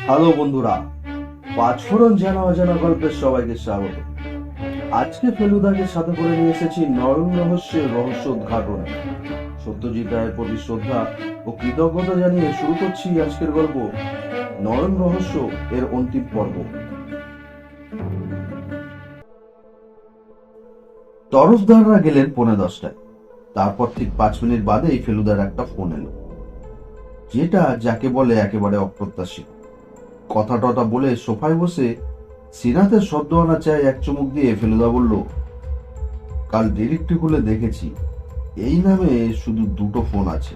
Hello বন্ধুরা, পাঁচফোড়ন জানা অজানা গল্পের সবাইকে স্বাগত। আজকে ফেলুদাকে সাথে করে নিয়ে এসেছি নরম রহস্যের রহস্য উদ্ঘাটনে। সত্যজিৎ রায়ের প্রতি শ্রদ্ধা ও কৃতজ্ঞতা জানিয়ে শুরু করছি আজকের গল্প নরম রহস্য এর অন্তিম পর্ব। তরফদাররা গেলেন 10:45। তারপর ঠিক 5 মিনিট বাদেই ফেলুদার একটা ফোন এলো, যেটা যাকে বলে একেবারে অপ্রত্যাশিত। কথা টথা বলে সোফায় বসে সিনাতের সদ্য আনা চায় এক চুমুক দিয়ে ফেলুদা বলল, কাল ডিরেক্টরি খুলে দেখেছি এই নামে শুধু 2টো ফোন আছে।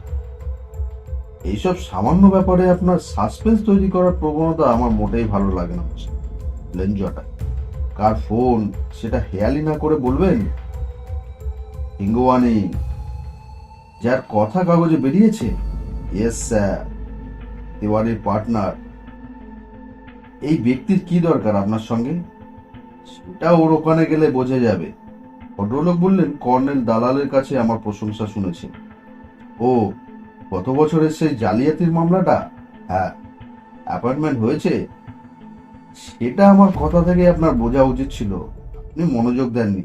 এইসব সামান্য ব্যাপারে আপনার সাসপেন্স তৈরি করার প্রবণতা আমার মোটেই ভালো লাগে না। লেঞ্জটা কার ফোন সেটা হেয়ালি না করে বলবেন। হিঙ্গুয়ানি, যার কথা কাগজে বেরিয়েছে। ইয়েস স্যার, তিওয়ারির পার্টনার। এই ব্যক্তির কি দরকার আপনার সঙ্গে, সেটা ওর ওখানে গেলে বোঝা যাবে। ভদ্রলোক বললেন, কর্নেল দালালের কাছে আমার প্রশংসা শুনেছেন। ও, গত বছরের সেই জালিয়াতির মামলাটা? হ্যাঁ, অ্যাপয়েন্টমেন্ট হয়েছে। সেটা আমার কথা থেকে আপনার বোঝা উচিত ছিল, আপনি মনোযোগ দেননি।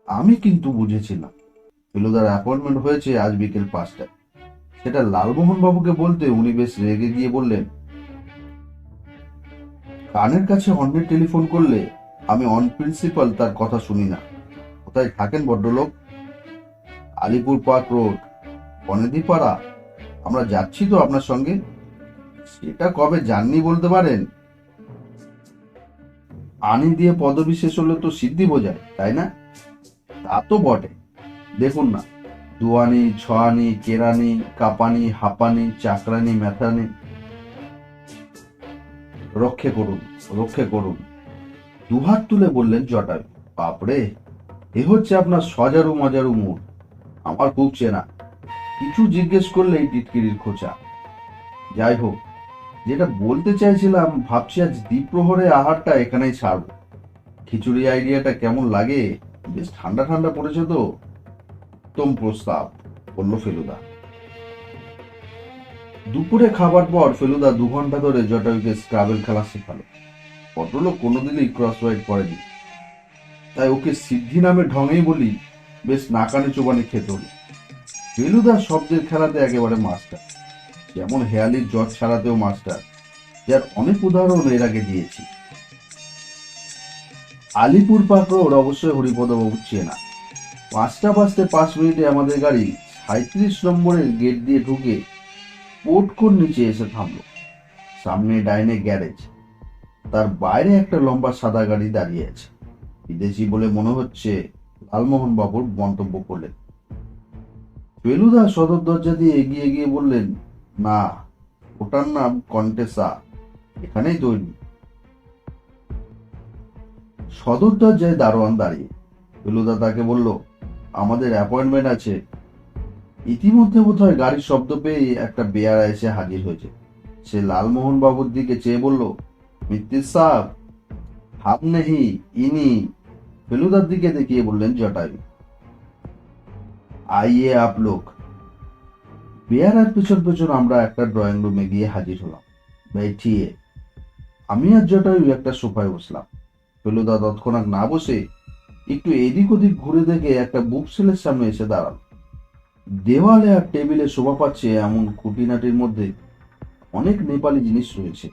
আমি কিন্তু বুঝেছিলাম। ফেলুদার অ্যাপয়েন্টমেন্ট হয়েছে আজ বিকেল 5টায়। সেটা লালমোহন বাবুকে বলতে উনি বেশ রেগে গিয়ে বললেন, কানের কাছে অন্যের টেলিফোন করলে আমি অন প্রিন্সিপাল তার কথা শুনি না। কোথায় থাকেন ভদ্রলোক? আলিপুর পার্ক রোড, বনেদিপাড়া। আমরা যাচ্ছি তো আপনার সঙ্গে। সেটা কবে যাননি বলতে পারেন? আনি দিয়ে পদবি শেষ হলে তো সিদ্ধি বোঝায়, তাই না? তা তো বটে। দেখুন না, দুয়ানি, ছয়ানি, কেরানি, কাপানি, হাঁপানি, চাকরানি, মেথানি। রক্ষে করুন, রক্ষে করুন, দুহাত তুলে বললেন জটায়ু। বাপরে, এ হচ্ছে আপনার সজারু মজারু মুড। আমার খুব চেনা। কিছু জিজ্ঞেস করলেই টিটকিরির খোঁচা। যাই হোক, যেটা বলতে চাইছিলাম, ভাবছি আজ দ্বিপ্রহরে আহারটা এখানেই ছাড়ব। খিচুড়ি আইডিয়াটা কেমন লাগে? বেশ ঠান্ডা ঠান্ডা পড়েছে তো। উত্তম প্রস্তাব, বলল ফেলুদা। দুপুরে খাবার পর ফেলুদা 2 ঘন্টা ধরে জটায়ুকে স্ক্রাবেল খেলা শেখালো। ভদ্রলোক কোনোদিনই ক্রসওয়াইড করেনি, তাই ওকে সিদ্ধি নামে ঢঙেই বলি বেশ নাকানি চোবানি খেতে হলো। ফেলুদা শব্দের খেলাতে একেবারে মাস্টার, যেমন হেয়ালির জট ছাড়াতেও মাস্টার, যার অনেক উদাহরণ এর আগে দিয়েছি। আলিপুর পার্ক রোড অবশ্যই হরিপদবাবু চেনা। 5:05 আমাদের গাড়ি 37 নম্বরের গেট দিয়ে ঢুকে পোর্টকোর নিচে এসে থামলো। সামনে ডাইনে গ্যারেজ, তার বাইরে একটা লম্বা সাদা গাড়ি দাঁড়িয়ে আছে। বিদেশি বলে মনে হচ্ছে, লালমোহন বাবুর মন্তব্য করলেন। ফেলুদা সদর দরজা দিয়ে এগিয়ে গিয়ে বললেন, না, ওটার নাম কন্টেসা, এখানেই তৈরি। সদর দরজায় দারোয়ান দাঁড়িয়ে। ফেলুদা তাকে বলল, আমাদের অ্যাপয়েন্টমেন্ট আছে। ইতিমধ্যে বোধহয় গাড়ির শব্দ পেয়ে একটা বেয়ারা এসে হাজির হয়েছে। সে লালমোহন বাবুর দিকে চেয়ে বলল, মিত্তির সাহেব, হাম নেহি, ইনি। ফেলুদার দিকে দেখিয়ে বললেন জটায়ু, আইয়ে আপ লোক। বেয়ারার পেছন পেছন আমরা একটা ড্রয়িং রুমে গিয়ে হাজির হলাম। বেঠিয়ে আমি আর জটায়ু একটা সোফায় বসলাম। ফেলুদা তৎক্ষণাৎ না বসে একটু এদিক ওদিক ঘুরে দেখে একটা বুক সেলের সামনে এসে দাঁড়াল। দেওয়ালে আর টেবিলে শোভা পাচ্ছে এমন খুঁটিনাটির মধ্যে অনেক নেপালি জিনিস রয়েছে।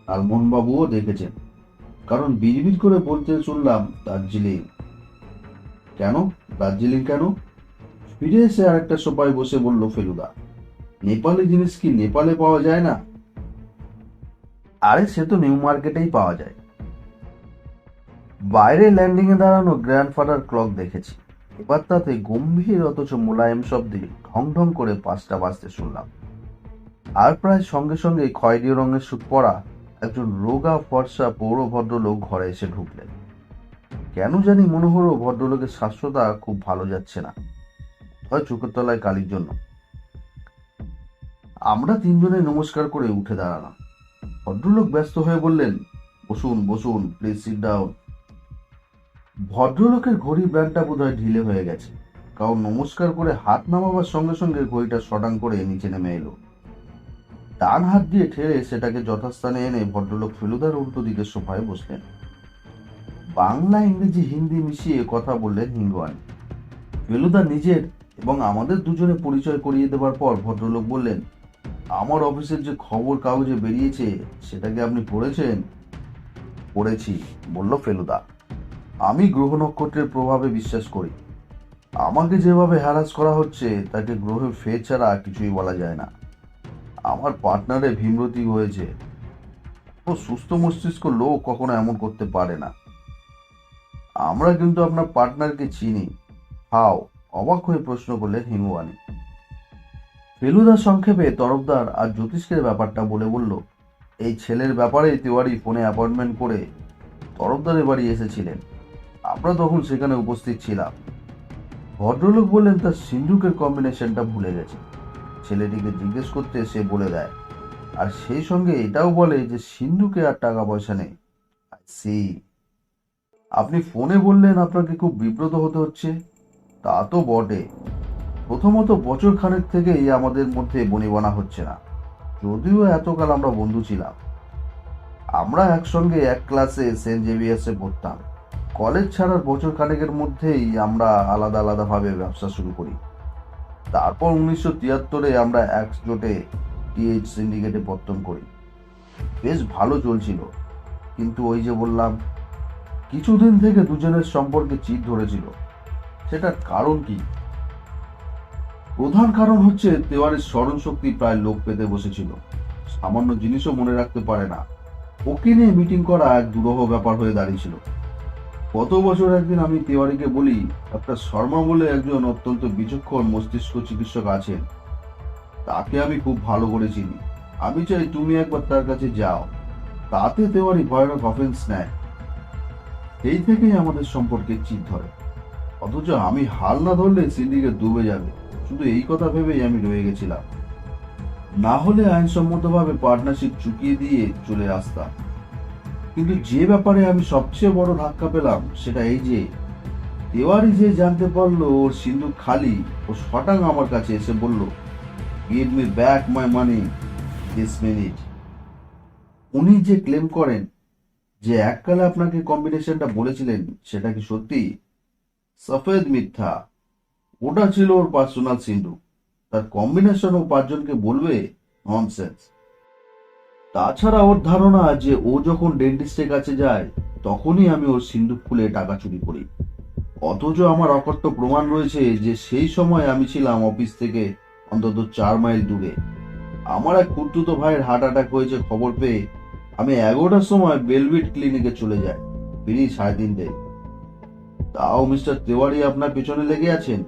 লালমোহন বাবুও দেখেছেন, কারণ বিড়বিড় করে বলতে শুনলাম, দার্জিলিং। কেন দার্জিলিং কেন? ফিরে এসে আর একটা সোফায় বসে বলল ফেলুদা, নেপালি জিনিস কি নেপালে পাওয়া যায় না? আরে সে তো নিউ মার্কেটেই পাওয়া যায়। বাইরে ল্যান্ডিং এ দাঁড়ানো গ্র্যান্ডফাদার ক্লক দেখেছি। এবার তাতে গম্ভীর অথচ মোলায়েম শব্দে ঢং ঢং করে 5টা বাজতে শুনলাম। আর প্রায় সঙ্গে সঙ্গে খয়েরি রঙের স্যুট পরা একজন রোগা ফর্সা পৌর ভদ্রলোক ঘরে এসে ঢুকলেন। কেন জানি মনে হলো ভদ্রলোকের স্বাস্থ্যতা খুব ভালো যাচ্ছে না, হয় চোখের তলায় কালির জন্য। আমরা 3জনে নমস্কার করে উঠে দাঁড়ালাম। ভদ্রলোক ব্যস্ত হয়ে বললেন, বসুন বসুন, প্লিজ সিট ডাউন। ভদ্রলোকের ঘড়ি ব্যান্ডটা বোধহয় ঢিলে হয়ে গেছে। কাউ নমস্কার করে হাত নামাবার সঙ্গে সঙ্গে ঘড়িটা শটাং করে নিচে নেমে এলো। ডান হাত দিয়ে ঠেলে সেটাকে যথাস্থানে এনে ভদ্রলোক ফেলুদার উল্টো দিকে সোফায় বসলেন। বাংলা, ইংরেজি, হিন্দি মিশিয়ে কথা বললেন হিঙ্গওয়ানি। ফেলুদা নিজের এবং আমাদের দুজনে পরিচয় করিয়ে দেবার পর ভদ্রলোক বললেন, আমার অফিসের যে খবর কাগজে বেরিয়েছে সেটা কি আপনি পড়েছেন? পড়েছি, বলল ফেলুদা। আমি গ্রহ নক্ষত্রের প্রভাবে বিশ্বাস করি। আমাকে যেভাবে হ্যারাস করা হচ্ছে তাকে গ্রহের ফের ছাড়া কিছুই বলা যায় না। আমার পার্টনারে ভীমরতি হয়েছে। ও সুস্থ মস্তিষ্ক লোক কখনো এমন করতে পারে না। আমরা কিন্তু আপনার পার্টনারকে চিনি। হাও? অবাক হয়ে প্রশ্ন করলেন হিঙ্গওয়ানি। ফেলুদা সংক্ষেপে তরফদার আর জ্যোতিষ্কের ব্যাপারটা বলে বলল, এই ছেলের ব্যাপারে তিওয়ারি ফোনে অ্যাপয়েন্টমেন্ট করে তরফদারের বাড়ি এসেছিলেন। আমরা তখন সেখানে উপস্থিত ছিলাম। ভদ্রলোক বললেন তার সিন্ধুকের কম্বিনেশনটা ভুলে গেছে। ছেলেটিকে জিজ্ঞেস করতে সে বলে দেয়, আর সেই সঙ্গে এটাও বলে যে সিন্ধুকে আর টাকা পয়সা নেই। সি, আপনি ফোনে বললেন আপনাকে খুব বিব্রত হতে হচ্ছে। তা তো বটে। প্রথমত বছর খানেক থেকেই আমাদের মধ্যে বনিবনা হচ্ছে না, যদিও এতকাল আমরা বন্ধু ছিলাম। আমরা একসঙ্গে এক ক্লাসে সেন্ট জেভিয়ার্সে পড়তাম। কলেজ ছাড়ার বছর খানেকের মধ্যেই আমরা আলাদা আলাদাভাবে ব্যবসা শুরু করি। তারপর 1973-এ আমরা একজোটে টিএইচ সিন্ডিকেটে পত্তন করি। বেশ ভালো চলছিল, কিন্তু ওই যে বললাম, কিছুদিন থেকে দুজনের সম্পর্কে চিড় ধরেছিল। সেটার কারণ কি? প্রধান কারণ হচ্ছে তেওয়ারির স্মরণ শক্তি প্রায় লোপ পেতে বসেছিল। সামান্য জিনিসও মনে রাখতে পারে না। ওকে নিয়ে মিটিং করা এক দুরূহ ব্যাপার হয়ে দাঁড়িয়েছিল। গত বছর একদিন আমি তেওয়ারিকে বলি, ডক্টর শর্মা বলে একজন অত্যন্ত বিচক্ষণ মস্তিষ্ক চিকিৎসক আছেন, তাকে আমি খুব ভালো করে চিনি। আমি চাই তুমি একবার তার কাছে যাও। তাতে তেওয়ারি ভয়ানক অফেন্স নেয়। সেই থেকেই আমাদের সম্পর্কে চিড় ধরে। অথচ আমি হাল না ধরলে সিন্ডিকেট ডুবে যাবে, শুধু এই কথা ভেবেই আমি রয়ে গেছিলাম। না হলে আইনসম্মতভাবে পার্টনারশিপ চুকিয়ে দিয়ে চলে আসতাম। কিন্তু যে ব্যাপারে আমি সবচেয়ে বড় ধাক্কা পেলাম সেটা এই যে তেওয়ারি যে জানতে পারলো ওর সিন্ধুক খালি, ও শটাং আমার কাছে এসে বলল, give me back my money this minute. উনি যে ক্লেম করেন যে এককালে আপনাকে কম্বিনেশনটা বলেছিলেন, সেটা কি সত্যি? সফেদ মিথ্যা। ওটা ছিল ওর পার্সোনাল সিন্ধুক। তার কম্বিনেশন ও 5 জনকে বলবে? ননসেন্স। তাছাড়া ওর ধারণা যে ও যখন ডেন্টিস্টের কাছে যায় তখনই আমি ওর সিন্ধুক খুলে টাকা চুরি করি। অথচ আমার অকথ্য প্রমাণ রয়েছে যে সেই সময় আমি ছিলাম অফিস থেকে অন্তত 4 মাইল দূরে। আমার এক খুড়তুতো ভাইয়ের হার্ট অ্যাটাক হয়েছে খবর পেয়ে আমি 11টার সময় বেলভিট ক্লিনিকে চলে যাই, ফিরি 3:30টায়। তাও মিস্টার তেওয়ারি আপনার পেছনে লেগে আছেন।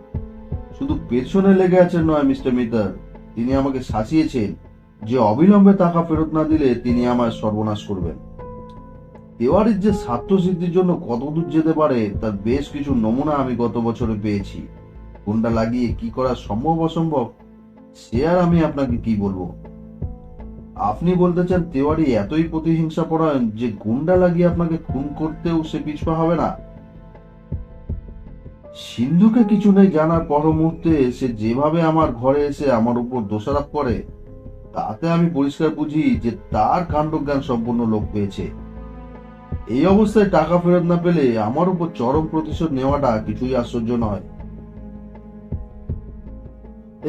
শুধু পেছনে লেগে আছেন নয় মিস্টার মিত্তর, তিনি আমাকে শাসিয়েছেন যে অবিলম্বে টাকা ফেরত না দিলে তিনি আমার সর্বনাশ করবেন। তেওয়ারির যে স্বার্থ সিদ্ধির জন্য কতদূর যেতে পারে তার বেশ কিছু নমুনা আমি গত বছরে পেয়েছি। কোনটা লাগিয়ে কি করা সম্ভব অসম্ভব সে আর আমি আপনাকে কি বলবো। আপনি বলতে চান তেওয়ারি এতই প্রতিহিংসা পরায়ণ যে গুন্ডা লাগিয়ে আপনাকে খুন করতেও সে পিছপা হবে না? সিন্ধুকে কিছু নেই জানার পর মুহূর্তে সে যেভাবে আমার ঘরে এসে আমার উপর দোষারোপ করে, তাতে আমি পরিষ্কার বুঝি যে তার কাণ্ডজ্ঞান সম্পূর্ণ লোক পেয়েছে। এই অবস্থায় টাকা ফেরত না পেলে আমার উপর চরম প্রতিশোধ নেওয়াটা কিছুই আশ্চর্য নয়।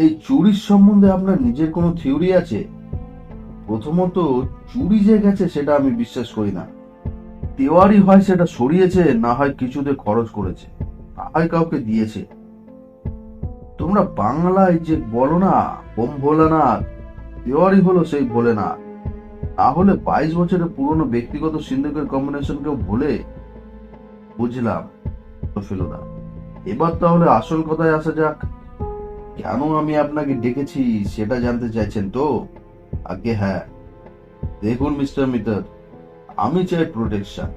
এই চুরির সম্বন্ধে আপনার নিজের কোনো থিওরি আছে? প্রথমত, চুরি যে গেছে সেটা আমি বিশ্বাস করি না। তেওয়ারি হয় সেটা সরিয়েছে, না হয় কিছুতে খরচ করেছে, না হয় কাউকে দিয়েছে। তোমরা বাংলায় যে বলো না, বোম ভোলানাথ, তেওয়ারি হলো সেই ভোলেনাথ। না হলে 22 বছরের পুরনো ব্যক্তিগত সিন্ধুকের কম্বিনেশনকেও ভুলে। বুঝলাম ফেলুদা। এবার তাহলে আসল কথায় আসা যাক। কেন আমি আপনাকে ডেকেছি সেটা জানতে চাইছেন তো? আগে হ্যাঁ। দেখুন মিস্টার মিত্তর, আমি চাই প্রোটেকশন।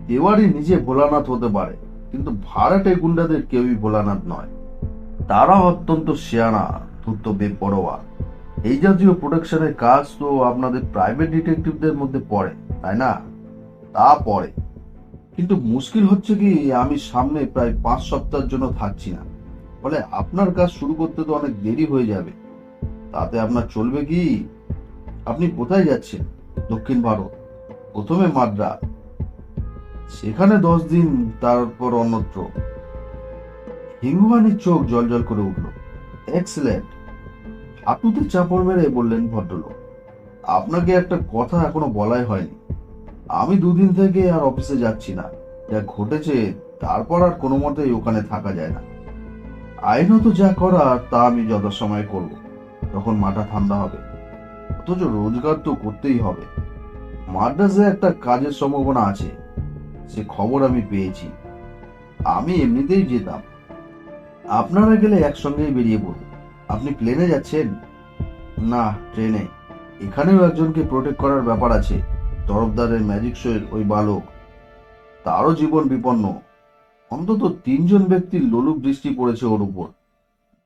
তেওয়ারি নিজে ভোলানাথ হতে পারে, কিন্তু ভাড়াটে গুন্ডাদের কেউই ভোলানাথ নয়। তারা অত্যন্ত শেয়ানা, ধূর্ত, বেপরোয়া। এই জাতীয় প্রোটেকশনের কাজ তো আপনাদের প্রাইভেট ডিটেকটিভদের মধ্যে পড়ে, তাই না? তা পড়ে, কিন্তু মুশকিল হচ্ছে কি আমি সামনে প্রায় 5 সপ্তাহের জন্য থাকছি না। বলে আপনার কাজ শুরু করতে তো অনেক দেরি হয়ে যাবে, তাতে আপনার চলবে কি? আপনি কোথায় যাচ্ছেন? দক্ষিণ ভারত, প্রথমে মাদ্রাজ, সেখানে 10 দিন, তারপর অন্যত্র। হিঙ্গুয়ানির চোখ জলজল করে উঠল। এক্সেলেন্ট! হাঁটুতে চাপড় মেরে বললেন ভদ্রলোক। আপনাকে একটা কথা এখনো বলাই হয়নি। আমি 2 দিন থেকে আর অফিসে যাচ্ছি না। যা ঘটেছে, তারপর আর কোনো মতেই ওখানে থাকা যায় না। আইনত যা করার তা আমি যথাসময়ে করব, তখন মাথা ঠান্ডা হবে। অথচ রোজগার তো করতেই হবে। মাদ্রাজে একটা কাজের সম্ভাবনা আছে, সে খবর আমি পেয়েছি। আমি এমনিতেই যেতাম, আপনারা গেলে একসঙ্গেই বেরিয়ে পড়ব। আপনি প্লেনে যাচ্ছেন? না, ট্রেনে। এখানেও একজনকে প্রোটেক্ট করার ব্যাপার আছে। তরফদারের ম্যাজিক শোয়ের ওই বালক, তারও জীবন বিপন্ন। অন্তত 3জন ব্যক্তির লোলুপ দৃষ্টি পড়েছে ওর উপর।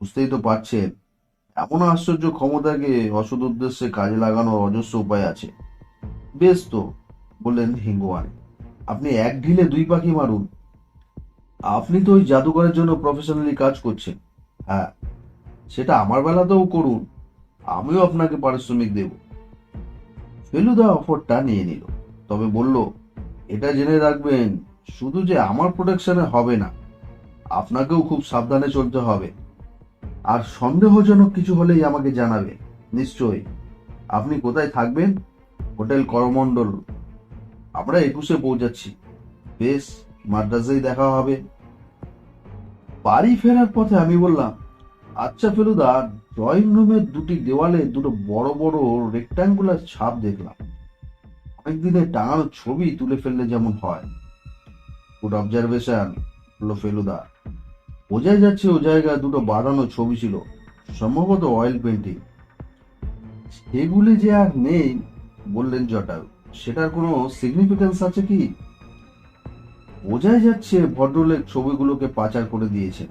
বুঝতেই তো পারছেন, এমন আশ্চর্য ক্ষমতাকে অসৎ উদ্দেশ্যে কাজে লাগানোর অজস্র উপায় আছে। বেশ তো, বললেন হিঙ্গুয়ান, আপনি এক ঢিলে 2 পাখি মারুন। আপনি তো ওই জাদুকরের জন্য প্রফেশনালি কাজ করছেন। হ্যাঁ, সেটা আমার বেলাতেও করুন, আমিও আপনাকে পারিশ্রমিক দেব। ফেলুদা অফারটা নিয়ে নিল, তবে বলল, এটা জেনে রাখবেন, শুধু যে আমার প্রোটেকশনে হবে না, আপনাকেও খুব সাবধানে চলতে হবে। আর সন্দেহজনক কিছু হলেই আমাকে জানাবে। নিশ্চয়ই। আপনি কোথায় থাকবেন? হোটেল করমণ্ডল। আমরা 21-এ পৌঁছাচ্ছি। বেশ, মাদ্রাজেই দেখা হবে। বাড়ি ফেরার পথে আমি বললাম, আচ্ছা ফেলুদা, ড্রয়িং রুমের 2টি দেওয়ালে 2টো বড় বড় রেক্ট্যাঙ্গুলার ছাপ দেখলাম। অনেকদিনের টাঙানো ছবি তুলে ফেললে যেমন হয়। গুড অবজারভেশন, বলল ফেলুদা। বোঝাই যাচ্ছে ও জায়গায় 2টো বাঁধানো ছবি ছিল, সম্ভবত অয়েল পেন্টিং। সেগুলি যে আর নেই, বললেন জটায়ু। সেটার কোনো সিগনিফিকেন্স আছে কি? বোঝাই যাচ্ছে ভদ্রলোক ছবিগুলোকে পাচার করে দিয়েছেন।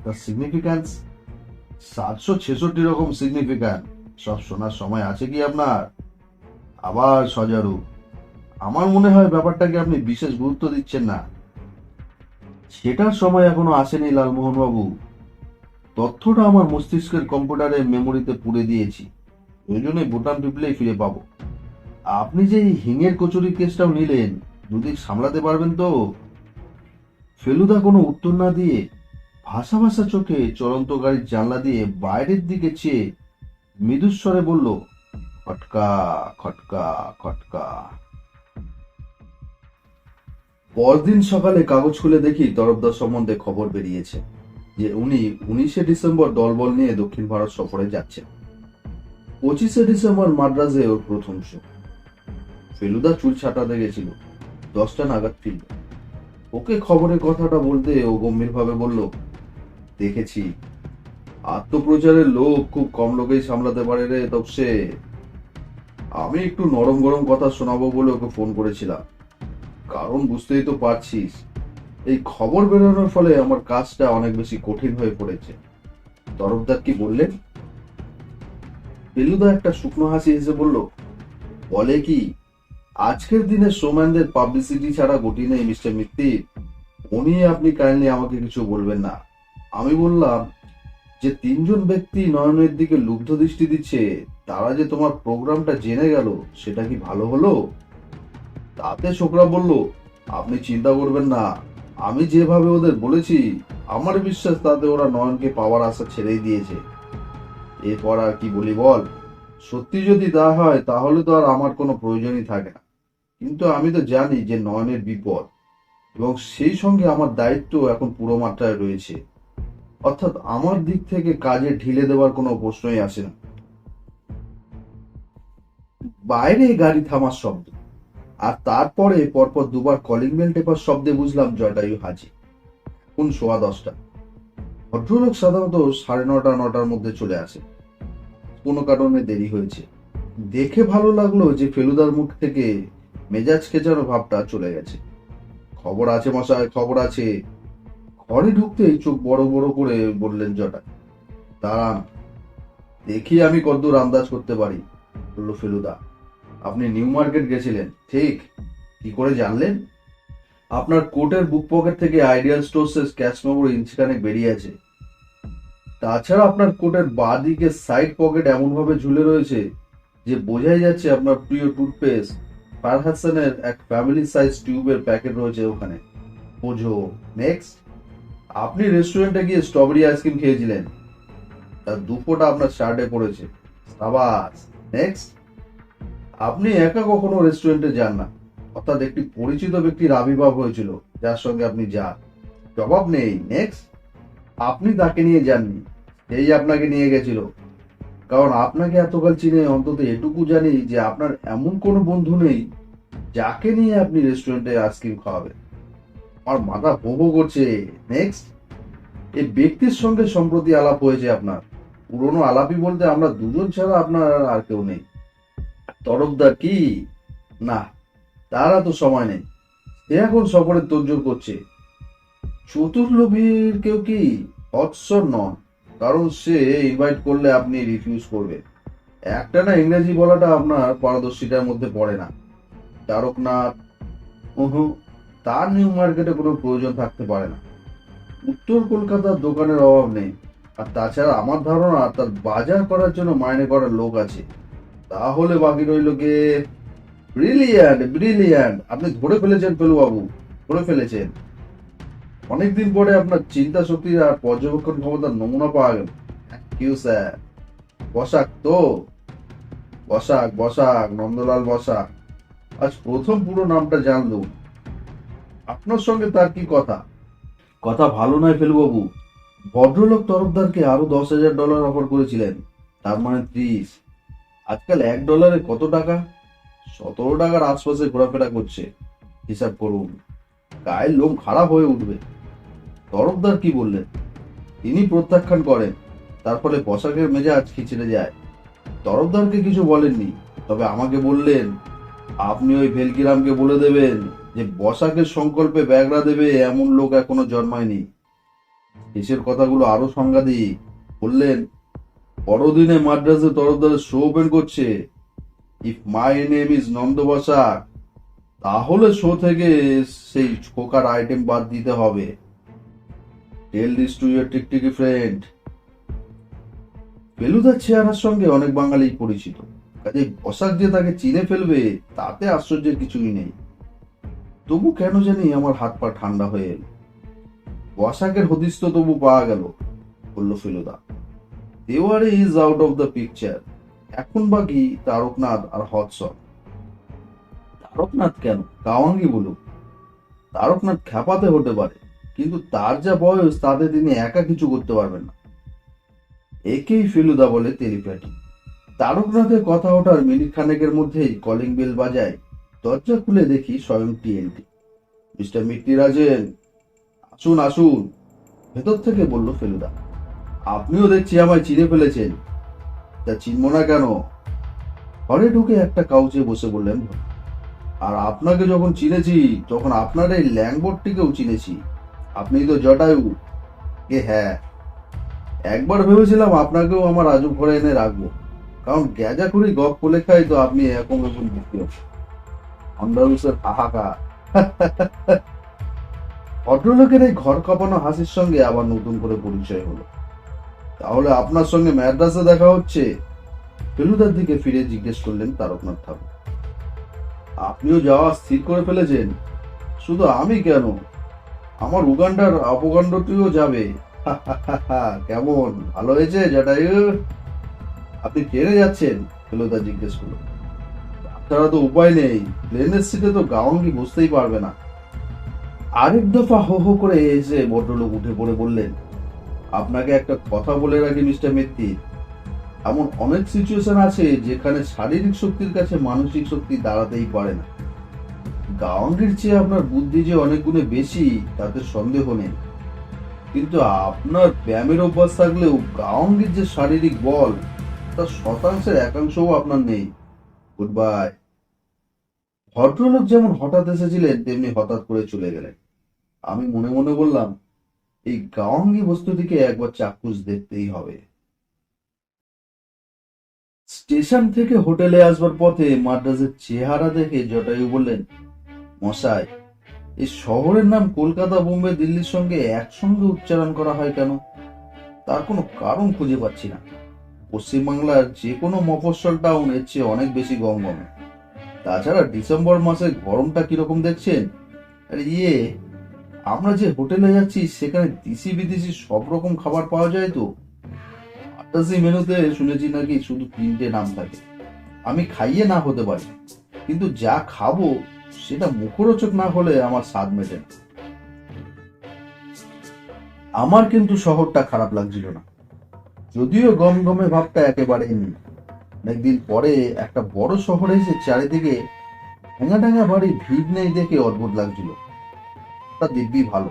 তার সিগনিফিক্যান্স? 766 রকম সিগনিফিক্যান্ট। সব শোনার সময় আছে কি আপনার? আবার সজারু। আমার মনে হয় ব্যাপারটাকে আপনি বিশেষ গুরুত্ব দিচ্ছেন না। সেটার সময় এখনো আসেনি লালমোহন বাবু। তথ্যটা আমার মস্তিষ্কের কম্পিউটারে মেমোরিতে পুড়ে দিয়েছি। প্রয়োজনে বোতাম টিপলেই ফিরে পাবো। আপনি যে এই হিঙের কচুরি কেসটাও নিলেন, দুদিক সামলাতে পারবেন তো? ফেলুদা কোনো উত্তর না দিয়ে ভাসা ভাসা চোখে চলন্ত গাড়ির জানলা দিয়ে বাইরের দিকে চেয়ে মৃদুস্বরে বলল, খটকা খটকা খটকা। পরদিন সকালে কাগজ খুলে দেখি তরফদার সম্বন্ধে খবর বেরিয়েছে যে উনি 19শে ডিসেম্বর দলবল নিয়ে দক্ষিণ ভারত সফরে যাচ্ছেন। 25শে ডিসেম্বর মাদ্রাজে ওর প্রথম শো। ফেলুদা চুল ছাটাতে গেছিল, 10টা নাগাদ ফিরল। ওকে খবরের কথাটা বলতে ও গম্ভীরভাবে বলল, দেখেছি, আত্মপ্রচারের লোক খুব কম লোকেই সামলাতে পারে রে তপসে। আমি একটু নরম গরম কথা শোনাবো বলে ওকে ফোন করেছিলাম। কারণ বুঝতেই তো পারছিস, এই খবর বেরোনোর ফলে আমার কাজটা অনেক বেশি কঠিন হয়ে পড়েছে। তরফদার কি বললেন? ফেলুদা একটা শুকনো হাসি হেসে বলল, বলে কি, আজকের দিনে শোম্যানদের পাবলিসিটি ছাড়া গতি নেই মিস্টার মিত্তি। উনি আপনি কাইন্ডলি আমাকে কিছু বলবেন না। আমি বললাম, যে 3জন ব্যক্তি নয়নের দিকে লুব্ধ দৃষ্টি দিচ্ছে, তারা যে তোমার প্রোগ্রামটা জেনে গেল, সেটা কি ভালো হলো? তাতে ছোকরা বলল, আপনি চিন্তা করবেন না, আমি যেভাবে ওদের বলেছি, আমার বিশ্বাস তাতে ওরা নয়নকে পাওয়ার আশা ছেড়েই দিয়েছে। এরপর আর কি বলি বল? সত্যি যদি তা হয় তাহলে তো আর আমার কোনো প্রয়োজনই থাকে না। কিন্তু আমি তো জানি যে নয়নের বিপদ, এবং সেই সঙ্গে আমার দায়িত্ব এখন পুরো মাত্রায় রয়েছে। অর্থাৎ আমার দিক থেকে কাজে ঢিলে দেওয়ার কোনো প্রশ্নই আসে না। বাইরে গাড়ি থামার শব্দ, আর তারপরে পরপর 2বার কলিং বেল টেপার শব্দে বুঝলাম জটায়ু হাজির। কোন 10:15। ভদ্রলোক সাধারণত 9:30 9টার মধ্যে চলে আসে। কোনো কারণে দেরি হয়েছে। দেখে ভালো লাগলো যে ফেলুদার মুখ থেকে মেজাজ কেচানো ভাবটা চলে গেছে। খবর আছে মশাই, খবর আছে। ঘরে ঢুকতেই চোখ বড় বড় করে বললেন জটা। দাঁড়ান, দেখি আমি কতদূর আন্দাজ করতে পারি, বলল ফেলুদা। আপনি নিউ মার্কেট গেছিলেন, ঠিক? কি করে জানলেন? আপনার কোটের বুক পকেট থেকে আইডিয়াল স্টোরসের ক্যাশ মেমোর ইঞ্চিখানেক বেরিয়ে আছে। তাছাড়া আপনার কোটের বাঁ দিকে সাইড পকেট এমন ভাবে ঝুলে রয়েছে যে বোঝাই যাচ্ছে আপনার প্রিয় টুথপেস্ট ফারহাসানের এক ফ্যামিলি সাইজ টিউবের প্যাকেট রয়েছে ওখানে। বোঝো। নেক্সট, আপনি রেস্টুরেন্টে গিয়ে স্ট্রবেরি আইসক্রিম খেয়েছিলেন, তার দুপোটা আপনার শার্টে পড়েছে। সাবাস। নেক্সট, আপনি একা কখনো রেস্টুরেন্টে যান না, অর্থাৎ একটি পরিচিত ব্যক্তির আবির্ভাব হয়েছিল যার সঙ্গে আপনি যান। জবাব নেই। নেক্সট, আপনি তাকে নিয়ে যাননি, সেই আপনাকে নিয়ে গেছিল। কারণ আপনাকে এতকাল চিনে অন্তত এটুকু জানি যে আপনার এমন কোনো বন্ধু নেই যাকে নিয়ে আপনি রেস্টুরেন্টে আইসক্রিম খাওয়াবেন। আমার মাথা ভো ভো করছে। নেক্সট, এই ব্যক্তির সঙ্গে সম্প্রতি আলাপ হয়েছে আপনার, পুরনো আলাপই বলতে আমরা দুজন ছাড়া আপনার আর কেউ নেই। তরফদার কি? না, তারা তো সময় নেই, সে এখন সফরের তোড়জোড় করছে। চতুর্লোভীর কেউ কি? হটসর নন, কারণ সে ইনভাইট করলে আপনি রিফিউজ করবেন। একটা না ইংরেজি বলাটা আপনার পারদর্শিতার মধ্যে পড়ে না। তারকনাথ, উহু, তার নিউ মার্কেটে কোনো প্রয়োজন থাকতে পারে না। উত্তর কলকাতার দোকানের অভাব নেই। আর তাছাড়া আমার ধারণা তার বাজার করার জন্য মাইনে করার লোক আছে। তাহলে বাকি রইল কে? ব্রিলিয়ান্ট, ব্রিলিয়ান্ট, আপনি ধরে ফেলেছেন ফেলুবাবু, ধরে ফেলেছেন। অনেকদিন পরে আপনার চিন্তা শক্তি আর পর্যবেক্ষণ ক্ষমতার নমুনা পাওয়া গেল। Q sir. বসাক তো, বসাক বসাক, নন্দলাল বসাক। আজ প্রথম পুরো নামটা জানলুম। আপনার সঙ্গে তার কি কথা? কথা ভালো নয় ফেলুবাবু। ভদ্রলোক তরফদারকে আরো $10,000 অফার করেছিলেন, তার মানে 30। আজকাল $1 কত টাকা? 17 টাকার আশপাশে ঘোরাফেরা করছে। হিসাব করুন, গায়ের লোম খারাপ হয়ে উঠবে। তরফদার কি বললেন? তিনি প্রত্যাখ্যান করেন, তার ফলে পোশাকের মেজাজ খিচড়ে যায়। তরফদারকে কিছু বলেননি, তবে আমাকে বললেন আপনি ওই ভেলকিরামকে বলে দেবেন যে বসাকের সংকল্পে ব্যাগরা দেবে এমন লোক এখনো জন্মায়নি। শেষের কথাগুলো আরো সাংঘাতিক। বললেন পরদিনে মাদ্রাসে তরফদারের শো ওপেন করছে। If my name is Nanda Basak, তাহলে শো থেকে সেই খোকার আইটেম বাদ দিতে হবে। টেল দিস টু ইউর টিকটিকি ফ্রেন্ড। ফেলুদার চেহারার সঙ্গে অনেক বাঙালি পরিচিত, কাজে বসাক যে তাকে চিনে ফেলবে তাতে আশ্চর্যের কিছুই নেই। তবু কেন জানি আমার হাত পা ঠান্ডা হয়ে এলো। বসাকের হদিস তো তবু পাওয়া গেল, বলল ফেলুদা। দেওয়ারে is out of the picture. এখন বাকি তারকনাথ আর হটসন। তারকনাথ কেন, কাওয়াঙ্গি বলুক। তারকনাথ খ্যাপাতে হতে পারে, কিন্তু তার যা বয়স তাতে তিনি একা কিছু করতে পারবেন না। একেই ফেলুদা বলে তেলিপ্যাটি। তারকনাথের কথা ওঠার মিনিট খানেকের মধ্যেই কলিং বেল বাজায়। দরজা খুলে দেখি স্বয়ং টিএলটি। মিস্টার মিত্তিরাজেন, আসুন আসুন, ভেতর থেকে বলল ফেলুদা। আপনিও দেখছি আমায় চিনে ফেলেছেন। তা চিনব না কেন? ঘরে ঢুকে একটা কাউচে বসে বললেন। আর আপনাকে যখন চিনেছি তখন আপনার এই ল্যাংবোর্ডটিকেও চিনেছি। আপনি তো জটায়ু। হ্যাঁ, একবার ভেবেছিলাম আপনাকেও আমার আজব ঘরে এনে রাখবো, কারণ গ্যাজাখুরি গপ খুলে খাই তো আপনি এরকম এরকম দ্বিতীয় অন্ডারুসের হাহাকার। ভদ্রলোকের এই ঘর কাঁপানো হাসির সঙ্গে আবার নতুন করে পরিচয় হলো। তাহলে আপনার সঙ্গে ম্যাড্রাসে দেখা হচ্ছে? ফেলুদার দিকে ফিরে জিজ্ঞেস করলেন তারকনাথ ঠাকুর। আপনিও যাওয়া স্থির করে ফেলেছেন? শুধু আমি কেন, আমার উগান্ডার অপকাণ্ডটিও যাবে। কেমন, ভালো হয়েছে জটায়ু? আপনি ট্রেনে যাচ্ছেন? ফেলুদা জিজ্ঞেস করলো। তাছাড়া তো উপায় নেই, প্লেনের সিটে তো গাওয়াঙ্গি বুঝতেই পারবে না। আরেক দফা হো হো করে এসে ভদ্রলোক উঠে পড়ে বললেন, আপনাকে একটা কথা বলে রাখি মিস্টার মিত্তি, এমন অনেক সিচুয়েশন আছে যেখানে শারীরিক শক্তির কাছে মানসিক শক্তি দাঁড়াতেই পারে না। গাওয়াঙ্গির চেয়ে আপনার বুদ্ধি যে অনেক গুণে বেশি তাতে সন্দেহ নেই, কিন্তু আপনার ব্যায়ামের অভ্যাস থাকলেও গাওয়াঙ্গির যে শারীরিক বল তার শতাংশের একাংশও আপনার নেই। Good bye. ভদ্রলোক যেমন হঠাৎ এসেছিলেন তেমনি হঠাৎ করে চলে গেলেন। আমি মনে মনে বললাম, এই গাওয়াঙ্গি বস্তুটিকে একবার চাক্ষুষ দেখতেই হবে। স্টেশন থেকে হোটেলে আসবার পথে মাদ্রাজের চেহারা দেখে জটায়ু বললেন, মশাই, এই শহরের নাম কলকাতা, বোম্বে, দিল্লির সঙ্গে একসঙ্গে উচ্চারণ করা হয় কেন? তার কোনো কারণ খুঁজে পাচ্ছি না। পশ্চিমবাংলার যে কোনো মফস্বল টাউন এর চেয়ে অনেক বেশি গমগমে। তাছাড়া ডিসেম্বর মাসে গরমটা কিরকম দেখছেন? আর আমরা যে হোটেলে যাচ্ছি সেখানে দেশি বিদেশি সব রকম খাবার পাওয়া যায় তো। আটাশি মেনুতে শুনেছি নাকি শুধু 3টে নাম থাকে। আমি খাইয়ে না হতে পারি, কিন্তু যা খাবো সেটা মুখরোচক না হলে আমার স্বাদ মেটে না। আমার কিন্তু শহরটা খারাপ লাগছিল না, যদিও গমগমে ভাবটা একেবারেই নেই। অনেকদিন পরে একটা বড় শহরে এসে চারিদিকে ভাঙা ডাঙা বাড়ি, ভিড় নেই দেখে অদ্ভুত লাগছিল। তা দিব্যি ভালো,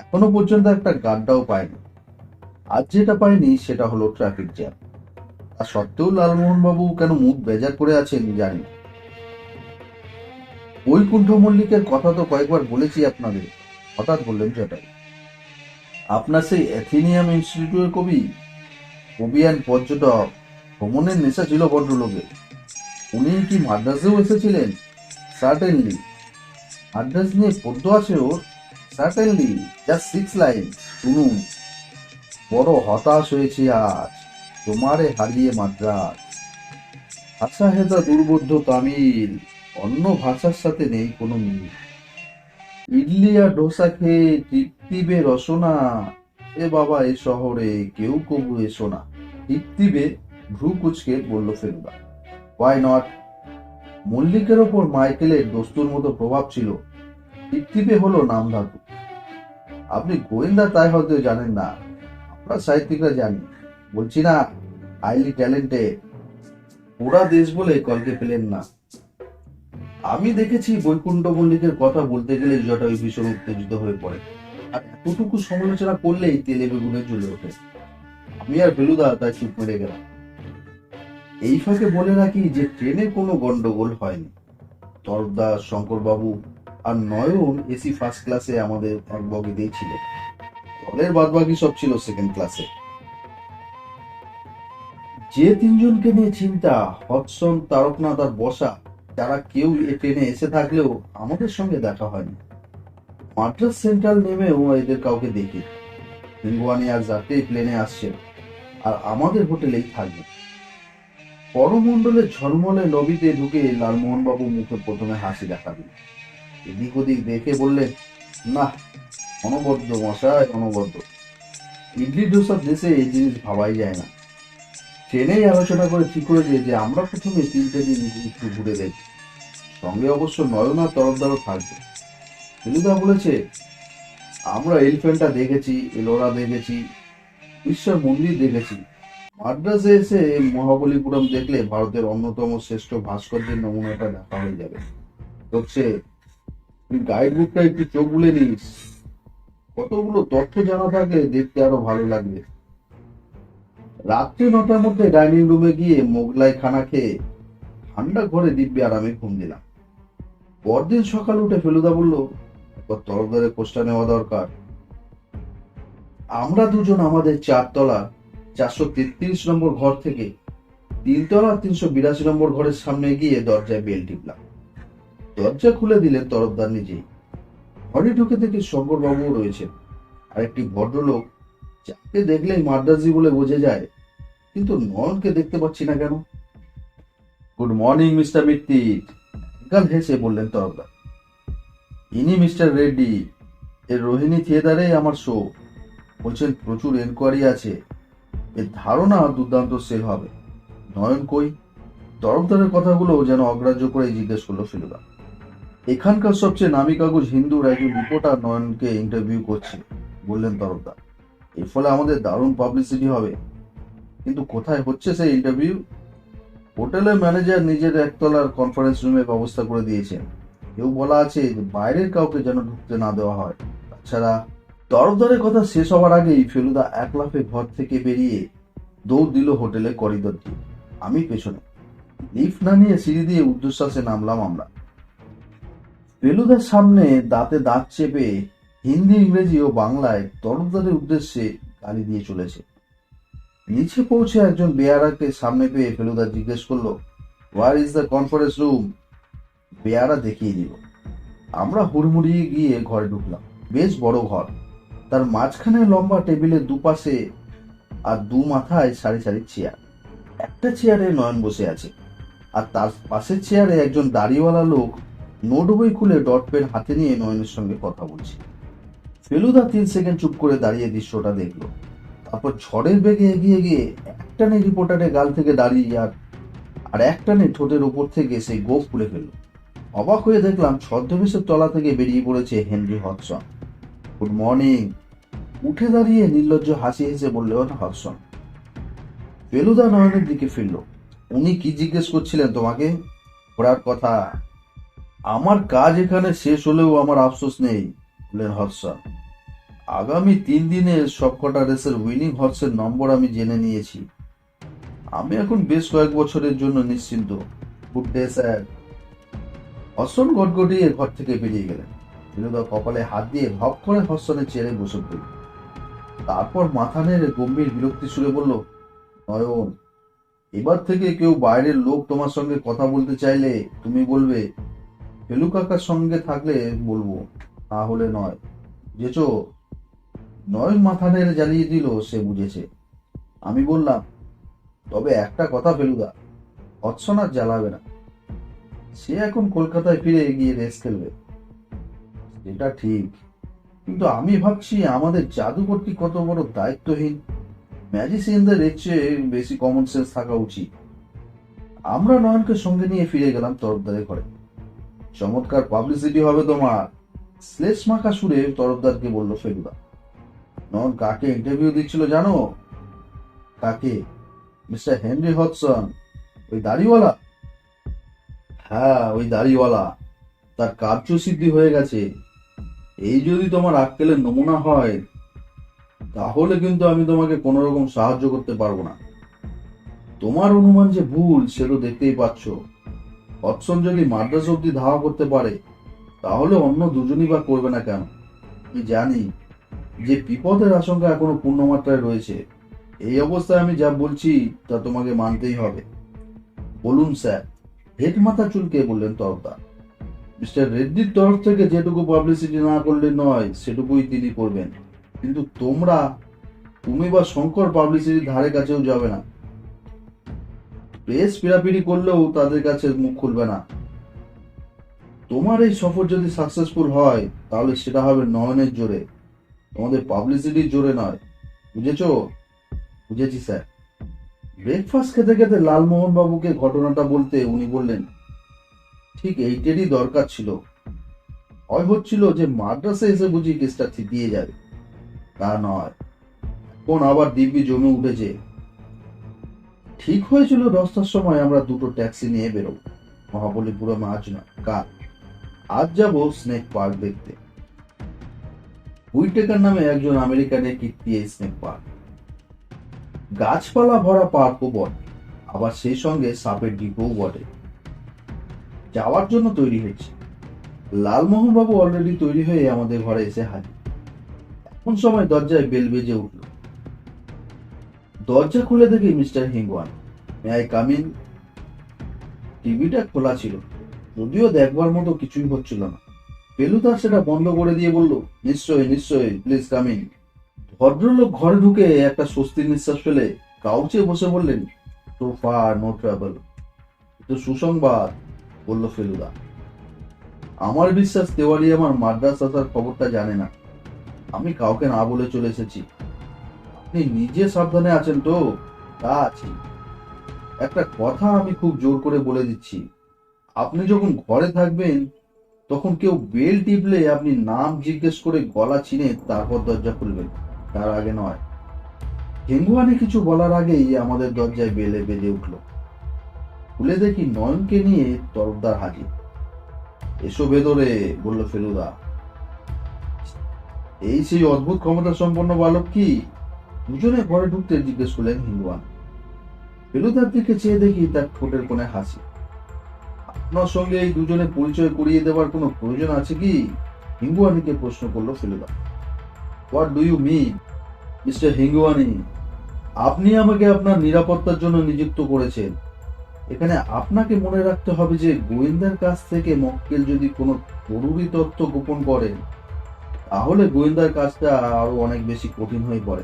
এখনো পর্যন্ত একটা গাড্ডাও পাইনি। আজ যেটা পাইনি সেটা হলো ট্রাফিক জ্যাম। তা সত্ত্বেও লালমোহন বাবু কেন মুখ বেজার করে আছেন জানি না। বৈকুণ্ঠ মল্লিকের কথা তো কয়েকবার বলেছি আপনাদের, হঠাৎ বললেন সেটাই। আপনার সেই অ্যাথেনিয়াম ইনস্টিটিউটের কবি, কবিয়ান পর্যটক, ভ্রমণের নেশা ছিল ভদ্রলোকের। উনি কি মাদ্রাসেও এসেছিলেন? সার্টেনলি। মাদ্রাস নিয়ে পদ্য আছে ওর? সার্টেনলি, জাস্ট 6 লাইন, শুনুন। বড় হতাশ হয়েছি আজ, তোমারে হারিয়ে মাদ্রাস। ভাষা হেদা দুর্বোধ্য তামিল, অন্য ভাষার সাথে নেই কোনো মিল। ইডলি আর ডোসা খেয়ে তৃপ্তিবে রসনা, এ বাবা এ শহরে কেউ কবু এসো না। তৃপ্তিবে ভ্রু কুচকে বলল ফেলুদা। Why not? মল্লিকের ওপর মাইকেলের দস্তুর মতো প্রভাব ছিল। তৃপ্তিবে হলো নাম ধাতু। আপনি গোয়েন্দা তাই হয়তো জানেন না, আমরা সাহিত্যিকরা জানি। বলছি না, হাইলি ট্যালেন্টেড। পুরা দেশ বলে কলকে পেলেন না। আমি দেখেছি বৈকুণ্ঠ মল্লিকের কথা বলতে গেলে জটায়ু ভীষণ উত্তেজিত হয়ে পড়ে, আর এতটুকু সমালোচনা করলেই তেলে বেগুনে জ্বলে ওঠে। আমি আর ফেলুদা তাই চুপ মেরে গেলাম। এই ফাঁকে বলে রাখি যে ট্রেনে কোনো গন্ডগোল হয়নি। তরফদার, শঙ্করবাবু আর নয়ন এসি ফার্স্ট ক্লাসে আমাদের এক বগিতেই ছিলেন। দলের বাদবাকি সব ছিল সেকেন্ড ক্লাসে। যে 3জনকে নিয়ে চিন্তা, হডসন, তারকনাথ আর বসা, তারা কেউ এ ট্রেনে এসে থাকলেও আমাদের সঙ্গে দেখা হয়নি। মাদ্রাস সেন্ট্রাল নেমেও এদের কাউকে দেখি। হিঙ্গুয়ানি আর যাত্রী প্লেনে আসছেন আর আমাদের হোটেলেই থাকবেন। করমণ্ডলের ঝলমলে লবিতে ঢুকে লালমোহন বাবু মুখে প্রথমে হাসি দেখালেন। এদিক ওদিক দেখে বললেন, না, অনবদ্য মশাই, অনবদ্য। ইডলি ডোসার দেশে এই জিনিস ভাবাই যায় না। ট্রেনেই আলোচনা করে ঠিক করেছে যে আমরা প্রথমে 3টে দিন একটু ঘুরে দেখি। সঙ্গে অবশ্য নয়ন আর তরফদারও থাকবে। ফেলুদা বলেছে, আমরা এলিফ্যান্টটা দেখেছি, এলোরা দেখেছি, ঈশ্বর মন্দির দেখেছি। মাদ্রাসে এসে মহাবলীপুরম দেখলে ভারতের অন্যতম শ্রেষ্ঠ ভাস্কর্যের নমুনাটা দেখা হয়ে যাবে। হচ্ছে, তুই গাইড বুকটা একটু চোখ বুলে নিস, কতগুলো তথ্য জানা থাকলে দেখতে আরো ভালো লাগবে। রাত্রি 9টার মধ্যে ডাইনিং রুমে গিয়ে মোগলাই খানা খেয়ে ঠান্ডা ঘরে দিব্যি আরামে ঘুম দিলাম। পরদিন সকাল উঠে ফেলুদা বলল, একবার তরফদারের পোস্টটা নেওয়া দরকার। আমরা দুজন আমাদের 4তলা 433 নম্বর ঘর থেকে 3তলা 382 নম্বর ঘরের সামনে গিয়ে দরজায় বেল টিপলাম। দরজা খুলে দিলেন তরফদার নিজেই। ঘরে ঢুকে দেখি শঙ্করবাবুও রয়েছেন, আর একটি ভদ্রলোক যাকে দেখলেই মাদ্রাজি বলে বোঝা যায়, কিন্তু নয়নকে দেখতে পাচ্ছি না কেন। গুড মর্নিং মিস্টার মিত্তির, একগাল হেসে বললেন তরফদার। ইনি মিস্টার রেড্ডি, এর রোহিণী থিয়েটারে আমার শো। বলছেন প্রচুর এনকোয়ারি আছে, এর ধারণা দুর্দান্ত সেল হবে। নয়ন কই? তরফদারের কথাগুলো যেন অগ্রাহ্য করে জিজ্ঞেস করলো ফেলুদা। এখানকার সবচেয়ে নামী কাগজ হিন্দুর একজন রিপোর্টার নয়নকে ইন্টারভিউ করছে, বললেন তরফদার। এর ফলে আমাদের দারুণ পাবলিসিটি হবে। কিন্তু কোথায় হচ্ছে সেই ইন্টারভিউ? হোটেলের ম্যানেজার নিজের একতলার কনফারেন্স রুমের ব্যবস্থা করে দিয়েছেন। কেউ বলা আছে যে বাইরের কাউকে যেন ঢুকতে না দেওয়া হয়। তাছাড়া তরফদারের কথা শেষ হওয়ার আগেই ফেলুদা এক লাফে ঘর থেকে বেরিয়ে দৌড় দিল হোটেলের করিডোর দিয়ে। আমি পেছনে। লিফট না নিয়ে সিঁড়ি দিয়ে ঊর্ধ্বশ্বাসে নামলাম আমরা। ফেলুদার সামনে দাঁতে দাঁত চেপে হিন্দি, ইংরেজি ও বাংলায় তরফদারের উদ্দেশ্যে গালি দিয়ে চলেছে। নিচে পৌঁছে একজন বেয়ারাকে সামনে পেয়ে ফেলুদা জিজ্ঞেস করলো, where is the conference room? বেয়ারা দেখিয়ে দিল। আমরা হুড়মুড়িয়ে গিয়ে ঘরে ঢুকলাম। বেশ বড় ঘর, তার মাঝখানে লম্বা টেবিলের দুপাশে আর দু মাথায় সারি সারি চেয়ার। একটা চেয়ারে নয়ন বসে আছে, আর তার পাশের চেয়ারে একজন দাড়িওয়ালা লোক নোট বই খুলে ডট পেন হাতে নিয়ে নয়নের সঙ্গে কথা বলছে। ফেলুদা 3 সেকেন্ড চুপ করে দাঁড়িয়ে দৃশ্যটা দেখলো। তারপর ঝড়ের বেগে এগিয়ে গিয়ে একটানে রিপোর্টারের গাল থেকে দাঁড়িয়ে আর একটানে ঠোঁটের উপর থেকে সেই গোঁফ খুলে ফেললো। অবাক হয়ে দেখলাম ছদ্মবেশের তলা থেকে বেরিয়ে পড়েছে হেনরি হডসন। Good morning. উঠে দাঁড়িয়ে নির্লজ্জ হাসি হেসে বললেন হডসন। ফেলুদা নয়নের দিকে ফিরল। উনি কি জিজ্ঞেস করছিলেন তোমাকে? ঘোড়ার কথা। আমার কাজ এখানে শেষ হলেও আমার আফসোস নেই, বললেন হডসন। আগামী 3 দিনের সবকটা রেসের উইনিং হর্সের নম্বর আমি জেনে নিয়েছি। আমি এখন বেশ কয়েক বছরের জন্য নিশ্চিন্ত। Good day sir. হর্সন গটগটিয়ে ঘর থেকে বেরিয়ে গেলেন। ফেলুদা কপালে হাত দিয়ে ভপ করে হর্সনের চেয়ারে বসে পড়ল। তারপর মাথা নেড়ে গম্ভীর বিরক্তি সুরে বলল, নয়ন, এবার থেকে কেউ বাইরের লোক তোমার সঙ্গে কথা বলতে চাইলে তুমি বলবে ফেলু কাকার সঙ্গে থাকলে বলবো, না হলে নয়। বুঝেছো? নয়ন মাথা নেড়ে জ্বালিয়ে দিল, সে বুঝেছে। আমি বললাম, তবে একটা কথা ফেলুদা, হডসন আর জ্বালাবে না। সে এখন কলকাতায় ফিরে গিয়ে রেস খেলবে। এটা ঠিক, কিন্তু আমি ভাবছি আমাদের জাদুকরটি কত বড় দায়িত্বহীন। ম্যাজিশিয়ানদের এর চেয়ে বেশি কমন সেন্স থাকা উচিত। আমরা নয়নকে সঙ্গে নিয়ে ফিরে গেলাম তরফদারের ঘরে। চমৎকার পাবলিসিটি হবে তোমার, শ্লেষ মাখা সুরে তরফদারকে বলল ফেলুদা। নয়ন কাকে ইন্টারভিউ দিচ্ছিল জানো? কাকে? মিস্টার হেনরি হডসন, ওই দাড়িওয়ালা। হ্যাঁ, ওই দাড়িওয়ালা। তার কার্যসিদ্ধি হয়ে গেছে। এই যদি তোমার আক্কেলের নমুনা হয়, তাহলে কিন্তু আমি তোমাকে কোনো রকম সাহায্য করতে পারবো না। তোমার অনুমান যে ভুল সে তো দেখতেই পাচ্ছ। হডসন যদি মাদ্রাজ অব্দি ধাওয়া করতে পারে, তাহলে অন্য দুজনই বা করবে না কেন? আমি জানি যে বিপদের আশঙ্কা এখনো পূর্ণমাত্রায় রয়েছে। এই অবস্থায় আমি যা বলছি তা তোমাকে মানতেই হবে। বলুন স্যার, হেড মাথা চুলকে বললেন তরফদার। মিস্টার রেড্ডির তরফ থেকে যেটুকু পাবলিসিটি না করলে নয় সেটুকুই তিনি করবেন, কিন্তু তুমি বা শঙ্কর পাবলিসিটির ধারে কাছেও যাবে না। প্রেস পিড়াপিড়ি করলেও তাদের কাছে মুখ খুলবে না। তোমার এই সফর যদি সাকসেসফুল হয়, তাহলে সেটা হবে নয়নের জোরে, তোমাদের পাবলিসিটির জোরে নয়। বুঝেছো? বুঝেছি স্যার। ব্রেকফাস্ট খেতে খেতে লালমোহন বাবুকে ঘটনাটা বলতে উনি বললেন, ঠিক এইটেরই দরকার ছিল। ভয় হচ্ছিল যে মাদ্রাসে এসে বুঝি কেসটা থিতিয়ে যাবে। তা নয়, এখন আবার দিব্যি জমে উঠেছে। ঠিক হয়েছিল 10টার সময় আমরা দুটো ট্যাক্সি নিয়ে বেরোব। মহাবলীপুরম আজ নয়, কাল। আজ যাব স্নেক পার্ক দেখতে। হুইটেকার নামে একজন আমেরিকানের কীর্তি এই স্নেক পার্ক। গাছপালা ভরা পার্কও বটে, আবার সেই সঙ্গে সাপের ডিপও বটে। যাওয়ার জন্য তৈরি হচ্ছে। লালমোহন বাবু অলরেডি তৈরি হয়ে আমাদের ঘরে এসে হাজির। এমন সময় দরজায় বেল বেজে উঠল। দরজা খুলে দেখি মিস্টার হিংওয়ান। May I come in? টিভিটা খোলা ছিল, যদিও দেখবার মতো কিছুই হচ্ছিল না। ফেলুদা সেটা বন্ধ করে দিয়ে বলল, নিশ্চয়ই নিশ্চয়ই, প্লিজ কাম ইন। ভদ্রলোক ঘরে ঢুকে একটা স্বস্তির নিঃশ্বাস ফেলে কাউচে বসে বললেন, সো ফার নো ট্রাবল। তো সুসংবাদ, বলল ফেলুদা। আমার বিশ্বাস তেওয়ারি আমার মাদ্রাস আসার খবরটা জানে না। আমি কাউকে না বলে চলে এসেছি। আপনি নিজে সাবধানে আছেন তো? তা আছি। একটা কথা আমি খুব জোর করে বলে দিচ্ছি, আপনি যখন ঘরে থাকবেন তখন কেউ বেল টিপলে আপনি নাম জিজ্ঞেস করে গলা চিনে তারপর দরজা খুলবেন, তার আগে নয়। হেঙ্গুয়ানে কিছু বলার আগেই আমাদের দরজায় বেলে বেজে উঠল। খুলে দেখি নয়নকে নিয়ে তরফদার হাজির। এসো ভেতরে, বলল ফেলুদা। এই সেই অদ্ভুত ক্ষমতা সম্পন্ন বালক কি? দুজনে ঘরে ঢুকতে জিজ্ঞেস করলেন হিন্দুয়ান। ফেলুদার দিকে চেয়ে দেখি তার ঠোঁটের কোণে হাসি। আপনার সঙ্গে এই দুজনে পরিচয় করিয়ে দেওয়ার কোনো প্রয়োজন আছে কি? হিঙ্গুয়ানিকে প্রশ্ন করলো Feluda. What do you mean, mister হিঙ্গুয়ানি? আপনি আমাকে আপনার নিরাপত্তার জন্য নিযুক্ত করেছেন। এখানে আপনাকে মনে রাখতে হবে যে গোয়েন্দার কাছ থেকে মক্কেল যদি কোনো জরুরি তথ্য গোপন করেন, তাহলে গোয়েন্দার কাজটা আরো অনেক বেশি কঠিন হয়ে পড়ে।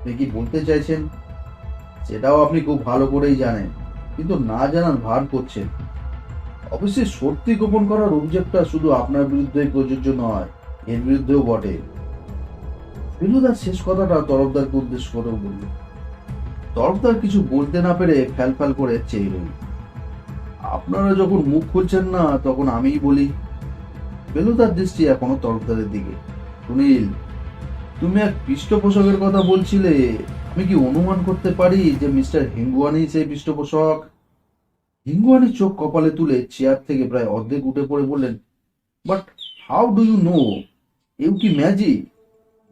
আপনি কি বলতে চাইছেন? সেটাও আপনি খুব ভালো করেই জানেন, কিন্তু না জানার ভান করছেন। অবশ্যই সত্যি গোপন করার অভিযোগটা শুধু আপনার বিরুদ্ধে প্রযোজ্য নয়, এর বিরুদ্ধেও বটে। ফেলুদা শেষ কথাটা তরফদারকে উদ্দেশ্য করে বলল। তরফদার কিছু বলতে না পেরে ফ্যাল ফ্যাল করে চেয়ে রইল। আপনারা যখন মুখ খুলছেন না, তখন আমিই বলি। ফেলুদার দৃষ্টি এখনো তরফদারের দিকে। সুনীল, তুমি এক পৃষ্ঠপোষকের কথা বলছিলে। আমি কি অনুমান করতে পারি যে মিস্টার হিঙ্গুয়ানি সেই পৃষ্ঠপোষক? হিঙ্গুয়ানি চোখ কপালে তুলে চেয়ার থেকে প্রায় অর্ধেক উঠে পড়ে বললেন, but how do you know? এও কি ম্যাজিক?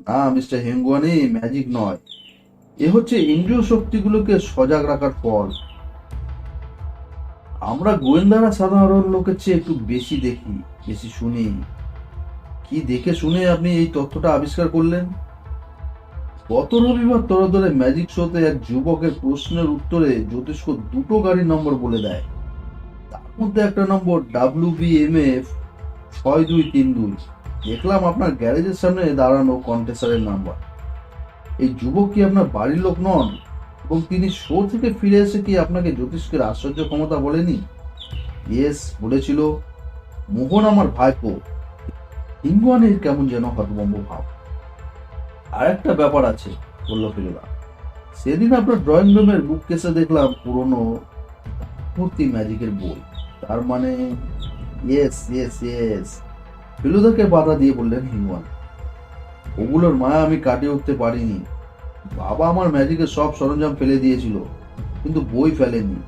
না মিস্টার হিঙ্গুয়ানি, ম্যাজিক নয়। এ হচ্ছে ইন্দ্রিয় শক্তিগুলোকে সজাগ রাখার ফল। আমরা গোয়েন্দারা সাধারণ লোকের চেয়ে একটু বেশি দেখি, বেশি শুনি। কি দেখে শুনে আপনি এই তথ্যটা আবিষ্কার করলেন? গত রবিবার তরদরে ম্যাজিক শোতে এক যুবকের প্রশ্নের উত্তরে জ্যোতিষ্ক দুটো গাড়ির নম্বর বলে দেয়। তার মধ্যে একটা নম্বর WBMF 6232। দেখলাম আপনার গ্যারেজের সামনে দাঁড়ানো কন্টেসারের নাম্বার। এই যুবক কি আপনার বাড়ির লোক নন? এবং তিনি শো থেকে ফিরে এসে কি আপনাকে জ্যোতিষ্কের আশ্চর্য ক্ষমতা বলেনি? ইয়েস, বলেছিল। মোহন আমার ভাইপো। হিঙ্গুয়ানের কেমন যেন হতভম্ব ভাব। আর একটা ব্যাপার আছে, বলল ফিরোদা। সেদিন আপনার ড্রয়িং রুমের বুক কেসে দেখলাম পুরনো মূর্তি ম্যাজিকের বই। তার মানে? ইয়েস ইয়েস ইয়েস, ফিরোদাকে বাধা দিয়ে বললেন হিঙ্গুয়ান। ওগুলোর মায়া আমি কাটিয়ে উঠতে পারিনি। বাবা আমার ম্যাজিকের সব সরঞ্জাম ফেলে দিয়েছিল, কিন্তু বই ফেলেনি।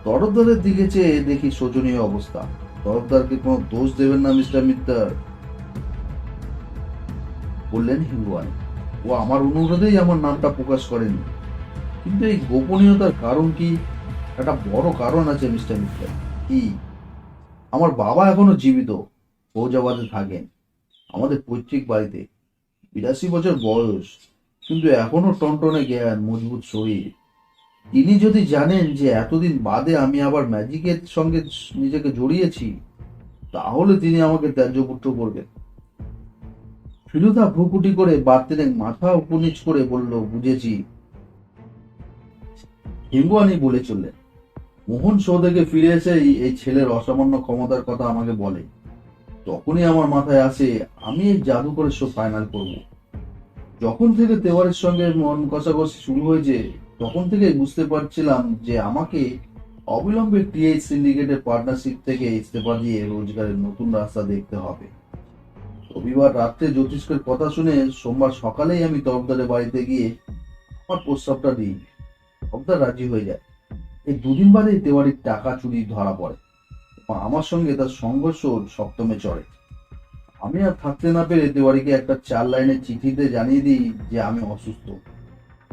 তরফদারের দিকে চেয়ে দেখি শোচনীয় অবস্থা। তরফদারকে কোনো দোষ দেবেন না মিস্টার মিত্তার, বললেন হিঙ্গুয়ান। ও আমার অনুরোধেই আমার নামটা প্রকাশ করেনি। কিন্তু এই গোপনীয়তার কারণ কি? একটা বড় কারণ আছে মিস্টার মিত্তার। কি? আমার বাবা এখনো জীবিত, ফৌজাবাদে থাকেন, আমাদের পৈতৃক বাড়িতে। 82 বছর বয়স, কিন্তু এখনো টনটনে জ্ঞান, মজবুত শরীর। তিনি যদি জানেন যে এতদিন বাদে আমি আবার ম্যাজিকের সঙ্গে নিজেকে জড়িয়েছি, তাহলে তিনি আমাকে ত্যায্যপুত্র করবেন। ফিলুদা ভ্রুকুটি করে বার্তিনেক মাথা উপনিচ করে বলল, বুঝেছি। হিঙ্গুয়ানি বলে চললেন, মোহন শো থেকে ফিরে এসেই এই ছেলের অসামান্য ক্ষমতার কথা আমাকে বলে। তখনই আমার মাথায় আসে আমি এই জাদুকরের শো ফাইনাল করব। যখন থেকে তেওয়ারের সঙ্গে মন কষাকষি শুরু হয়েছে, তখন থেকে বুঝতে পারছিলাম যে আমাকে অবিলম্বে টিএইচ সিন্ডিকেটের পার্টনারশিপ থেকে ইস্তফা দিয়ে রোজগারের নতুন রাস্তা দেখতে হবে। রবিবার রাত্রে জ্যোতিষ্কের কথা শুনে সোমবার সকালেই আমি তরফদারের বাড়িতে গিয়ে আমার প্রস্তাবটা দিই। তরফদার রাজি হয়ে যায়। এই দুদিন বাদে তেওয়ারির টাকা চুরি ধরা পড়ে। আমার সঙ্গে তার সংঘর্ষ সপ্তমে চড়ে। আমি আর থাকতে না পেরে তেওয়ারিকে একটা 4 লাইনের চিঠিতে জানিয়ে দিই যে আমি অসুস্থ।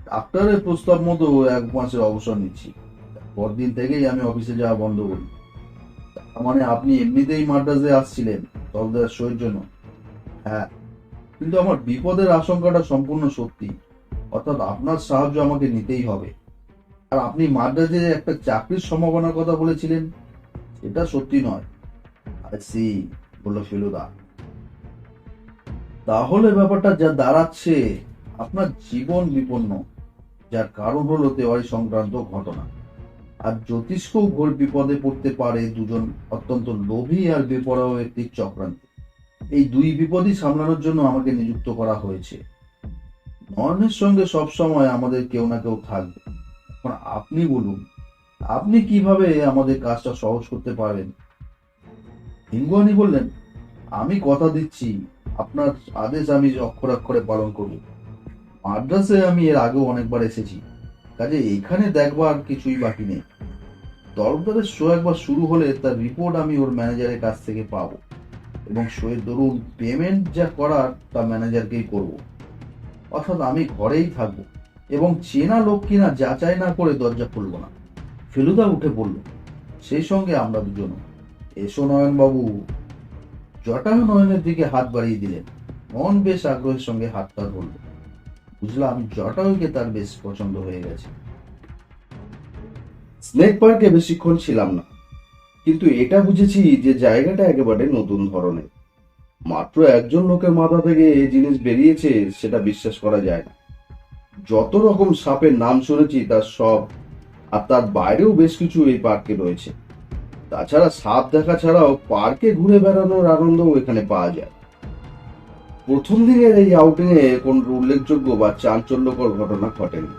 ডাক্তারের প্রস্তাব মতো 1 মাসের অবসর নিচ্ছি। পরদিন থেকেই আমি অফিসে যাওয়া বন্ধ করি। তার মানে আপনি এমনিতেই মাদ্রাজে আসছিলেন তরফদার সইয়ের জন্য? হ্যাঁ, কিন্তু আমার বিপদের আশঙ্কাটা সম্পূর্ণ সত্যি। অর্থাৎ আপনার সাহায্য আমাকে নিতেই হবে। আর আপনি মাদ্রাজে একটা চাকরির সম্ভাবনার কথা বলেছিলেন, এটা সত্যি নয়। আই সি, বলল ফেলুদা। তাহলে ব্যাপারটা যা দাঁড়াচ্ছে, আপনার জীবন বিপন্ন, যার কারণ হলো তেওয়ারি সংক্রান্ত ঘটনা। আর জ্যোতিষ্কও ঘোর বিপদে পড়তে পারে দুজন অত্যন্ত লোভী আর বেপরোয়া ব্যক্তির চক্রান্তে। এই দুই বিপদই সামলানোর জন্য আমাকে নিযুক্ত করা হয়েছে। নয়নের সঙ্গে সবসময় আমাদের কেউ না কেউ থাকবে। এখন আপনি বলুন, আপনি কিভাবে আমাদের কাজটা সহজ করতে পারবেন? হিঙ্গুয়ানি বললেন, আমি কথা দিচ্ছি আপনার আদেশ আমি অক্ষরে পালন করব। মাদ্রাসে আমি এর আগেও অনেকবার এসেছি, কাজে এখানে দেখবার কিছুই বাকি নেই। তরফদারের শো একবার শুরু হলে তার রিপোর্ট আমি ওর ম্যানেজারের কাছ থেকে পাবো, এবং শোয়ের দরুন পেমেন্ট যা করার তা ম্যানেজারকেই করব। অর্থাৎ আমি ঘরেই থাকবো এবং চেনা লোক কিনা যাচাই না করে দরজা খুলবো না। ফেলুদা উঠে পড়ল, সেই সঙ্গে আমরা দুজনও। এসো নয়ন বাবু। জটায়ু নয়নের দিকে হাত বাড়িয়ে দিলেন। মন বেশ আগ্রহের সঙ্গে হাতটা ধরল। বুঝলাম জটায়ুকে তার বেশ পছন্দ হয়ে গেছে। স্নেক পার্কে বেশিক্ষণ ছিলাম না, কিন্তু এটা বুঝেছি যে জায়গাটা একেবারে নতুন ধরনের। মাত্র একজন লোকের মাথা থেকে এই জিনিস বেরিয়েছে, সেটা বিশ্বাস করা যায় না। যত রকম সাপের নাম শুনেছি তার সব, আর তার বাইরেও বেশ কিছু এই পার্কে রয়েছে। তাছাড়া সাপ দেখা ছাড়াও পার্কে ঘুরে বেড়ানোর আনন্দও এখানে পাওয়া যায়। প্রথম দিনের এই আউটিং এ কোন উল্লেখযোগ্য বা চাঞ্চল্যকর ঘটনা ঘটেনি।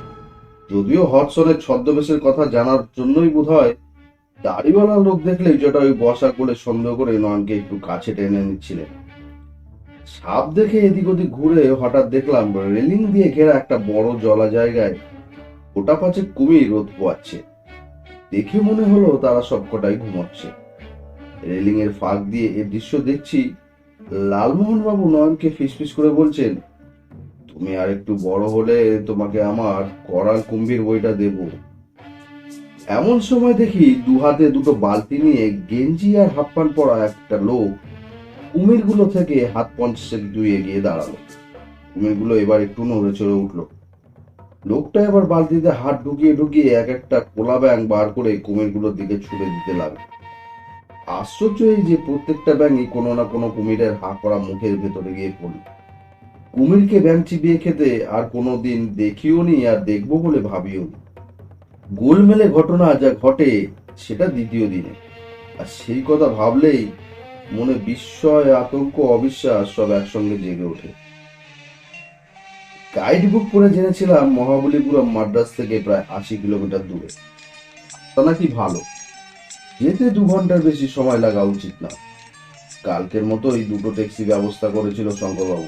যদিও হডসনের ছদ্মবেশের কথা জানার জন্যই বোধহয় দাড়িওয়ালা লোক দেখলেই যেটা ওই বসা করে সন্দেহ করে নয়নকে একটু কাছে টেনে নিচ্ছিলেন। সাপ দেখে এদিক ওদিক ঘুরে হঠাৎ দেখলাম রেলিং দিয়ে ঘেরা একটা বড় জলা জায়গায় গোটা পাঁচেক কুমির রোদ পোয়াচ্ছে। দেখে মনে হলো তারা সবকটাই ঘুমোচ্ছে। রেলিং এর ফাঁক দিয়ে এর দৃশ্য দেখছি। লালমোহন বাবু নয়নকে ফিসফিস করে বলছেন, তুমি আর একটু বড় হলে তোমাকে আমার করাল কুম্ভীর বইটা দেব। এমন সময় দেখি দু হাতে দুটো বালতি নিয়ে গেঞ্জি আর হাফ প্যান্ট পরা একটা লোক কুমিরগুলো থেকে হাত 50 দুই এগিয়ে দাঁড়ালো। কুমিরগুলো এবার একটু নড়ে চড়ে উঠলো। লোকটা এবার বালতিতে হাত ঢুকিয়ে ঢুকিয়ে এক একটা কোলা ব্যাঙ বার করে কুমিরগুলোর দিকে ছুড়ে দিতে লাগলো। আশ্চর্য এই যে প্রত্যেকটা ব্যাঙই কোনো না কোনো কুমিরের হা করা মুখের ভেতরে গিয়ে পড়ল। কুমিরকে ব্যাঙ চিবিয়ে খেতে আর কোনোদিন দেখিও নি, আর দেখবো বলে ভাবিও নি। গোলমেলে ঘটনা যা ঘটে সেটা দ্বিতীয় দিনে, আর সেই কথা ভাবলেই মনে বিস্ময়, আতঙ্ক, অবিশ্বাস সব একসঙ্গে জেগে ওঠে। গাইড বুক পড়ে জেনেছিলাম মহাবলীপুরম মাদ্রাজ থেকে প্রায় 80 কিলোমিটার দূরে। তা নাকি ভালো, যেতে 2 ঘন্টার বেশি সময় লাগা উচিত না। কালকের মতোই দুটো ট্যাক্সি ব্যবস্থা করেছিল শঙ্করবাবু।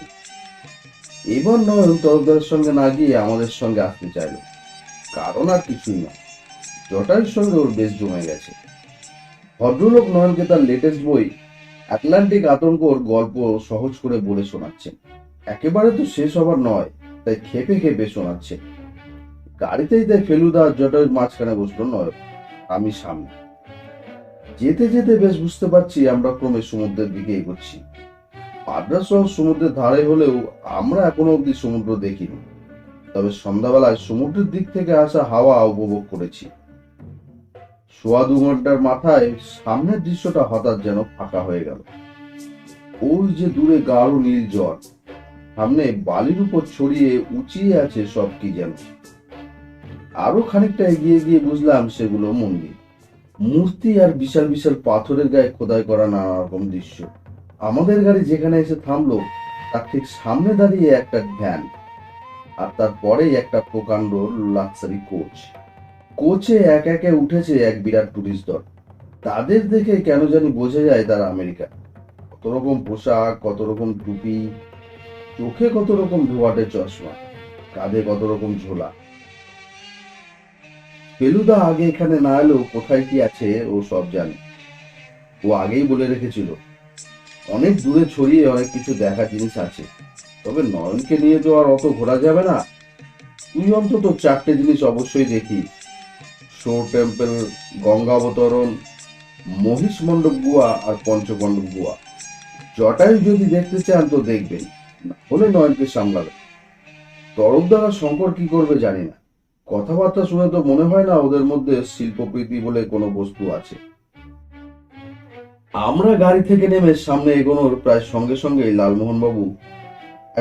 এবার নয়ন তরফদারের সঙ্গে না গিয়ে আমাদের সঙ্গে আসতে চাইল। কারণ আর কিছুই না, জটায়ুর সঙ্গে ওর বেশ জমে গেছে। ভদ্রলোক নয়নকে তার লেটেস্ট বই আটলান্টিক আতঙ্কর গল্প সহজ করে বলে শোনাচ্ছেন। একেবারে তো শেষ হবার নয়, তাই খেপে খেপে শোনাচ্ছে। গাড়িতেই তাই ফেলুদা আর জটায়ুর মাঝখানে বসলো নয়ন, আমি সামনে। যেতে যেতে বেশ বুঝতে পারছি আমরা ক্রমে সমুদ্রের দিকে এগোচ্ছি। মাদ্রাজ শহর সমুদ্রের ধারে হলেও আমরা এখনো অব্দি সমুদ্র দেখিনি। তবে সন্ধ্যাবেলায় সমুদ্রের দিক থেকে আসা হাওয়া উপভোগ করেছি। 1.25 ঘন্টার মাথায় সামনের দৃশ্যটা হঠাৎ যেন ফাঁকা হয়ে গেল। ওই যে দূরে গাঢ় নীল জল, সামনে বালির উপর ছড়িয়ে উঁচিয়ে আছে সব কি যেন। আরো খানিকটা এগিয়ে গিয়ে বুঝলাম সেগুলো মন্দির, মূর্তি আর বিশাল বিশাল পাথরের গায়ে খোদাই করা নানা রকম দৃশ্য। আমাদের গাড়ি যেখানে এসে থামলো তার ঠিক সামনে দাঁড়িয়ে একটা ভ্যান, আর তারপরেই একটা প্রকাণ্ড লাক্সারি কোচ। কোচে এক একে উঠেছে এক বিরাট টুরিস্ট দল। তাদের দেখে কেন জানি বোঝা যায় তারা আমেরিকা। কত রকম পোশাক, কত রকম টুপি, চোখে কত রকম ধোয়াটে চশমা, কাঁধে কত রকম ঝোলা। ফেলুদা আগে এখানে না এলেও কোথায় কি আছে ও সব জানে। ও আগেই বলে রেখেছিল অনেক দূরে ছড়িয়ে অনেক কিছু দেখার জিনিস আছে, তবে নয়নকে নিয়ে তো আর অত ঘোরা যাবে না। তুই অন্তত 4টে জিনিস অবশ্যই দেখি: শোর টেম্পল, গঙ্গা অবতরণ, মহিষ মণ্ডপ গুহা আর পঞ্চপাণ্ডব গুহা। জটায়ু যদি দেখতে চান তো দেখবেন, না হলে নয়নকে সামলাবে। তরফদার আর শঙ্কর কি করবে জানি না। কথাবার্তা শুনে তো মনে হয় না ওদের মধ্যে শিল্পপ্রীতি বলে কোনো বস্তু আছে। আমরা গাড়ি থেকে নেমে সামনে এগোনোর প্রায় সঙ্গে সঙ্গেই লালমোহন বাবু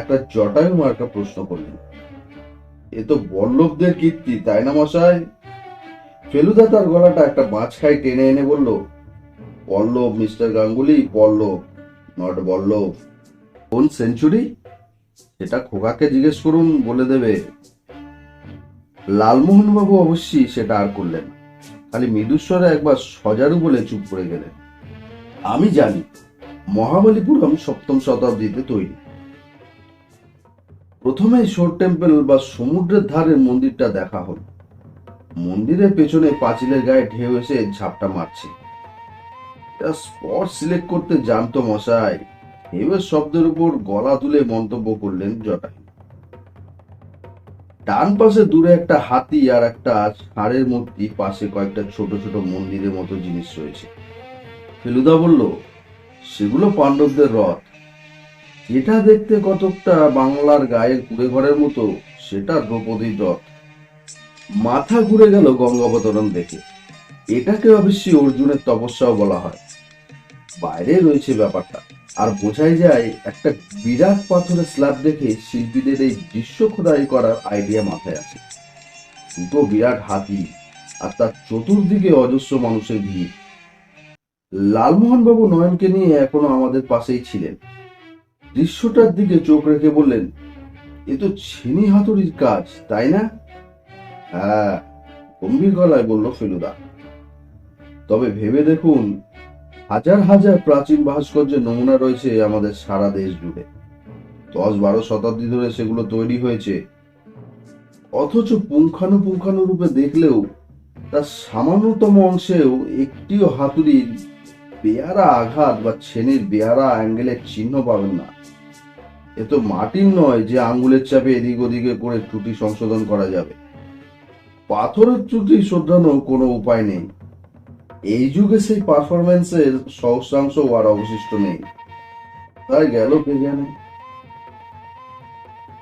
একটা জটায়ু মার্কা প্রশ্ন করলেন, এ তো বল্লভদের কীর্তি, তাই না মশাই? ফেলুদা তার গলাটা একটা মাঝখাই টেনে এনে বলল, পল্লব মিস্টার গাঙ্গুলি, পল্লব, নট বল্লভ। কোন সেঞ্চুরি সেটা খোকাকে জিজ্ঞেস করুন, বলে দেবে। লালমোহন বাবু অবশ্যই সেটা আর করলেন না, খালি মৃদুস্বরে একবার সজারু বলে চুপ করে গেলেন। আমি জানি মহাবলীপুরম 7ম শতাব্দীতে তৈরি। প্রথমে শোর টেম্পল বা সমুদ্রের ধারের মন্দিরটা দেখা হল। মন্দিরের পেছনে পাঁচিলের গায়ে ঢেউ এসে ঝাপটা মারছে। স্পট সিলেক্ট করতে জানতো মশাই। ঢেউয়ের শব্দের উপর গলা তুলে মন্তব্য করলেন জটায়ু। ডান পাশে দূরে একটা হাতি আর একটা ষাঁড়ের মূর্তি, পাশে কয়েকটা ছোট ছোট মন্দিরের মতো জিনিস রয়েছে। ফেলুদা বলল, সেগুলো পাণ্ডবদের রথ। যেটা দেখতে কতকটা বাংলার গায়ের কুড়ে ঘরের মতো, সেটা দ্রৌপদীর রথ। মাথা ঘুরে গেল গঙ্গাবতরণ দেখে। এটাকে অবশ্যই অর্জুনের তপস্যাও বলা হয়। বাইরে রয়েছে ব্যাপারটা। আর বোঝাই যায় একটা বিরাট পাথরের স্ল্যাব দেখে শিল্পীদের এই দৃশ্য খোদাই করার আইডিয়া মাথায় আছে। দুটো বিরাট হাতি আর তার চতুর্দিকে অজস্র মানুষের ভিড়। লালমোহন বাবু নয়নকে নিয়ে এখনো আমাদের পাশেই ছিলেন। দৃশ্যটার দিকে চোখ রেখে বললেন, এ তো ছিনি হাতুড়ির কাজ, তাই না? হ্যাঁ, গম্ভীর গলায় বলল ফেলুদা। তবে ভেবে দেখুন, হাজার হাজার প্রাচীন ভাস্কর্যের নমুনা রয়েছে আমাদের সারা দেশ জুড়ে। 10-12 শতাব্দী ধরে সেগুলো তৈরি হয়েছে, অথচ পুঙ্খানুপুঙ্খানুরূপে দেখলেও তার সামান্যতম অংশেও একটিও হাতুড়ির বেয়ারা আঘাত বা ছেনির বেয়ারা অ্যাঙ্গেলের চিহ্ন পাবেন না। এ তো মাটির নয় যে আঙ্গুলের চাপে এদিক ওদিকে করে ত্রুটি সংশোধন করা যাবে। পাথরের ত্রুটি শোধরানোর কোনো উপায় নেই। এই যুগে সেই পারফরমেন্সের সহস্রাংশ আর অবশিষ্ট নেই। তাই গেল কে জানে।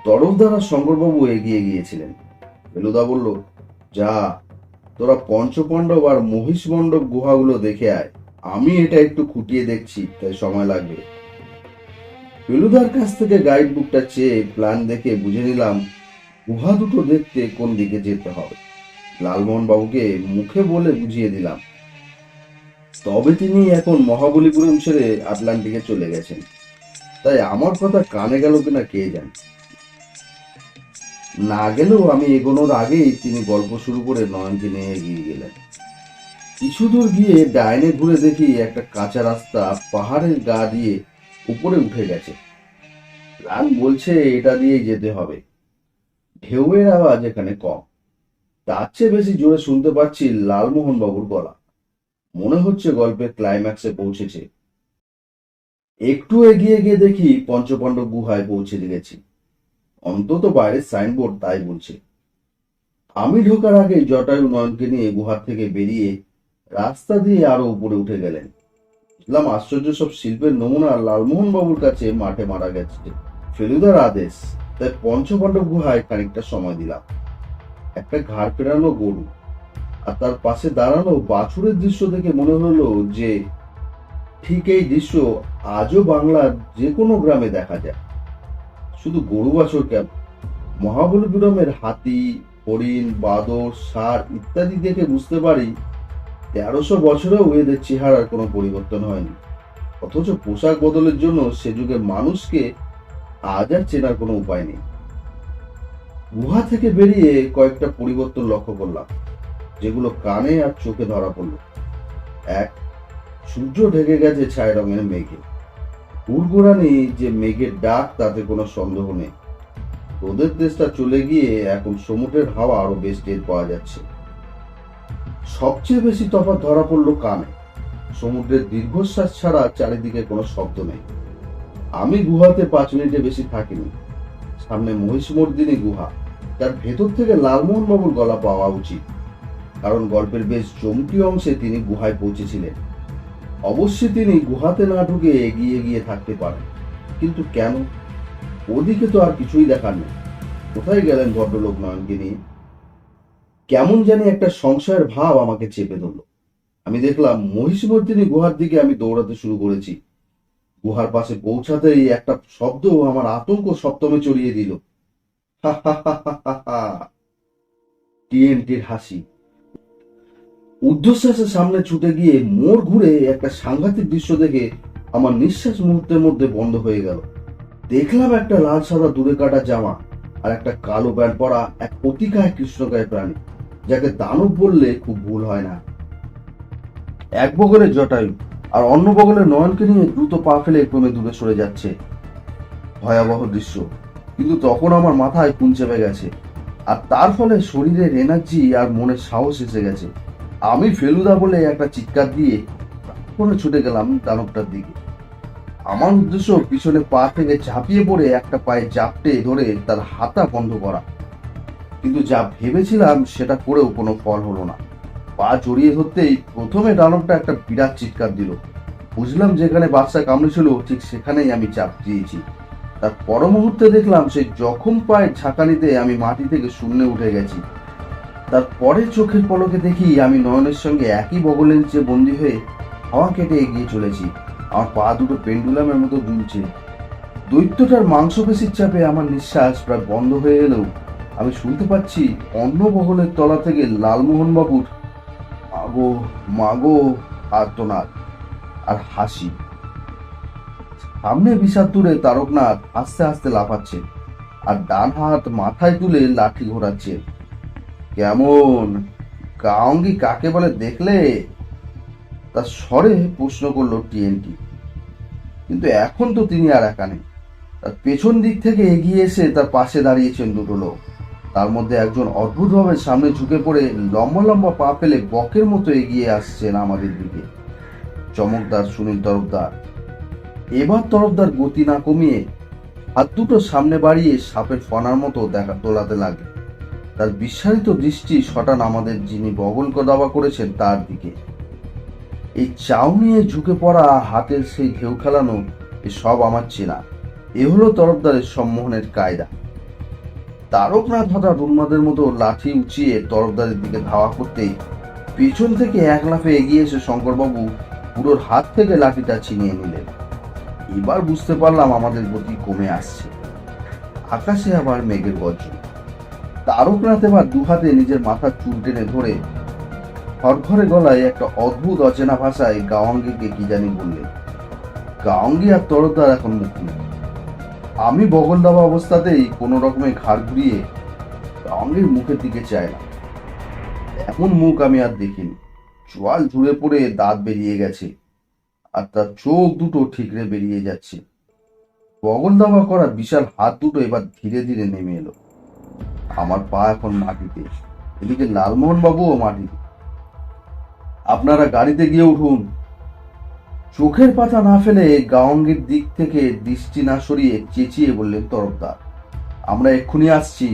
তরফদার আর শঙ্করবাবু এগিয়ে গিয়েছিলেন। ফেলুদা বলল, যা, তোরা পঞ্চপাণ্ডব আর মহিষমণ্ডপ গুহাগুলো দেখে আয়। আমি এটা একটু খুঁটিয়ে দেখছি, তাই সময় লাগবে। ফেলুদার কাছ থেকে গাইড বুকটা চেয়ে প্ল্যান দেখে বুঝে নিলাম গুহা দুটো দেখতে কোন দিকে যেতে হবে। লালমোহন বাবুকে মুখে বলে বুঝিয়ে দিলাম। তবে তিনি এখন মহাবলীপুরম ছেড়ে আটলান্টিকে চলে গেছেন, তাই আমার কথা কানে গেল কিনা কে জানে। না গেলেও আমি এগোনোর আগেই তিনি গল্প শুরু করে নয়নকে নিয়ে এগিয়ে গেলেন। কিছু দূর গিয়ে ডাইনে ঘুরে দেখি একটা কাঁচা রাস্তা পাহাড়ের গা দিয়ে উপরে উঠে গেছে। প্ল্যান বলছে এটা দিয়েই যেতে হবে। ঢেউয়ের আওয়াজ এখানে কম, তার চেয়ে বেশি জোরে শুনতে পাচ্ছি লালমোহন বাবুর গলা। মনে হচ্ছে গল্পের ক্লাইম্যাক্সে পৌঁছেছে। একটু এগিয়ে গিয়ে দেখি পঞ্চপাণ্ডব গুহায় পৌঁছে গেছি। অন্তত বাইরের সাইনবোর্ড তাই বলছে। আমি ঢোকার আগে জটায়ু নয়নকে নিয়ে গুহার থেকে বেরিয়ে রাস্তা দিয়ে আরো উপরে উঠে গেলেন। বুঝলাম আশ্চর্য সব শিল্পের নমুনা লালমোহন বাবুর কাছে মাঠে মারা গেছে। ফেলুদার আদেশ, তাই পঞ্চপাণ্ডব গুহায় খানিকটা সময় দিলাম। একটা ঘাড় ফেরানো গরু আর তার পাশে দাঁড়ানো বাছুরের দৃশ্য দেখে মনে হলো যে ঠিক এই দৃশ্য আজও বাংলার যে কোনো গ্রামে দেখা যায়। শুধু গরু বাছুর কেন, মহাবলীপুরমের হাতি, হরিণ, বাদর, ষাঁড় ইত্যাদি দেখে বুঝতে পারি 1300 বছরেও এদের চেহারার কোনো পরিবর্তন হয়নি। অথচ পোশাক বদলের জন্য সে যুগে মানুষকে আজ আর চেনার কোনো উপায় নেই। গুহা থেকে বেরিয়ে কয়েকটা পরিবর্তন লক্ষ্য করলাম, যেগুলো কানে আর চোখে ধরা পড়ল। এক, সূর্য ঢেকে গেছে ছাই রঙের মেঘে। ঘুরঘুরানি যে মেঘের ডাক তাতে কোনো সন্দেহ নেই। রোদের তেজটা চলে গিয়ে এখন সমুদ্রের হাওয়া আরো বেশ টের পাওয়া যাচ্ছে। সবচেয়ে বেশি তফাৎ ধরা পড়লো কানে। সমুদ্রের দীর্ঘশ্বাস ছাড়া চারিদিকে কোনো শব্দ নেই। আমি গুহাতে 5 মিনিটে বেশি থাকিনি। সামনে মহিষমর্দিনী গুহা, তার ভেতর থেকে লালমোহন বাবুর গলা পাওয়া উচিত, কারণ গল্পের বেশ চমকি অংশে তিনি গুহায় পৌঁছেছিলেন। অবশ্যই তিনি গুহাতে না ঢুকে এগিয়ে গিয়ে থাকতে পারেন, কিন্তু কেন? ওদিকে তো আর কিছুই দেখার নেই। কোথায় গেলেন ভদ্রলোক নয়নকে নিয়ে? কেমন জানি একটা সংশয়ের ভাব আমাকে চেপে ধরল। আমি দেখলাম মহিষমর্দিনী গুহার দিকে আমি দৌড়াতে শুরু করেছি। গুহার পাশে পৌঁছাতেই একটা শব্দ আমার আতঙ্ক সপ্তমে চড়িয়ে দিল। হা হা হা হা হা। টিএনটির হাসি। ঊর্ধ্বশ্বাসের সামনে ছুটে গিয়ে মোড় ঘুরে একটা সাংঘাতিক দৃশ্য দেখে আমার নিঃশ্বাস মুহূর্তের মধ্যে বন্ধ হয়ে গেল। দেখলাম একটা লাল সাদা দূরে কাটা জামা আর একটা কালো প্যান্ট পরা এক অতিকায় কৃষ্ণকায় প্রাণী, যাকে দানব বললে খুব ভুল হয় না। এক বগলে জটায়ু আর অন্য বগলে নয়নকে নিয়ে দ্রুত পা ফেলে ক্রমে দূরে সরে যাচ্ছে। ভয়াবহ দৃশ্য, কিন্তু তখন আমার মাথায় খুন চেপে গেছে, আর তার ফলে শরীরের এনার্জি আর মনের সাহস এসে গেছে। আমি ফেলুদা বলে একটা চিৎকার দিয়ে করে ছুটে গেলাম দানবটার দিকে। আমার উদ্দেশ্য পিছনে পা থেকে ঝাঁপিয়ে পড়ে একটা পায়ে জাপটে ধরে তার হাতা বন্ধ করা, কিন্তু যা ভেবেছিলাম সেটা করেও কোনো ফল হলো না। পা জড়িয়ে ধরতেই প্রথমে দানবটা একটা বিরাট চিৎকার দিল। বুঝলাম যেখানে বাচ্চা কামড়েছিল ঠিক সেখানেই আমি চাপ দিয়েছি। তার পর মুহূর্তে দেখলাম সেই জখম পায়ের ঝাঁকানিতে আমি মাটি থেকে শূন্যে উঠে গেছি। তারপরে চোখের পলকে দেখি আমি নয়নের সঙ্গে একই বগলের নিচে বন্দী হয়ে হাওয়া কেটে এগিয়ে চলেছি। আমার পা দুটো পেন্ডুলামের মতো ঝুলছে। দৈত্যটার মাংসপেশির চাপে আমার নিঃশ্বাস প্রায় বন্ধ হয়ে এলেও আমি শুনতে পাচ্ছি অন্য বগলের তলা থেকে লালমোহন বাবুর মাগো মাগো আর্তনাদ আর হাসি। সামনে বিশাল দূরে তারকনাথ আস্তে আস্তে লাফাচ্ছে আর ডান হাত মাথায় তুলে লাঠি ঘোরাচ্ছে। কেমন গাওঙ্গি কাকে বলে দেখলে? তার স্বরে প্রশ্ন করলো টিএনটি। কিন্তু এখন তো তিনি আর একা নেই। তার পেছন দিক থেকে এগিয়ে এসে তার পাশে দাঁড়িয়েছেন দুটো লোক। তার মধ্যে একজন অদ্ভুতভাবে সামনে ঝুঁকে পড়ে লম্বা লম্বা পা ফেলে বকের মতো এগিয়ে আসছেন আমাদের দিকে। চমকদার সুনীল তরফদার। এবার তরফদার গতি না কমিয়ে হাত দুটো সামনে বাড়িয়ে সাপের ফনার মতো দেখা তোলাতে লাগে। তার বিস্মারিত দৃষ্টি সটান আমাদের যিনি বগল দাবা করেছেন তার দিকে। এই চাউ নিয়ে ঝুঁকে পড়া, হাতের সেই ঢেউ খেলানো, সব আমার চেনা। এ হলো তরফদারের সম্মোহনের কায়দা। তারকনাথ হঠাৎ উন্মাদের মতো লাঠি উঁচিয়ে তরফদারের দিকে ধাওয়া করতেই পেছন থেকে এক লাফে এগিয়ে এসে শঙ্করবাবু বুড়োর হাত থেকে লাঠিটা ছিনিয়ে নিলেন। এবার বুঝতে পারলাম আমাদের গতি কমে আসছে। আকাশে আবার মেঘের গর্জন। তারকনাথ এবার দুহাতে নিজের মাথার চুল টেনে ধরে খড়খড়ে গলায় একটা অদ্ভুত অচেনা ভাষায় গাওয়াঙ্গিকে কি জানি বললেন। গাওয়াঙ্গি আর তরফদার এখন মুখোমুখি। আমি বগল দেওয়া অবস্থাতেই কোনো রকমে ঘাড় ঘুরিয়ে গাওয়াঙ্গির মুখের দিকে চাইলাম। এমন মুখ আমি আর দেখিনি। চোয়াল ঝুড়ে পড়ে দাঁত বেরিয়ে গেছে আর তার চোখ দুটো ঠিকরে বেরিয়ে যাচ্ছে। বগল দাবা করা বিশাল হাত দুটো এবার ধীরে ধীরে নেমে এলো। আমার পা এখন মাটিতে, এদিকে লালমোহন বাবুও মাটিতে। আপনারা গাড়িতে গিয়ে উঠুন। চোখের পাতা না ফেলে গাওয়াঙ্গির দিক থেকে দৃষ্টি না সরিয়ে চেঁচিয়ে বললেন তরফদার, আমরা এক্ষুনি আসছি।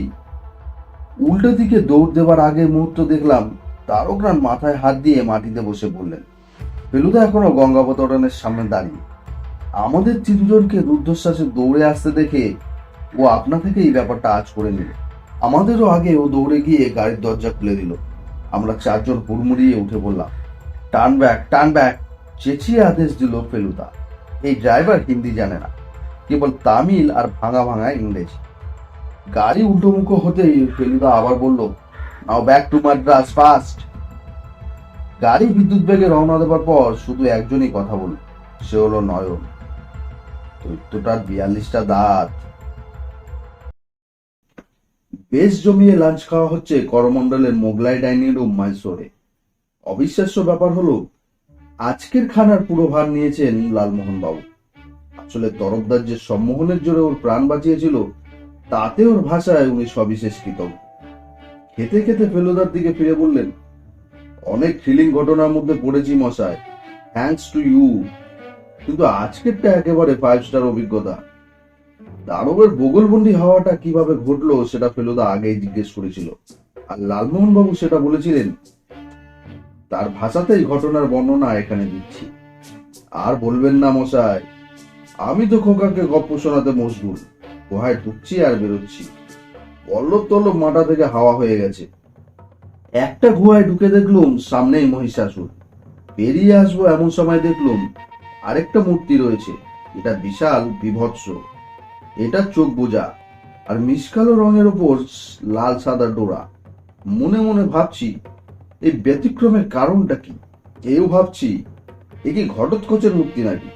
উল্টো দিকে দৌড় দেবার আগে মুহূর্ত দেখলাম তারকনাথ মাথায় হাত দিয়ে মাটিতে বসে বললেন। ফেলুদা এখনো গঙ্গাবতরণের সামনে দাঁড়িয়ে। আমাদের তিনজনকে রুদ্ধশ্বাসে দৌড়ে আসতে দেখে ও আপনা থেকে এই ব্যাপারটা আজ করে নিল। আমাদেরও আগে ও দৌড়ে গিয়ে গাড়ির দরজা খুলে দিল। আমরা চারজন হুড়মুড়িয়ে উঠে বললাম, টার্ন ব্যাক, টার্ন ব্যাক, চেঁচিয়ে আদেশ দিল ফেলুদা। এই ড্রাইভার হিন্দি জানে না, কেবল তামিল আর ভাঙা ভাঙা ইংরেজি। গাড়ি উল্টোমুখো হতেই ফেলুদা আবার বলল, নাও ব্যাক টু মাদ্রাস ফাস্ট। গাড়ি বিদ্যুৎ বেগে রওনা দেবার পর শুধু একজনই কথা বলল, সে হলো নয়ন। দৈত্যটার 42টা দাঁত। বেশ জমিয়ে লাঞ্চ খাওয়া হচ্ছে করমণ্ডলের মোগলাই ডাইনিং রুম মাইসোরে। অবিশ্বাস্য ব্যাপার হলো আজকের খানার পুরো ভার নিয়েছেন লালমোহন বাবু। আসলে তরফদার যে সম্মোহনের জোরে ওর প্রাণ বাঁচিয়েছিল তাতে ওর ভাষায় উনি সবিশেষ কৃতজ্ঞ। খেতে খেতে ফেলুদার দিকে ফিরে বললেন, অনেক থ্রিলিং ঘটনার মধ্যে পড়েছি মশাই, থ্যাঙ্কস টু ইউ। কিন্তু আজকেরটা একেবারে 5 স্টার অভিজ্ঞতা। দানবের বগলবন্দি হওয়াটা কিভাবে ঘটলো সেটা ফেলুদা আগেই জিজ্ঞেস করেছিল, আর লালমোহন বাবু সেটা বলেছিলেন। তার ভাষাতেই ঘটনার বর্ণনা এখানে দিচ্ছি। আর বলবেন না মশাই, আমি তো খোকাকে গপ্প শোনাতে মশগুল। গুহায় ঢুকছি আর বেরোচ্ছি, পল্লব তল্লব মাথা থেকে হাওয়া হয়ে গেছে। একটা গুহায় ঢুকে দেখলুম সামনেই মহিষাসুর। বেরিয়ে আসবো এমন সময় দেখলুম আরেকটা মূর্তি রয়েছে। এটা বিশাল, বিভৎস। এটা চোখ বোঝা আর মিসকালো রঙের ওপর লাল সাদা ডোরা। মনে মনে ভাবছি এই ব্যতিক্রমের কারণটা কি। কেউ ভাবছি এ কি ঘটোৎকচের মূর্তি নাকি,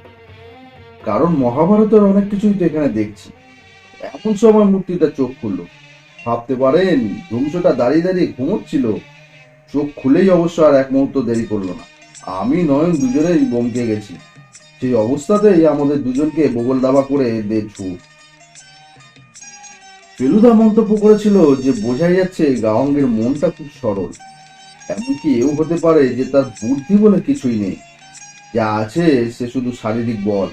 কারণ মহাভারতের অনেক কিছুই তো এখানে দেখছি। এমন সময় মূর্তিটা চোখ খুললো। ভাবতে পারেন ধ্বংসটা দাঁড়িয়ে দাঁড়িয়ে ঘুমোচ্ছিল। চোখ খুলেই অবশ্য আর এক মুহূর্ত দেরি করলো না। আমি নয়ন দুজনেই বমকে গেছি। সেই অবস্থাতেই আমাদের দুজনকে বগল দাবা করে দে ছুট। ফেলুদা মন্তব্য করেছিল যে বোঝাই যাচ্ছে গাওয়াঙ্গের মনটা খুব সরল। এমনকি এও হতে পারে যে তার বুদ্ধি বলে কিছুই নেই, যা আছে সে শুধু শারীরিক বল।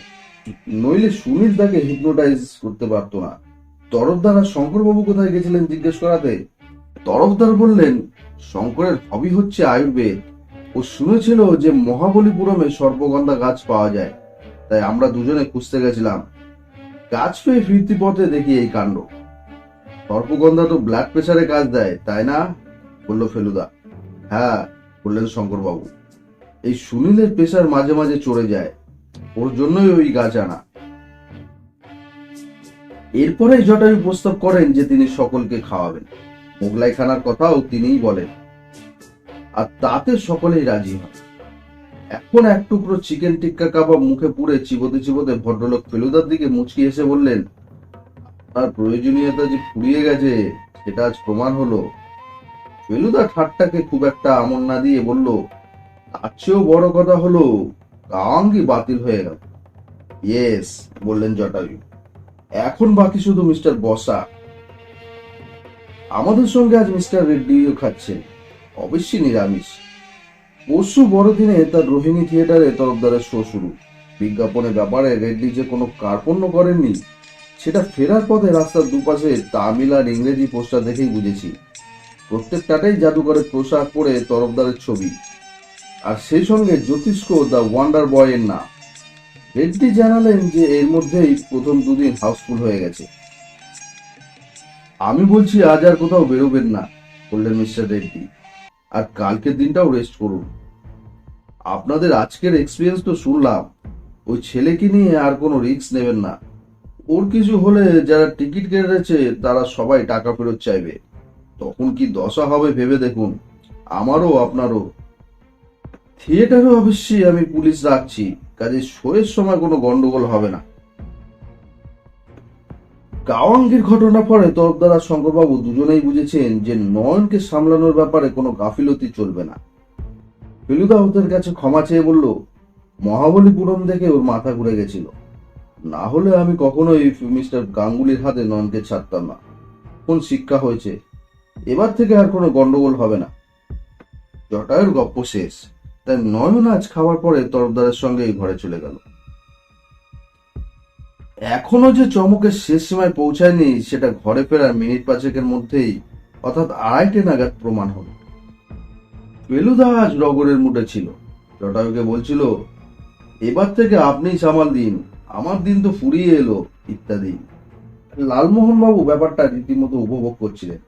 নইলে সুনীল তাকে হিপনোটাইজ করতে পারতো না। তরফদার আর শঙ্করবাবু কোথায় গেছিলেন জিজ্ঞেস করাতে তরফদার বললেন, শঙ্করের হবি হচ্ছে আয়ুর্বেদ। ও শুনেছিল যে মহাবলীপুরমে সর্পগন্ধা গাছ পাওয়া যায়, তাই আমরা দুজনে খুঁজতে গেছিলাম। গাছ পেয়ে ফিরতি পথে দেখি এই কাণ্ড। সর্পগন্ধা তো ব্লাড প্রেসারে কাজ দেয়, তাই না? বলল ফেলুদা। হ্যাঁ, বললেন শঙ্করবাবু। এই সুনীলের প্রেসার মাঝে মাঝে চড়ে যায়, ওর জন্যই ওই গাছ আনা। এরপরে জটায়ু প্রস্তাব করেন যে তিনি সকলকে খাওয়াবেন, মোগলাই খানার কথাও তিনিই বলেন, আর তাতে সকলেই রাজি হয়। এখন এক টুকরো চিকেন টিক্কা কাবাব মুখে পুরে চিবোতে চিবোতে ভদ্রলোক ফেলুদার দিকে মুচকি এসে বললেন, তার প্রয়োজনীয়তা যে ফুরিয়ে গেছে সেটা আজ প্রমাণ হলো। ফেলুদা ঠাট্টাকে খুব একটা আমল না দিয়ে বলল, তার চেয়েও বড় কথা হলো কাওয়াঙ্গি বাতিল হয়ে গেল। ইয়েস, বললেন জটায়ু, এখন বাকি শুধু মিস্টার বসা। আমাদের সঙ্গে আজ মিস্টার রেড্ডিও খাচ্ছেন, অবশ্যই নিরামিষ। পরশু বড়দিনে তার রোহিণী থিয়েটারে তরফদারের শো শুরু। বিজ্ঞাপনের ব্যাপারে রেড্ডি যে কোনো কার্পণ্য করেননি সেটা ফেরার পথে রাস্তার দুপাশে তামিল আর ইংরেজি পোস্টার দেখেই বুঝেছি। প্রত্যেকটাতেই জাদুকরের পোশাক পরে তরফদারের ছবি, আর সেই সঙ্গে জ্যোতিষ্ক দ্য ওয়ান্ডার বয় এর নাম। রেড্ডি জানালেন যে এর মধ্যেই প্রথম দুদিন হাউসফুল হয়ে গেছে। আমি বলছি আজ আর কোথাও বেরোবেন না, বললেন মিস্টার রেড্ডি, আর কালকের দিনটাও রেস্ট করুন। আপনাদের আজকের এক্সপিরিয়েন্স তো শুনলাম, ওই ছেলেকে নিয়ে আর কোনো রিস্ক নেবেন না। ওর কিছু হলে যারা টিকিট কেটেছে তারা সবাই টাকা ফেরত চাইবে, তখন কি দশা হবে ভেবে দেখুন, আমারও আপনারও। থিয়েটারে অবশ্যই আমি পুলিশ রাখছি, কাজে শোয়ের সময় কোনো গন্ডগোল হবে না। কাওয়াঙ্গির ঘটনা পরে তরফদার আর শঙ্করবাবু দুজনেই বুঝেছেন যে নয়নকে সামলানোর ব্যাপারে কোনো গাফিলতি চলবে না। ফেলুদা ওদের কাছে ক্ষমা চেয়ে বলল, মহাবলীপুরম দেখে ওর মাথা ঘুরে গেছিল, না হলে আমি কখনোই মিস্টার গাঙ্গুলির হাতে নয়নকে ছাড়তাম না। কোন শিক্ষা হয়েছে, এবার থেকে আর কোনো গন্ডগোল হবে না। জটায়ুর গপ্প শেষ, তাই নয়ন আজ খাওয়ার পরে তরফদারের সঙ্গে এই ঘরে চলে গেল। এখনো যে চমকের শেষ সীমায় পৌঁছায়নি সেটা ঘরে ফেরার মিনিট পাঁচেকের মধ্যেই, অর্থাৎ 2:30 নাগাদ প্রমাণ হল। ফেলুদা আজ রগরের মুডে ছিল, জটায়ুকে বলছিল, এবার থেকে আপনিই সামাল দিন, আমার দিন তো ফুরিয়ে এলো ইত্যাদি। লালমোহন বাবু ব্যাপারটা রীতিমতো উপভোগ করছিলেন।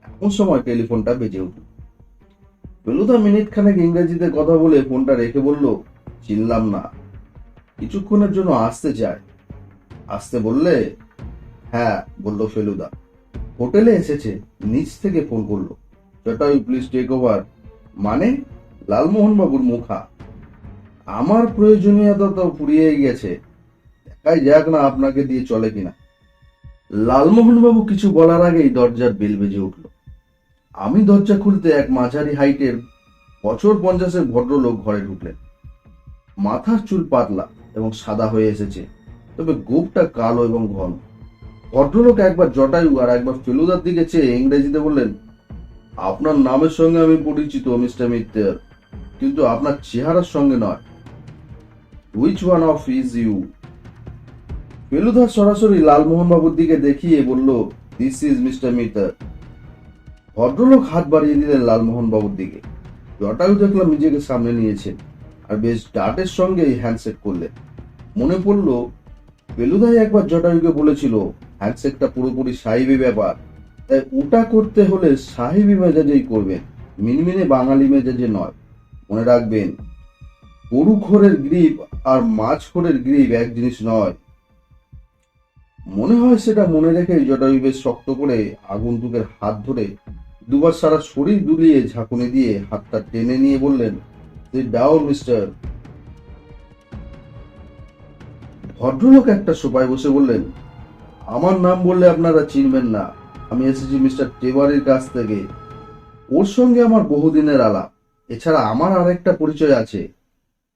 এমন সময় টেলিফোনটা বেজে উঠল। ফেলুদা মিনিট খানেক ইংরেজিতে কথা বলে ফোনটা রেখে বলল, চিনলাম না, কিছুক্ষণের জন্য আসতে চায়। আসতে বললে? হ্যাঁ, বলল ফেলুদা। হোটেলে এসেছে, নিচ থেকে ফোন করলো। Jatayu please take over. মানে? লালমোহন বাবুর মুখা। আমার প্রয়োজনীয়তা তো ফুরিয়ে গেছে, দেখাই যাক না আপনাকে দিয়ে চলে কিনা। লালমোহন বাবু কিছু বলার আগেই দরজার বেল বেজে উঠল। আমি দরজা খুলতে এক মাঝারি হাইটের বছর 50-এর ভদ্রলোক ঘরে ঢুকলেন। মাথার চুল পাতলা এবং সাদা হয়ে এসেছে, তবে গোঁফটা কালো এবং ঘন। ভদ্রলোক একবার জটায়ু আর একবার ফেলুদার দিকে চেয়ে ইংরেজিতে বললেন, আপনার নামের সঙ্গে আমি পরিচিত মিস্টার মিত্তর, কিন্তু আপনার চেহারার সঙ্গে নয়। Which one of is you? Feluda সরাসরি লালমোহন বাবুর দিকে দেখিয়ে বলল, দিস ইজ মিস্টার মিত্তর। ভদ্রলোক হাত বাড়িয়ে দিলেন লালমোহন বাবুর দিকে। জটায়ু দেখলাম নিজেকে সামনে নিয়েছেন আর বেশ ডাটের সঙ্গে হ্যান্ডশেক করলেন। মনে পড়ল ফেলুদাই একবার জটায়ুকে বলেছিল হ্যান্ডশেকটা পুরোপুরি সাহেবি ব্যাপার, তাই ওটা করতে হলে সাহেবি মেজাজেই করবেন, মিনমিনে বাঙালি মেজাজে নয়। মনে রাখবেন, গরু খোরের গ্রিপ আর মাছ খোরের গ্রিপ এক জিনিস নয়। মনে হয় সেটা মনে রেখেই জটায়ু বেশ শক্ত করে আগন্তুকের হাত ধরে দুবার সারা শরীর দুলিয়ে ঝাঁকুনি দিয়ে হাতটা টেনে নিয়ে বললেন, সিট ডাউন মিস্টার। ভদ্রলোক একটা সোফায় বসে বললেন, আমার নাম বললে আপনারা চিনবেন না, আমি এসেছি মিস্টার টেবারির কাছ থেকে। ওর সঙ্গে আমার বহুদিনের আলাপ। এছাড়া আমার আরেকটা পরিচয় আছে,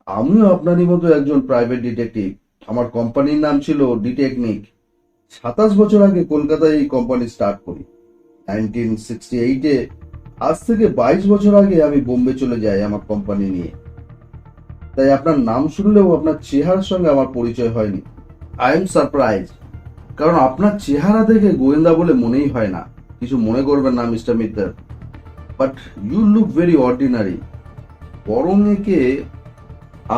আমিও আপনারই মতো একজন প্রাইভেট ডিটেকটিভ। আমার কোম্পানির নাম ছিল ডিটেকনিক। 27 বছর আগে কলকাতায় এই কোম্পানি স্টার্ট করি। 1968-এ, আজ থেকে 22 বছর আগে আমি বোম্বে চলে যাই আমার কোম্পানি নিয়ে। তাই আপনার নাম শুনলেও আপনার চেহারার সঙ্গে আমার পরিচয় হয়নি। আই এম সারপ্রাইজ, কারণ আপনার চেহারা দেখে গোয়েন্দা বলে মনেই হয় না। কিছু মনে করবেন না mister Mitter, but you look very ordinary. বরং একে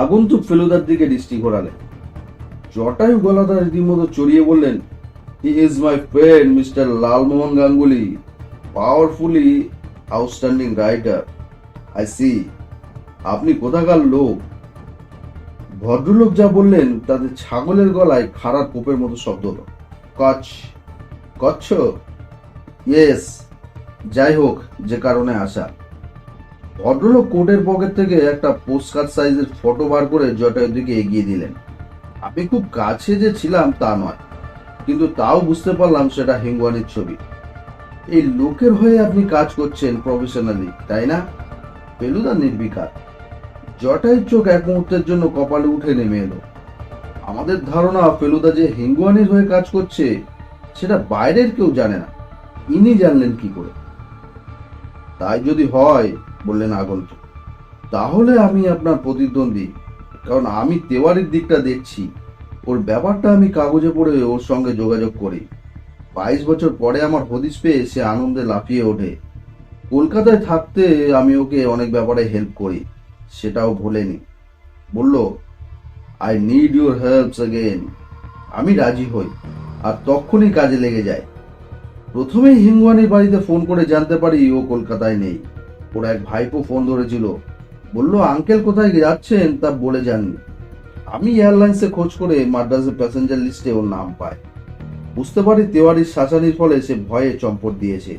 আগন্তুক ফেলুদার দিকে দৃষ্টি ঘোরালেন। জটায়ু গলাটা রীতিমতো চড়িয়ে বললেন, he is my friend mister Lalmohan Ganguly, powerfully outstanding writer. I see, আপনি কোথাকার লোক? ভদ্রলোক যা বললেন তাতে ছাগলের গলায় খাড়া কোপের মতো শব্দ হলো। কচ, কচ্ছ? ইয়েস। যাই হোক, যে কারণে আসা। ভদ্রলোক কোটের পকেট থেকে একটা পোস্টকার্ড সাইজের ফটো বার করে জটায়ুর দিকে এগিয়ে দিলেন। আমি খুব কাছে যে ছিলাম তা নয়, কিন্তু তাও বুঝতে পারলাম সেটা হিঙ্গুয়ানির ছবি। এই লোকের হয়ে আপনি কাজ করছেন প্রফেশনালি, তাই না? ফেলুদা নির্বিকার। জটায়ুর চোখ এক মুহূর্তের জন্য কপালে উঠে নেমে এলো। আমাদের ধারণা ফেলুদা যে হিঙ্গুয়ানির হয়ে কাজ করছে সেটা বাইরের কেউ জানে না। ইনি জানলেন কি করে? তাই যদি হয়, বললেন আগন্তুক, তাহলে আমি আপনার প্রতিদ্বন্দ্বী। কারণ আমি তেওয়ারির দিকটা দেখছি। ওর ব্যাপারটা আমি কাগজে পড়ে ওর সঙ্গে যোগাযোগ করি। 22 বছর পরে আমার হদিশ পেয়ে সে আনন্দে লাফিয়ে ওঠে। কলকাতায় থাকতে আমি ওকে অনেক ব্যাপারে হেল্প করি, সেটাও ভোলেনি। বলল, I need your helps again. আমি রাজি হই, আর তখনই কাজে লেগে যায়। প্রথমেই হিঙ্গুয়ানির বাড়িতে ফোন করে জানতে পারি ও কলকাতায় নেই। ওর এক ভাইপো ফোন ধরেছিল, বলল আঙ্কেল কোথায় যাচ্ছেন তা বলে যাননি। আমি এয়ারলাইন্সে খোঁজ করে মাদ্রাসের প্যাসেঞ্জার লিস্টে ওর নাম পাই। বুঝতে পারি তেওয়ারির শাসানির ফলে সে ভয়ে চম্পট দিয়েছে।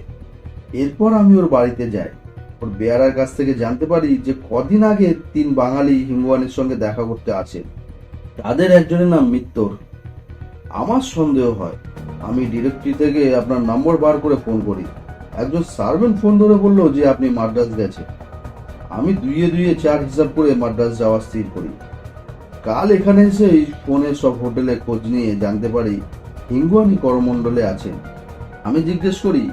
এরপর আমি ওর বাড়িতে যাই। ওর বেয়ারার কাছ থেকে জানতে পারি যে কদিন আগে 3 বাঙালি হিঙ্গুয়ানির সঙ্গে দেখা করতে আছেন। তাদের একজনের নাম মিত্তর। আমার সন্দেহ হয়। আমি ডিরেক্টরি থেকে আপনার নম্বর বার করে ফোন করি। একজন সার্ভেন্ট ফোন ধরে বলল যে আপনি মাদ্রাজ গেছে। আমি দুইয়ে দুইয়ে 4 হিসাব করে মাদ্রাজ যাওয়া স্থির করি। কাল এখানে এসেই ফোনে সব হোটেলে খোঁজ নিয়ে জানতে পারি হিঙ্গুয়ানি করমণ্ডলে আছেন। আমি জিজ্ঞেস করি,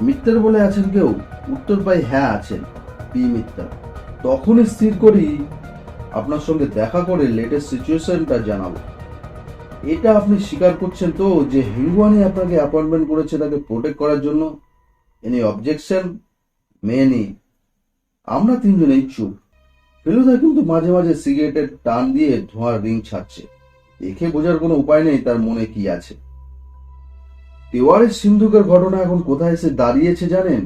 মিত্তর বলে আছেন কেউ? উত্তর পাই, হ্যাঁ আছেন, পি মিত্তর। তখনই স্থির করি আপনার সঙ্গে দেখা করে লেটেস্ট সিচুয়েশনটা জানাবো। এটা আপনি স্বীকার করছেন তো যে হিঙ্গুয়ানি আপনাকে অ্যাপয়েন্টমেন্ট করেছে তাকে প্রোটেক্ট করার জন্য? Any objection? মেনি। আমরা তিনজনেই চুপ। ফেলুদা কিন্তু মাঝে মাঝে সিগারেটের টান দিয়ে ধোঁয়ার রিং ছাড়ছে। দেখে বোঝার কোনো উপায় নেই তার মনে কি আছে। তেওয়ারির সিন্ধুকের ঘটনা এখন কোথায় এসে দাঁড়িয়েছে জানেন?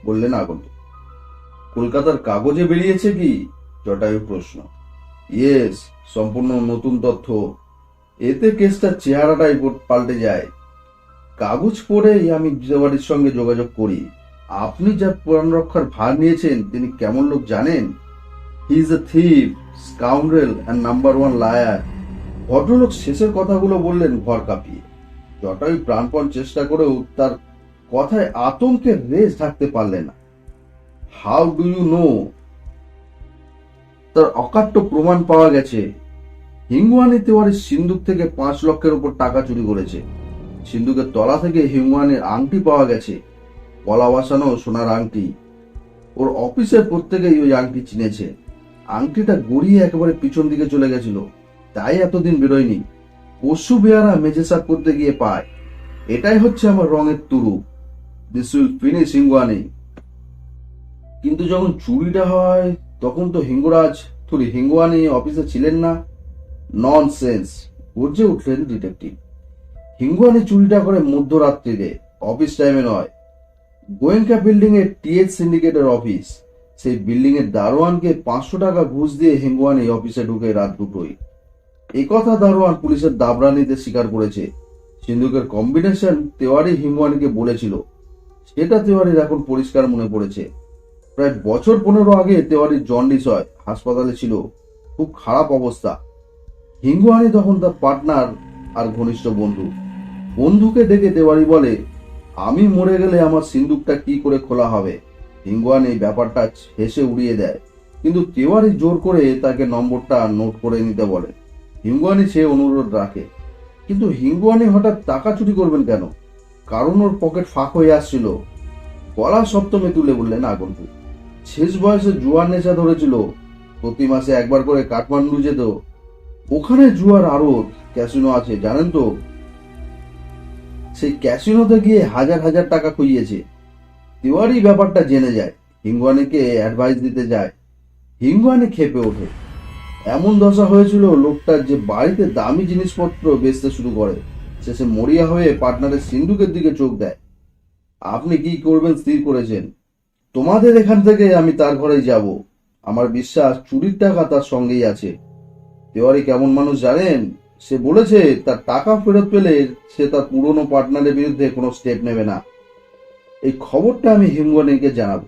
বললেন আগন্তুক। কলকাতার কাগজে বেরিয়েছে কি? জটায়ু প্রশ্ন। ইয়েস, সম্পূর্ণ নতুন তথ্য। এতে কেসটার চেহারাটাই পাল্টে যায়। কাগজ পড়েই আমি তেওয়ারির সঙ্গে যোগাযোগ করি। আপনি যার প্রাণ রক্ষার ভার নিয়েছেন তিনি কেমন লোক জানেন? He is a thief, scoundrel and number 1 liar. ভদ্রলোক শেষের কথাগুলো বললেন ঘর কাঁপিয়ে। জটায়ু প্রাণপণ চেষ্টা করেও তার কথায় আতঙ্কের রেশ ঢাকতে পারলেন না। How do you know? তার অকাট্য প্রমাণ পাওয়া গেছে। হিঙ্গুয়ানি তেওয়ারির সিন্ধুক থেকে 5 লক্ষের উপর টাকা চুরি করেছে। সিন্ধুকের তলা থেকে হিঙ্গুয়ানির আংটি পাওয়া গেছে, পলা বসানো সোনার আংটি। ওর অফিসের প্রত্যেকেই ওই আংটি চিনেছে। আংটিটা গড়িয়ে একেবারে পিছন দিকে চলে গেছিল, তাই এতদিন বেরোয়নি। পশু বেয়ারা মেঝে সাফ করতে গিয়ে পায়। এটাই হচ্ছে আমার রঙের তুরু। দিস উইল ফিনিশ হিঙ্গুয়ানি। কিন্তু যখন চুরিটা হয় তখন তো হিঙ্গুয়ানি অফিসে ছিলেন না। ননসেন্স, গর্জে উঠলেন ডিটেকটিভ। হিঙ্গুয়ানি চুরিটা করে মধ্যরাত্রিরে, অফিস টাইমে নয়। গোয়েঙ্কা বিল্ডিং এর টিএচ সিন্ডিকেটের অফিস। সেই বিল্ডিং এর দারোয়ানকে 500 টাকা ঘুষ দিয়ে হিঙ্গুয়ানি অফিসে ঢুকে রাত 2টোয়। এই কথা দারোয়ান পুলিশের দাবরানিতে স্বীকার করেছে। সিন্ধুকের কম্বিনেশন তেওয়ারি হিঙ্গুয়ানিকে বলেছিল, সেটা তেওয়ারির এখন পরিষ্কার মনে পড়েছে। প্রায় বছর 15 আগে তেওয়ারির জন্ডিস হয়, হাসপাতালে ছিল, খুব খারাপ অবস্থা। হিঙ্গুয়ানি তখন তার পার্টনার আর ঘনিষ্ঠ বন্ধু। বন্ধুকে ডেকে তেওয়ারি বলে, আমি মরে গেলে আমার সিন্দুকটা কি করে খোলা হবে? হিঙ্গুয়ানি ব্যাপারটা হেসে উড়িয়ে দেয়, কিন্তু তেওয়ারি জোর করে তাকে নম্বরটা নোট করে নিতে বলে। হিঙ্গুয়ানি সে অনুরোধ রাখে, কিন্তু হিঙ্গুয়ানি হঠাৎ টাকা চুরি করবেন কেন? কারণ ওর পকেট ফাঁক হয়ে আসছিল। গলা সপ্তমে তুলে বললেন আগন্তুক। শেষ বয়সে জুয়ার নেশা ধরেছিল। প্রতি মাসে একবার করে কাঠমান্ডু যেত। ওখানে জুয়ার আড়ত, ক্যাসিনো আছে, জানেন তো? সেই ক্যাসিনোতে গিয়ে হাজার হাজার টাকা খুইয়েছে। তেওয়ারি ব্যাপারটা জেনে যায়, হিঙ্গুয়ানিকে অ্যাডভাইস দিতে যায়। হিঙ্গুয়ানি খেপে ওঠে। এমন দশা হয়েছিল লোকটার যে বাড়িতে দামি জিনিসপত্র বেচতে শুরু করে। শেষে মরিয়া হয়ে পার্টনারের সিন্ধুকের দিকে চোখ দেয়। আপনি কি করবেন স্থির করেছেন? তোমাদের এখান থেকে আমি তার ঘরে যাব। আমার বিশ্বাস চুরির টাকা তার সঙ্গেই আছে। তেওয়ারি কেমন মানুষ জানেন? সে বলেছে তার টাকা ফেরত পেলে সে তার পুরনো পার্টনারের বিরুদ্ধে কোনো স্টেপ নেবে না। এই খবরটা আমি হিমগণিকে জানাবো।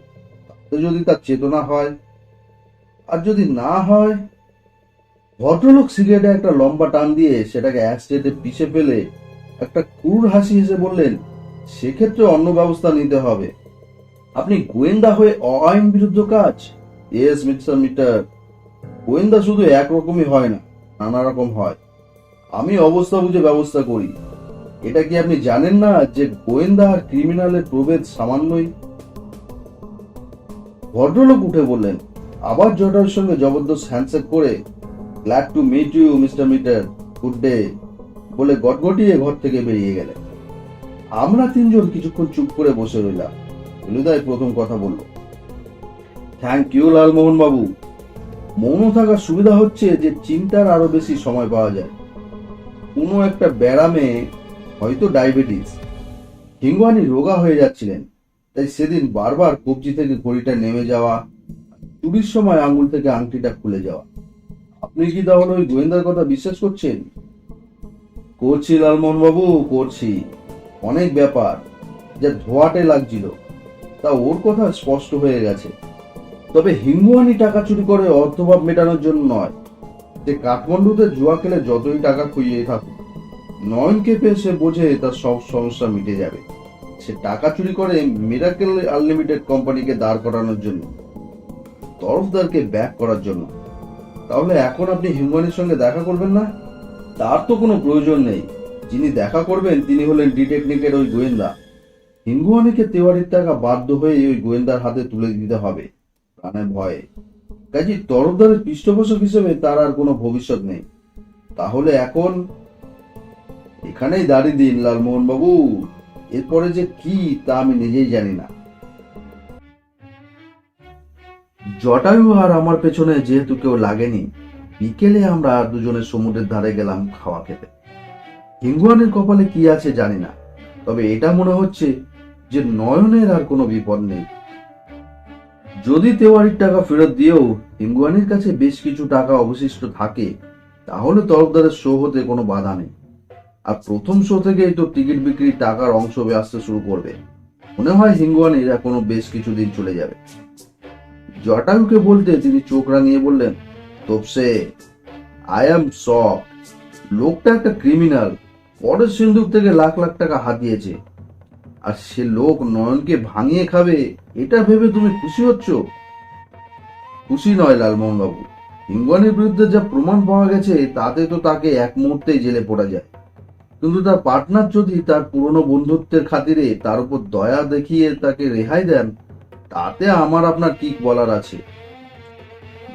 তো যদি তার চেতনা হয়, আর যদি না হয়। ভদ্রলোক সিগারেটে একটা লম্বা টান দিয়ে সেটাকে অ্যাসটেটে পিষে ফেলে একটা ক্রুর হাসি হেসে বললেন, সেক্ষেত্রে অন্য ব্যবস্থা নিতে হবে। আপনি গোয়েন্দা হয়ে অআইন বিরুদ্ধ কাজ? Yes mister Mitter. গোয়েন্দা শুধু একরকমই হয় না, নানা রকম হয়। আমি অবস্থা বুঝে ব্যবস্থা করি। এটা কি আপনি জানেন না যে গোয়েন্দা আর ক্রিমিনালের প্রভেদ সামান্যই? ভদ্রলোক উঠে বললেন, আবার জটার সঙ্গে জবরদস্ত হ্যান্ডশেক করে, glad to meet you mister Mitter, good day বলে গটগটিয়ে ঘর থেকে বেরিয়ে গেলেন। আমরা তিনজন কিছুক্ষণ চুপ করে বসে রইলাম। ফেলুদাই প্রথম কথা বলল, থ্যাংক ইউ লালমোহন বাবু। মৌন থাকার সুবিধা হচ্ছে যে চিন্তার আরো বেশি সময় পাওয়া যায়। কোনো একটা ব্যারামে, হয়তো ডায়াবেটিস, হিঙ্গুয়ানি রোগা হয়ে যাচ্ছিলেন, তাই সেদিন বারবার কবজি থেকে ঘড়িটা নেমে যাওয়া, চুরির সময় আঙুল থেকে আংটিটা খুলে যাওয়া। আপনি কি তাহলে ওই গোয়েন্দার কথা বিশ্বাস করছেন? করছি লালমোহন বাবু, করছি। অনেক ব্যাপার যা ধোয়াটে লাগছিল, তা ওর কথা স্পষ্ট হয়ে গেছে। তবে হিঙ্গুয়ানি টাকা চুরি করে অর্থভাব মেটানোর জন্য নয়। যে কাঠমান্ডুতে জুয়া খেলে যতই টাকা খুইয়ে থাকুক, নয়নকে পেয়ে সে বোঝে তার সব সমস্যা মিটে যাবে। সে টাকা চুরি করে মিরাকেল আনলিমিটেড কোম্পানিকে দাঁড় করানোর জন্য, তরফদারকে ব্যাক করার জন্য। তাহলে এখন আপনি হিঙ্গুয়ানির সঙ্গে দেখা করবেন না? তার তো কোনো প্রয়োজন নেই। যিনি দেখা করবেন তিনি হলেন ডি টেকনিকের ওই গোয়েন্দা। হিঙ্গুয়ানিকে তেওয়ারির টাকা বাধ্য হয়ে ওই গোয়েন্দার হাতে তুলে দিতে হবে, প্রাণের ভয়ে। কাজী তরফদারের পৃষ্ঠপোষক হিসেবে তার আর কোনো ভবিষ্যৎ নেই। তাহলে এখন এখানেই দাঁড়িয়ে দিন লালমোহন বাবু। এরপরে যে কি তা আমি নিজেই জানি না। জটায়ু আর আমার পেছনে যেহেতু কেউ লাগেনি, বিকেলে আমরা দুজনে সমুদ্রের ধারে গেলাম খাওয়া খেতে। হিঙ্গুয়ানের কপালে কি আছে জানি না, তবে এটা মনে হচ্ছে যে নয়নের আর কোনো বিপদ নেই। যদি তেওয়ারির টাকা ফেরত দিয়েও হিঙ্গুয়ানির কাছে বেশ কিছু টাকা অবশিষ্ট থাকে, তাহলে তরফদারের শো হতে কোনো বাধা নেই। আর প্রথম শো থেকেই তো টিকিট বিক্রির টাকার অংশ আসতে শুরু করবে। মনে হয় হিঙ্গুয়ানির এখনো বেশ কিছুদিন চলে যাবে। জটায়ুকে বলতে তিনি চোখ রাঙিয়ে বললেন, তোপসে, আই অ্যাম শক। লোকটা একটা ক্রিমিনাল, পরের সিন্ধুক থেকে লাখ লাখ টাকা হাতিয়েছে, আর সে লোক নয়নকে ভাঙিয়ে খাবে, এটা ভেবে তুমি খুশি হচ্ছ? খুশি নয় লালমোহন বাবু। হিঙ্গুয়ানির বিরুদ্ধে যা প্রমাণ পাওয়া গেছে তাতে তো তাকে এক মুহূর্তেই জেলে পড়া যায়। কিন্তু তার পার্টনার যদি তার পুরনো বন্ধুত্বের খাতিরে তার উপর দয়া দেখিয়ে তাকে রেহাই দেন, তাতে আমার আপনার কি বলার আছে?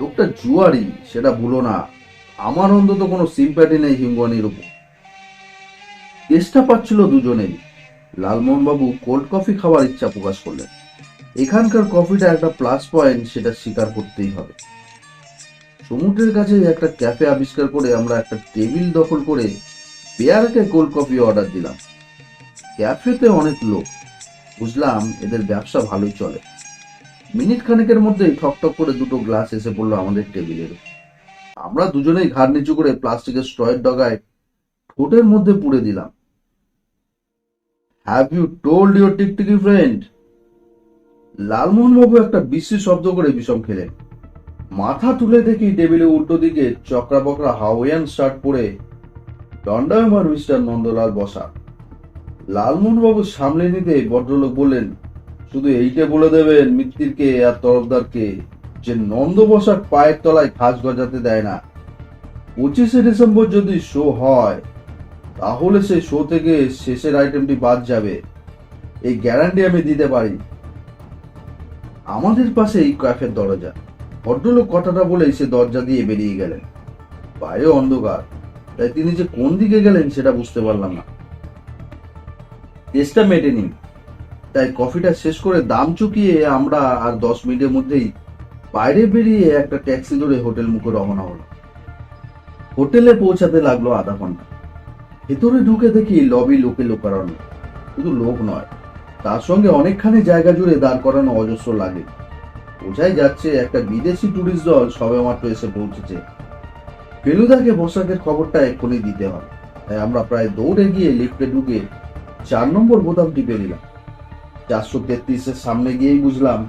লোকটা জুয়ারি, সেটা ভুলো না। আমার অন্তত কোনো সিম্প্যাথি নেই হিঙ্গুয়ানির উপর। চেষ্টা পাচ্ছিল দুজনেই। লালমোহন বাবু কোল্ড কফি খাওয়ার ইচ্ছা প্রকাশ করলেন। এখানকার কফিটা একটা প্লাস পয়েন্ট, সেটা স্বীকার করতেই হবে। সমুদ্রের কাছে একটা ক্যাফে আবিষ্কার করে আমরা একটা টেবিল দখল করে পেয়ারাকে কোল্ড কফি অর্ডার দিলাম। ক্যাফেতে অনেক লোক, বুঝলাম এদের ব্যবসা ভালোই চলে। মিনিট খানেকের মধ্যেই ঠকঠক করে দুটো গ্লাস এসে পড়লো আমাদের টেবিলের। আমরা দুজনেই ঘাড় নিচু করে প্লাস্টিকের স্ট্রয়ের ডগায় ঠোঁটের মধ্যে পুড়ে দিলাম। হ্যাভ ইউ টোল্ড ইউর টিকটিকি ফ্রেন্ড? লালমোহন বাবু একটা বিশ্রী শব্দ করে বিষম খেলেন। মাথা তুলে দেখি টেবিলে উল্টো দিকে চকরা বকরা হাওয়াইয়ান শার্ট পরে দণ্ডায়মান মিস্টার নন্দলাল বসা। লালমোহন বাবু সামলে নিতে ভদ্রলোক বললেন, শুধু এইটা বলে দেবেন মিত্তিরকে আর তরফদারকে যে নন্দ বসাক পায়ের তলায় ঘাস গজাতে দেয় না। 25শে ডিসেম্বর যদি শো হয়, তাহলে সেই শো থেকে শেষের আইটেমটি বাদ যাবে, এই গ্যারান্টি আমি দিতে পারি। আমাদের পাশে এই ক্যাফের দরজা। ভদ্রলোক কথাটা বলেই সে দরজা দিয়ে বেরিয়ে গেলেন। বাইরে অন্ধকার, তাই তিনি যে কোন দিকে গেলেন সেটা বুঝতে পারলাম না। টেস্টটা মেটেনি, তাই কফিটা শেষ করে দাম চুকিয়ে আমরা আর 10 মিনিটের মধ্যেই বাইরে বেরিয়ে একটা ট্যাক্সি ধরে হোটেল মুখে রওনা হলো। হোটেলে পৌঁছাতে লাগলো আধা ঘন্টা। ভেতরে ঢুকে দেখি লবি লোকে লোকারণ্য। শুধু লোক নয়, তার সঙ্গে অনেকখানি জায়গা জুড়ে দাঁড় করানো অজস্র লাগে। বোঝাই যাচ্ছে একটা বিদেশি টুরিস্ট দল সবেমাত্র এসে পৌঁছেছে। ফেলুদাকে বসাকের খবরটা এক্ষুনি দিতে হবে, তাই আমরা প্রায় দৌড়ে গিয়ে লিফটে ঢুকে 4 নম্বর বোতাম টিপে দিলাম। 433-এর সামনে গিয়েই বুঝলাম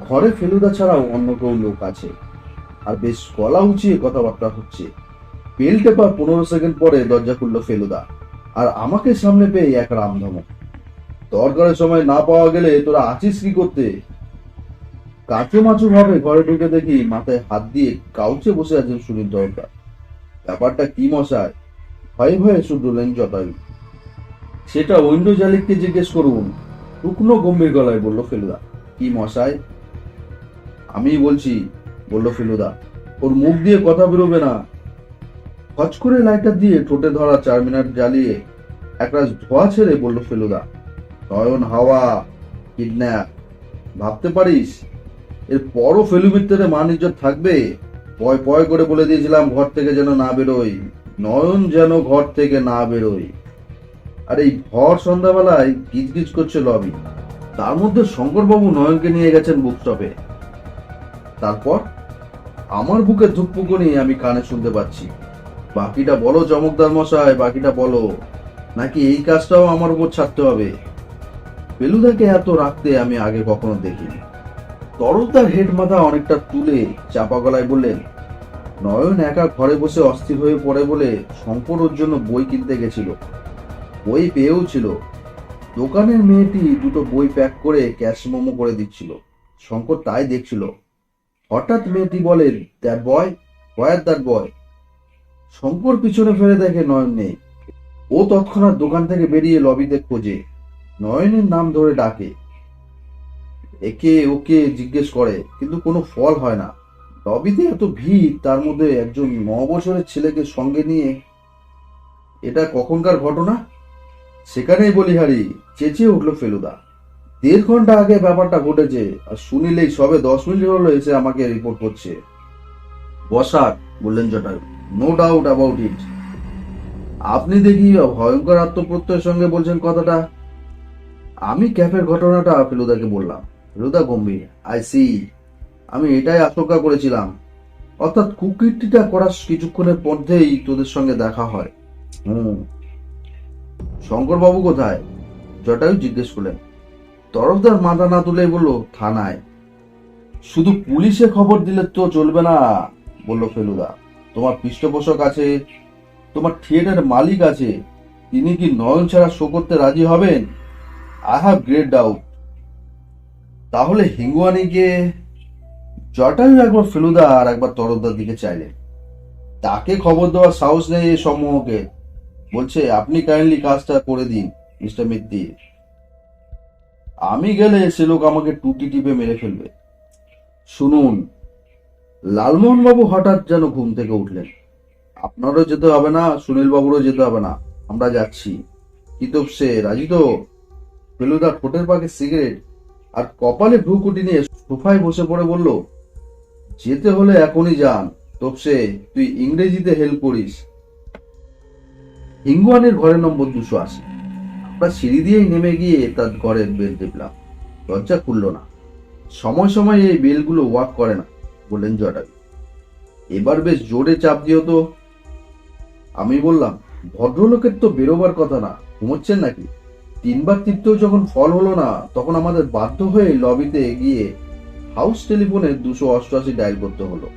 ঘরে ফেলুদা ছাড়াও অন্য কেউ লোক আছে, আর বেশ গলা উঁচিয়ে কথাবার্তা হচ্ছে। বেল টেপার 15 সেকেন্ড পরে দরজা খুললো ফেলুদা, আর আমাকে সামনে পেয়ে এক রামধমক। দরকারের সময় না পাওয়া গেলে তোরা আছিস কি করতে? কাঁচু মাচু ভাবে ঘরে ঢুকে দেখি মাথায় হাত দিয়ে কাউচে বসে আছেন সুনীল দরকার। ব্যাপারটা কি মশাই? ভয়ে ভয়ে শুধলেন জটায়ু। সেটা ঐন্দ্রজালিককে জিজ্ঞেস করুন, শুকনো গম্ভীর গলায় বলল ফেলুদা। কি মশাই? আমি বলছি, বলল ফেলুদা। ওর মুখ দিয়ে কথা বেরোবে না। হচ করে লাইটার দিয়ে ঠোঁটে ধরা 4 মিনিট জ্বালিয়ে একরাশ ধোয়া ছেড়ে বলল ফেলুদা, নয়ন হাওয়া কিডন্যাপ, ভাবতে পারিস? এর পরও ফেলু মিত্রের মান ইজ্জত থাকবে? পয় পয় করে বলে দিয়েছিলাম ঘর থেকে যেন না বেরোই, নয়ন যেন ঘর থেকে না বেরোই। আর এই ভর সন্ধ্যাবেলায় গিজগিজ করছে লবি, তার মধ্যে শঙ্করবাবু নয়নকে নিয়ে গেছেন বুক স্টপে। তারপর আমার বুকে ধুকপুকুনি আমি কানে শুনতে পাচ্ছি। বাকিটা বলো চমকদার মশাই, বাকিটা বলো, নাকি এই কাজটাও আমার উপর ছাড়তে হবে? ফেলুদাকে এত রাখতে আমি আগে কখনো দেখিনি। তরলতার হেড মাথা অনেকটা তুলে চাপা গলায় বললেন, নয়ন একা ঘরে বসে অস্থির হয়ে পড়ে বলে শঙ্কর ওর জন্য বই কিনতে গেছিল। বই পেয়েও ছিল। দোকানের মেয়েটি দুটো বই প্যাক করে ক্যাশ মোমো করে দিচ্ছিল। শঙ্কর তাই দেখছিল। হঠাৎ মেয়েটি বলে, that boy, where that boy? Shankar পিছনে ফেলে দেখে নয়ন নেই। ও তৎক্ষণাৎ দোকান থেকে বেরিয়ে লবিতে খোঁজে, নয়নের নাম ধরে ডাকে, একে ওকে জিজ্ঞেস করে, কিন্তু কোনো ফল হয় না। লবিতে এত ভিড়, তার মধ্যে একজন 9 বছরের ছেলেকে সঙ্গে নিয়ে। এটা কখনকার ঘটনা? সেখানেই বলিহারি, চেঁচিয়ে উঠল ফেলুদা। 1.5 ঘন্টা আগে ব্যাপারটা ঘটেছে, আর সুনীল এই সবে 10 মিনিট হলো এসে আমাকে রিপোর্ট করছে। বসাক, বললেন Jatayu, no doubt about it. আপনি দেখি ভয়ঙ্কর আত্মপ্রত্যয়ের সঙ্গে বলছেন কথাটা। আমি ক্যাফের ঘটনাটা ফেলুদাকে বললাম। ফেলুদা গম্ভীর, আই সি। আমি এটাই আশঙ্কা করেছিলাম। অর্থাৎ কুকীর্তিটা করার কিছুক্ষণের মধ্যেই তোদের সঙ্গে দেখা হয়। শঙ্করবাবু কোথায়? জটায়ু জিজ্ঞেস করলেন। তরফদার মাথা না তুলে বলল, থানায়। শুধু পুলিশে খবর দিলে তো চলবে না, বলল ফেলুদা। তোমার পৃষ্ঠপোষক আছে, তোমার থিয়েটার মালিক আছে, তিনি কি নয়ন ছাড়া শো করতে রাজি হবেন? I have great doubt. তাহলে হিঙ্গুয়ানিকে? জটায়ু একবার ফেলুদা আর একবার তরফদার দিকে চাইলেন। তাকে খবর দেওয়ার সাহস নেই এই সমূহকে। বলছে, আপনি কাইন্ডলি কাজটা করে দিন মিস্টার মিত্তি। আমি গেলে সে লোক আমাকে টুটি টিপে মেরে ফেলবে। শুনুন, লালমোহন বাবু হঠাৎ যেন ঘুম থেকে উঠলেন। আপনারও যেতে হবে না, সুনীল বাবুরও যেতে হবে না, আমরা যাচ্ছি। কি তোপসে, রাজি তো? ফেলুদা ঠোঁটের পাকে সিগারেট আর কপালে ভ্রুকুটি নিয়ে সোফায় বসে পড়ে বলল, যেতে হলে এখনই যান। তোপসে, তুই ইংরেজিতে হেল্প করিস। হিঙ্গুয়ানের ঘরের নম্বর 280। আমরা সিঁড়ি দিয়েই নেমে গিয়ে তার ঘরের বেল টিপলাম। দরজা খুলল না। সময় সময় এই বেলগুলো ওয়ার্ক করে না, বললেন জটায়ু। এবার বেশ জোরে চাপ দিও তো। আমি বললাম, ভদ্রলোকের তো বেরোবার কথা না, ঘুমোচ্ছেন নাকি? 3 বার টিপতেও যখন ফল হলো না, তখন আমাদের বাধ্য হয়ে লবিতে গিয়ে হাউস টেলিফোনে 288 ডায়াল করতে হলো।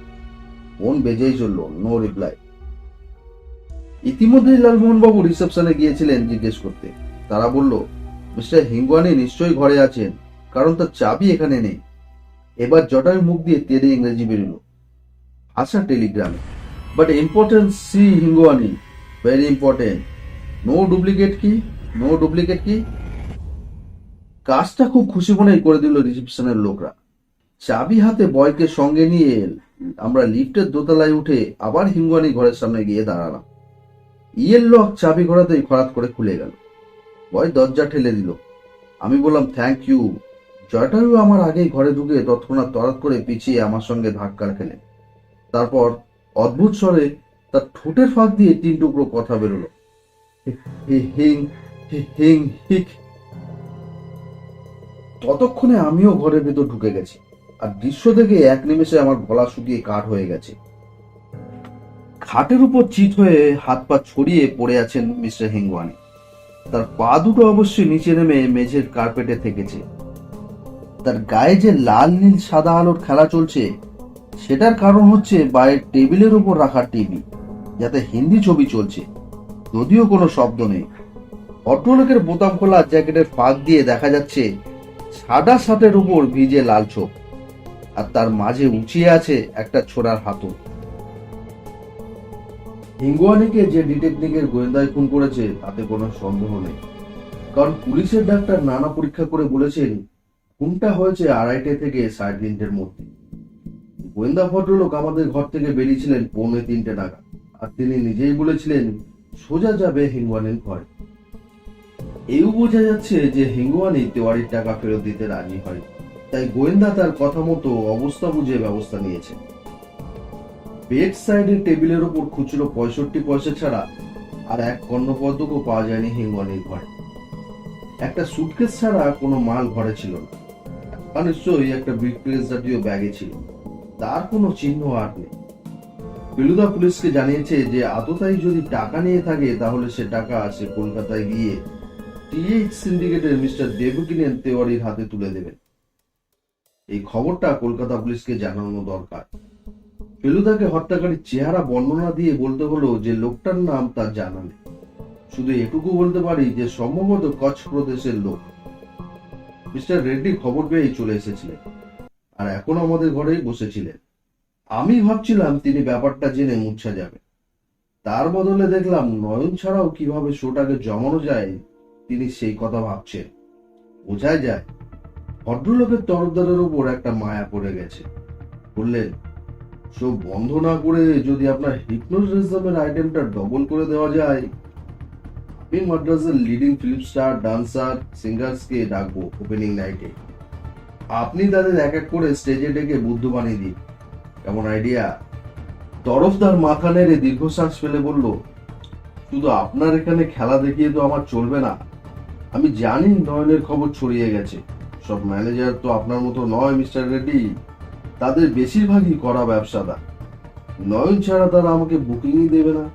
ফোন বেজেই চলল, নো রিপ্লাই। ইতিমধ্যেই লালমোহন বাবু রিসেপশনে গিয়েছিলেন জিজ্ঞেস করতে। তারা বলল, মিস্টার হিঙ্গুয়ানি নিশ্চয়ই ঘরে আছেন, কারণ তার চাবি এখানে নেই। এবার জটায়ুর মুখ দিয়ে তেড়ে ইংরেজি বেরোল, আশা টেলিগ্রামে, বাট ইম্পর্টেন্ট সি হিঙ্গুয়ানি, very important, no duplicate key, no duplicate key. কাজটা খুব খুশি মনেই করে দিল রিসেপশনের লোকরা। চাবি হাতে বয়কে সঙ্গে নিয়ে আমরা লিফটের দোতলায় উঠে আবার হিঙ্গুয়ানি ঘরের সামনে গিয়ে দাঁড়ালাম। ইয়ের লক চাবি ঘোরাতেই খরাত করে খুলে গেল। বয় দরজা ঠেলে দিল। আমি বললাম, থ্যাংক ইউ। জটায়ু আমার আগেই ঘরে ঢুকে তৎক্ষণাৎ তরাত করে পিছিয়ে আমার সঙ্গে ধাক্কা খেলেন। তারপর অদ্ভুত স্বরে তার ঠোঁটের ফাঁক দিয়ে 3 টুকরো কথা বেরোলো, হিং হিং হিক। ততক্ষণে আমিও ঘরের ভেতর ঢুকে গেছি, আর দৃশ্য দেখে এক নিমেষে আমার গলা শুকিয়ে কাঠ হয়ে গেছে। খাটের উপর চিত হয়ে হাত পা ছড়িয়ে পড়ে আছেন মিস্টার হিঙ্গওয়ানি। তার পা দুটো অবশ্যই নিচে নেমে মেঝের কার্পেটে থেকেছে। তার গায়ে যে লাল নীল সাদা আলোর খেলা চলছে, সেটার কারণ হচ্ছে বাইরের টেবিলের উপর রাখা টিভি, যাতে হিন্দি ছবি চলছে, যদিও কোনো শব্দ নেই। ভদ্রলোকের বোতাম খোলা জ্যাকেটের ফাঁক দিয়ে দেখা যাচ্ছে সাদা শার্টের উপর ভিজে লাল ছোপ, আর তার মাঝে উঁচিয়ে আছে একটা ছোড়ার হাতল। হিঙ্গুয়ানিকে যে ডিটেকটিভের গোয়েন্দায় খুন করেছে তাতে কোনো সন্দেহ নেই, কারণ পুলিশের ডাক্তার নানা পরীক্ষা করে বলেছেন খুনটা হয়েছে 2:30 থেকে 3:30-এর মধ্যে। গোয়েন্দা ভদ্রলোক আমাদের ঘর থেকে বেরিয়েছিলেন 2:45 নাগাদ, আর তিনি নিজেই বলেছিলেন সোজা যাবে হিঙ্গুয়ানির ঘরে। এও বোঝা যাচ্ছে যে হিঙ্গুয়ানি তেওয়ারির টাকা ফেরত দিতে রাজি হয়, তাই গোয়েন্দা তার কথা মতো অবস্থা বুঝে ব্যবস্থা নিয়েছে। বেড সাইডের টেবিলের উপর খুচরো 65 পয়সা ছাড়া আর এক কর্ণপদ্মকও পাওয়া যায়নি হিঙ্গুয়ানির ঘরে। একটা সুটকেস ছাড়া কোনো মাল ঘরে ছিল না, আর নিশ্চয়ই একটা ব্রিফকেস জাতীয় ব্যাগে ছিল, তার কোনো চিহ্ন আর নেই। ফেলুদা পুলিশকে জানিয়েছে যে আততায়ী যদি টাকা নিয়ে থাকে তাহলে সে টাকা সে কলকাতায় গিয়ে টিএইচ সিন্ডিকেটের মিস্টার দেবকিনেন তেওয়ারির হাতে তুলে দেবেন। এই খবরটা কলকাতা পুলিশকে জানানো দরকার। ফেলুদাকে হত্যাকারীর চেহারা বর্ণনা দিয়ে বলতে হলো যে লোকটার নাম তার জানা নেই, শুধু এটুকু বলতে পারি যে সম্ভবত কচ্ছ প্রদেশের লোক। মিস্টার রেড্ডি খবর পেয়ে চলে এসেছিলেন, আর এখন আমাদের ঘরেই বসেছিলেন। আমি ভাবছিলাম তিনি ব্যাপারটা জেনে মূর্ছা যাবে, তার বদলে দেখলাম নয়ন ছাড়াও কিভাবে শোটাকে জমানো যায় তিনি সেই কথা ভাবছেন। বোঝাই যায় ভদ্রলোকের তরফদারের উপর একটা মায়া পড়ে গেছে। বললেন, সব বন্ধ না করে যদি আপনার হিপনোটিজমের আইটেমটা ডবল করে দেওয়া যায়, আমি মাদ্রাসের লিডিং ফিল্ম স্টার, ডান্সার, সিঙ্গার্সকে ডাকবো ওপেনিং নাইটে। আপনি তাদের এক এক করে স্টেজে ডেকে বুদ্ধ বানিয়ে দিন। কেমন আইডিয়া? তরফদার মাথা নেড়ে দীর্ঘশ্বাস ফেলে বলল, শুধু আপনার এখানে খেলা দেখিয়ে তো আমার চলবে না। আমি জানি নয়নের খবর ছড়িয়ে গেছে। সব ম্যানেজার তো আপনার মতো নয় মিস্টার রেড্ডি, তাদের বেশিরভাগই করা ব্যবসাদার। নয়ন ছাড়া তারা আমাকে বুকিংই দেবে না।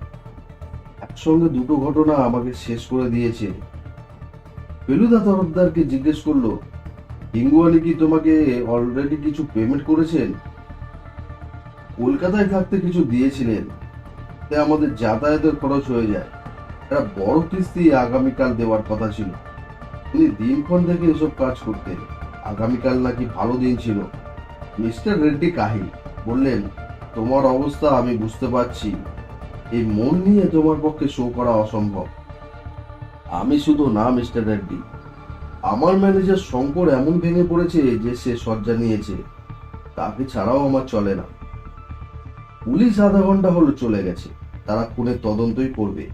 একসঙ্গে দুটো ঘটনা আমাকে শেষ করে দিয়েছে। ফেলুদা তরফদারকে জিজ্ঞেস করলো, হিঙ্গুয়ানি কি তোমাকে অলরেডি কিছু পেমেন্ট করেছেন? কলকাতায় থাকতে কিছু দিয়েছিলেন, তাই আমাদের যাতায়াতের খরচ হয়ে যায়। একটা বড় কিস্তি আগামীকাল দেওয়ার কথা ছিল। তিনি দিনক্ষণ থেকে এসব কাজ করতেন। আগামীকাল নাকি ভালো দিন ছিল। মিস্টার রেড্ডি কাহিল বললেন, তোমার অবস্থা আমি বুঝতে পারছি। এই মন নিয়ে তোমার পক্ষে শো করা অসম্ভব। আমি শুধু না মিস্টার রেড্ডি, আমার ম্যানেজার শঙ্কর এমন ভেঙে পড়েছে যে সে শয্যা নিয়েছে। তাকে ছাড়াও আমার চলে না। পুলিশ আধা ঘন্টা হলো চলে গেছে, তারা খুনের তদন্তই করবে।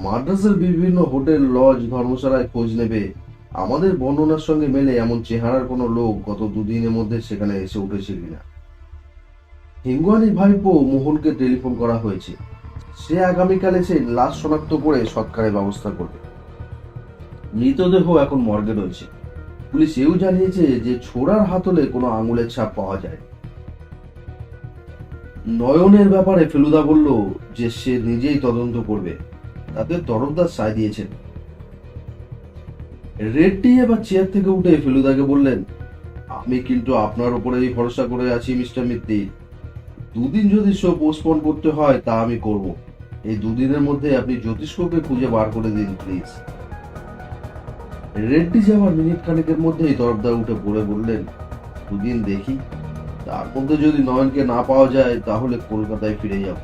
মাদ্রাসের বিভিন্ন হোটেল, লজ, ধর্মশালায় খোঁজ নেবে। আমাদের বর্ণনার সঙ্গে মেলে এমন চেহারার কোনো লোক গত দুদিনের মধ্যে সেখানে এসে উঠেছে কিনা। হিঙ্গুয়ানির ভাইপো মোহনকে টেলিফোন করা হয়েছে। সে আগামীকাল এসে লাশ শনাক্ত করে সৎকারের ব্যবস্থা করবে। মৃতদেহ এখন মর্গে রয়েছে। পুলিশ এও জানিয়েছে যে ছোড়ার হাতলে কোনো আঙুলের ছাপ পাওয়া যায়। নয়নের ব্যাপারে ফেলুদা বলল যে সে নিজেই তদন্ত করবে, তাতে তরফদার সায় দিয়েছেন। রেড্ডি এবার চেয়ার থেকে উঠে ফেলুদাকে বললেন, আমি কিন্তু আপনার উপরেই ভরসা করে আছি মিস্টার মিত্তি। দুদিন যদি শো পোস্টপোন করতে হয় তা আমি করব। এই দুদিনের মধ্যে আপনি জ্যোতিষ্ককে খুঁজে বার করে দিন প্লিজ। রেড্ডি যাওয়ার মিনিট খানেকের মধ্যেই তরফদার উঠে পড়ে বললেন, দুদিন দেখি, তার মধ্যে যদি নয়নকে না পাওয়া যায় তাহলে কলকাতায় ফিরে যাব।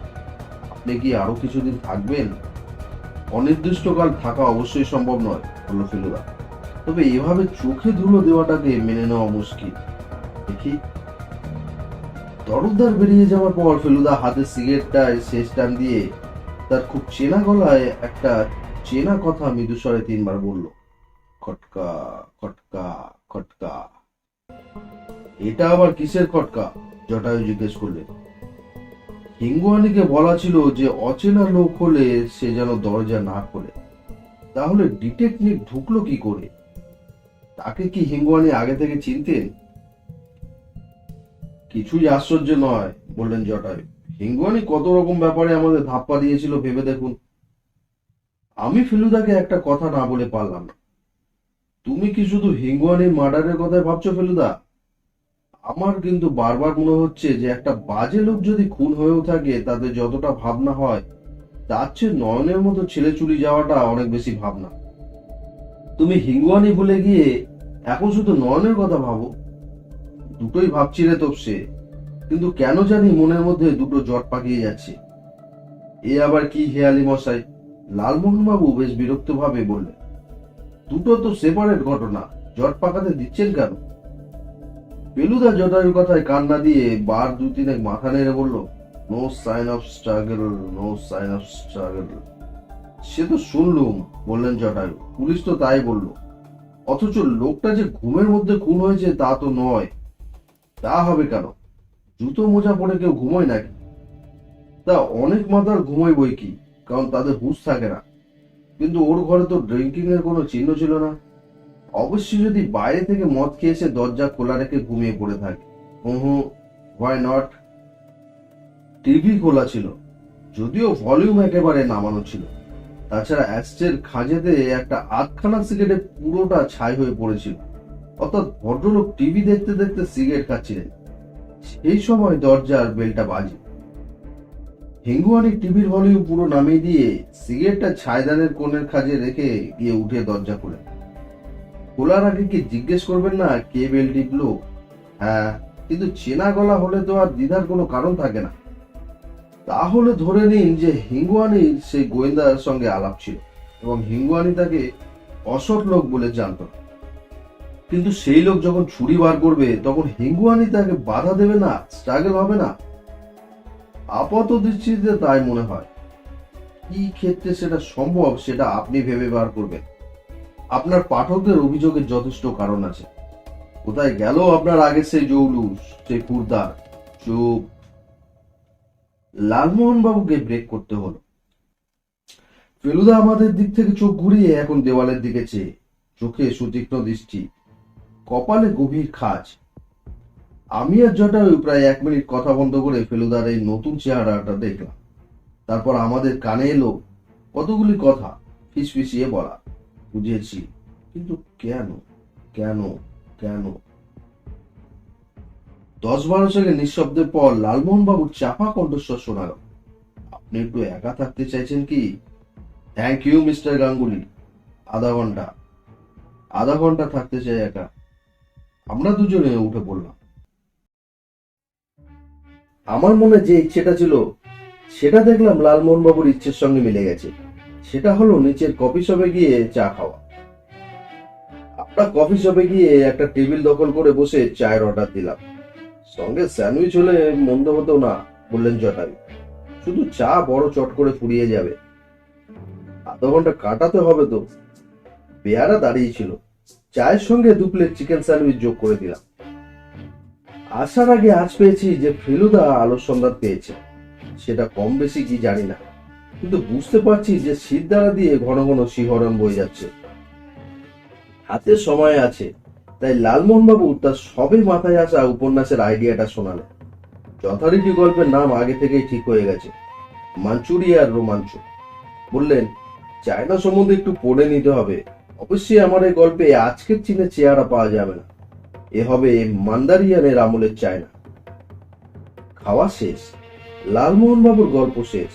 আপনি কি আরো কিছুদিন থাকবেন? অনির্দিষ্টকাল থাকা অবশ্যই সম্ভব নয়, বলল ফেলুদা, তবে এভাবে চোখে ধুলো দেওয়াটাকে মেনে নেওয়া মুশকিল। দেখি। তরফদার বেরিয়ে যাওয়ার পর ফেলুদা হাতে সিগারেটটায় শেষ টান দিয়ে তার খুব চেনা গলায় একটা চেনা কথা মৃদুস্বরে 3বার বলল, খটকা খটকা খটকা। এটা আবার কিসের খটকা? জটায়ু জিজ্ঞেস করলেন। হিঙ্গুয়ানিকে বলা ছিল যে অচেনা লোক হলে সে যেন দরজা না খোলে। তাহলে ডিটেকটিভ ঢুকলো কি করে? তাকে কি হিঙ্গুয়ানি আগে থেকে চিনতেন? কিছুই আশ্চর্য নয়, বললেন জটায়ু। হিঙ্গুয়ানি কত রকম ব্যাপারে আমাদের ধাপ্পা দিয়েছিল ভেবে দেখুন। আমি ফেলুদাকে একটা কথা না বলে পারলাম না। তুমি কি শুধু হিঙ্গুয়ানির মার্ডারের কথাই ভাবছো ফেলুদা? আমার কিন্তু বারবার মনে হচ্ছে যে একটা বাজে লোক যদি খুন হয়েও থাকে তাতে যতটা ভাবনা হয় তার চেয়ে নয়নের মতো ছেলে চুরি যাওয়াটা অনেক বেশি ভাবনা। তুমি হিঙ্গুয়ানি ভুলে গিয়ে এখন শুধু নয়নের কথা ভাবো। দুটোই ভাবছি রে তোপসে, কিন্তু কেন জানি মনের মধ্যে দুটো জট পাকিয়ে যাচ্ছে। এ আবার কি হেয়ালি মশাই? লালমোহন বাবু বেশ বিরক্ত ভাবে বললেন, দুটো তো সেপারেট ঘটনা, জট পাকাতে দিচ্ছেন কেন? ফেলুদা জটায়ুর কথায় কান না দিয়ে বার দু তিনেক মাথা নেড়ে বলল, no sign of struggle, no sign of struggle. সে তো শুনলুম, বললেন জটায়ু, পুলিশ তো তাই বলল। অথচ লোকটা যে ঘুমের মধ্যে খুন হয়েছে তা তো নয়। তা হবে কেন? জুতো মোজা পরে কেউ ঘুমোয় নাকি? তা অনেক মাতাল ঘুমোয় বই কি, কারণ তাদের হুঁশ থাকে না। কিন্তু ওর ঘরে তো ড্রিঙ্কিং এর কোনো চিহ্ন ছিল না। অবশ্যই যদি বাইরে থেকে মদ খেয়ে এসে দরজা খোলা রেখে ঘুমিয়ে পড়ে থাকে। হুম, হোয়াই নট? টিভি খোলা ছিল, যদিও ভলিউম একেবারে নামানো ছিল। তাছাড়া অ্যাস্টের খাঁজেতে একটা আধখানা সিগারেটে পুরোটা ছাই হয়ে পড়েছিল। অর্থাৎ ভদ্রলোক টিভি দেখতে দেখতে সিগারেট খাচ্ছিলেন। সেই সময় দরজার বেলটা বাজে। হিঙ্গুয়ানি টিভির ভলিউম পুরো নামিয়ে দিয়ে সিগারেটটা ছাইদানের কোণের খাঁজে রেখে গিয়ে উঠে দরজা খুলে। খোলার আগে কি জিজ্ঞেস করবেন না কে বেল টিপলো? হ্যাঁ, কিন্তু চেনা গলা হলে তো আর দ্বিধার কোনো কারণ থাকে না। তাহলে ধরে নিন যে হিঙ্গুয়ানির সেই গোয়েন্দার সঙ্গে আলাপ ছিল এবং হিঙ্গুয়ানি তাকে অসৎ লোক বলে জানত। কিন্তু সেই লোক যখন ছুরি বার করবে তখন হিঙ্গুয়ানি তাকে বাধা দেবে না, স্ট্রাগল হবে না? আপাত দৃষ্টিতে তাই মনে হয়। কি ক্ষেত্রে সেটা সম্ভব সেটা আপনি ভেবে বার করবেন। আপনার পাঠকদের অভিযোগের যথেষ্ট কারণ আছে। কোথায় গেল আপনার আগের সেই জৌলুস, সেই খুরদার? চুপ। লালমোহন বাবুকে ব্রেক করতে হলো। ফেলুদা আমাদের দিক থেকে চোখ ঘুরিয়ে এখন দেওয়ালের দিকে চেয়ে, চোখে সুতীক্ষ্ণ দৃষ্টি, কপালে গভীর খাঁজ। আমি আর জটায়ু প্রায় 1 মিনিট কথা বন্ধ করে ফেলুদার এই নতুন চেহারাটা দেখলাম। তারপর আমাদের কানে এলো কতগুলি কথা, ফিসফিসিয়ে বলা, বুঝেছি, কিন্তু কেন, কেন, কেন? 10-12 সেকেন্ড নিঃশব্দের পর লালমোহন বাবুর চাপা কণ্ঠস্বর শোনা গেল, আপনি একটু একা থাকতে চাইছেন কি? Thank you mister Ganguly. আধা ঘন্টা থাকতে চাই একা। আমরা দুজনে উঠে পড়লাম। আমার মনে যে ইচ্ছেটা ছিল সেটা দেখলাম লালমোহন বাবুর ইচ্ছের সঙ্গে মিলে গেছে। সেটা হলো নিচের কফি শপে গিয়ে চা খাওয়া। আমরা কফি শপে গিয়ে একটা টেবিল দখল করে বসে চায়ের অর্ডার দিলাম। সঙ্গে স্যান্ডউইচ হলে মন্দ হতো না, বললেন জটায়ু। শুধু চা বড় চট করে ফুরিয়ে যাবে। আধা ঘন্টা কাটাতে হবে তো। বেয়ারা দাঁড়িয়ে ছিল। চায়ের সঙ্গে 2 প্লেট চিকেন স্যান্ডউইচ যোগ করে দিলাম। আসার আগে আজ পেয়েছি যে ফেলুদা আলোর সন্ধান পেয়েছে। সেটা কম বেশি কি জানি না, কিন্তু বুঝতে পারছি যে শিরদাঁড়া দিয়ে ঘন ঘন শিহরণ বয়ে যাচ্ছে। হাতে সময় আছে, তাই লালমোহন বাবু তার সবে মাথায় আসা উপন্যাসের আইডিয়াটা শোনালেন। যথারীতি গল্পের নাম আগে থেকেই ঠিক হয়ে গেছে, মাঞ্চুরিয়ার রোমাঞ্চ। বললেন, চায়না সম্বন্ধে একটু পড়ে নিতে হবে। অবশ্যই আমার এই গল্পে আজকের চীনের চেহারা পাওয়া যাবে না। এ হবে মান্দারিয়ানের আমলের চায়না। খাওয়া শেষ, লালমোহন বাবুর গল্প শেষ।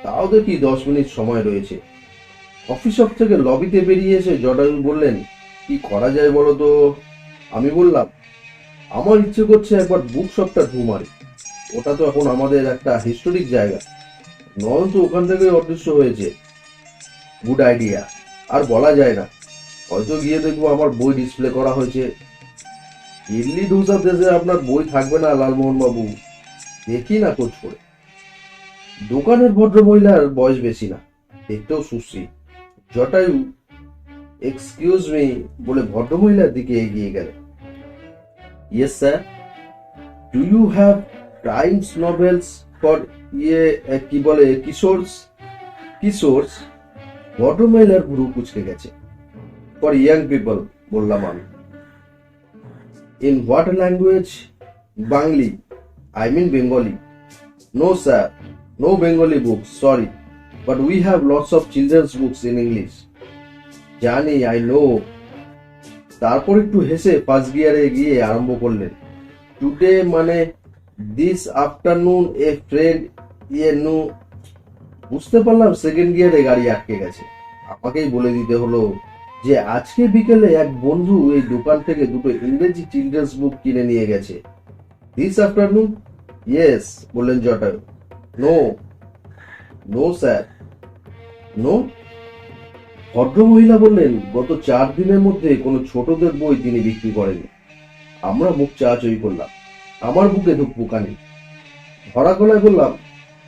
তাও দেখি 10 মিনিট সময় রয়েছে। কফি শপ থেকে লবিতে বেরিয়ে এসে জটায়ু বললেন, কি করা যায় বলো তো? আমি বললাম, আমার ইচ্ছে করছে একবার বুক শপটা ঢু মারি। ওটা তো এখন আমাদের একটা হিস্টোরিক জায়গা। নয়ন তো ওখান থেকে অদৃশ্য হয়েছে। Good idea. আর বলা যায় না, হয়তো গিয়ে দেখবো আমার বই ডিসপ্লে করা হয়েছে। ইডলি ডোসা দেশে আপনার বই থাকবে না লালমোহন বাবু, দেখি না খোঁজ করে। দোকানের ভদ্র মহিলার বয়স বেশি না, দেখতেও সুশ্রী। জটায়ু এক্সকিউজ মি বলে ভদ্রমহিলার দিকে এগিয়ে গেল। Yes sir, do you have times novels for কি বলে কিশোরস? কিশোরস? ভদ্রমহিলার ভুরু কুচকে গেছে। ফর ইয়াং পিপল, বললাম আমি। In what language? বাংলি, I mean Bengali. No, sir. No Bengali books, sorry. But we have lots of children's books in English. জানি, I know. তারপর একটু হেসে ফার্স্ট গিয়ারে গিয়ে আরম্ভ করলেন। টুডে মানে this afternoon a friend no. বুঝতে পারলাম সেকেন্ড গিয়ারে গাড়ি আটকে গেছে। আমাকেই বলে দিতে হলো যে আজকে বিকেলে এক বন্ধু এই দোকান থেকে দুটো ইংরেজি চিলড্রেন্স বুক কিনে নিয়ে গেছে। This afternoon? ইয়েস, বললেন Jatayu. No, no sir, no. ভদ্রমহিলা বললেন, গত 4 দিনের মধ্যে কোনো ছোটদের বই তিনি বিক্রি করেননি। আমরা মুখ চাচাই করলাম। আমার বুকে ধুকপুকানি। ধরা গলায় বললাম,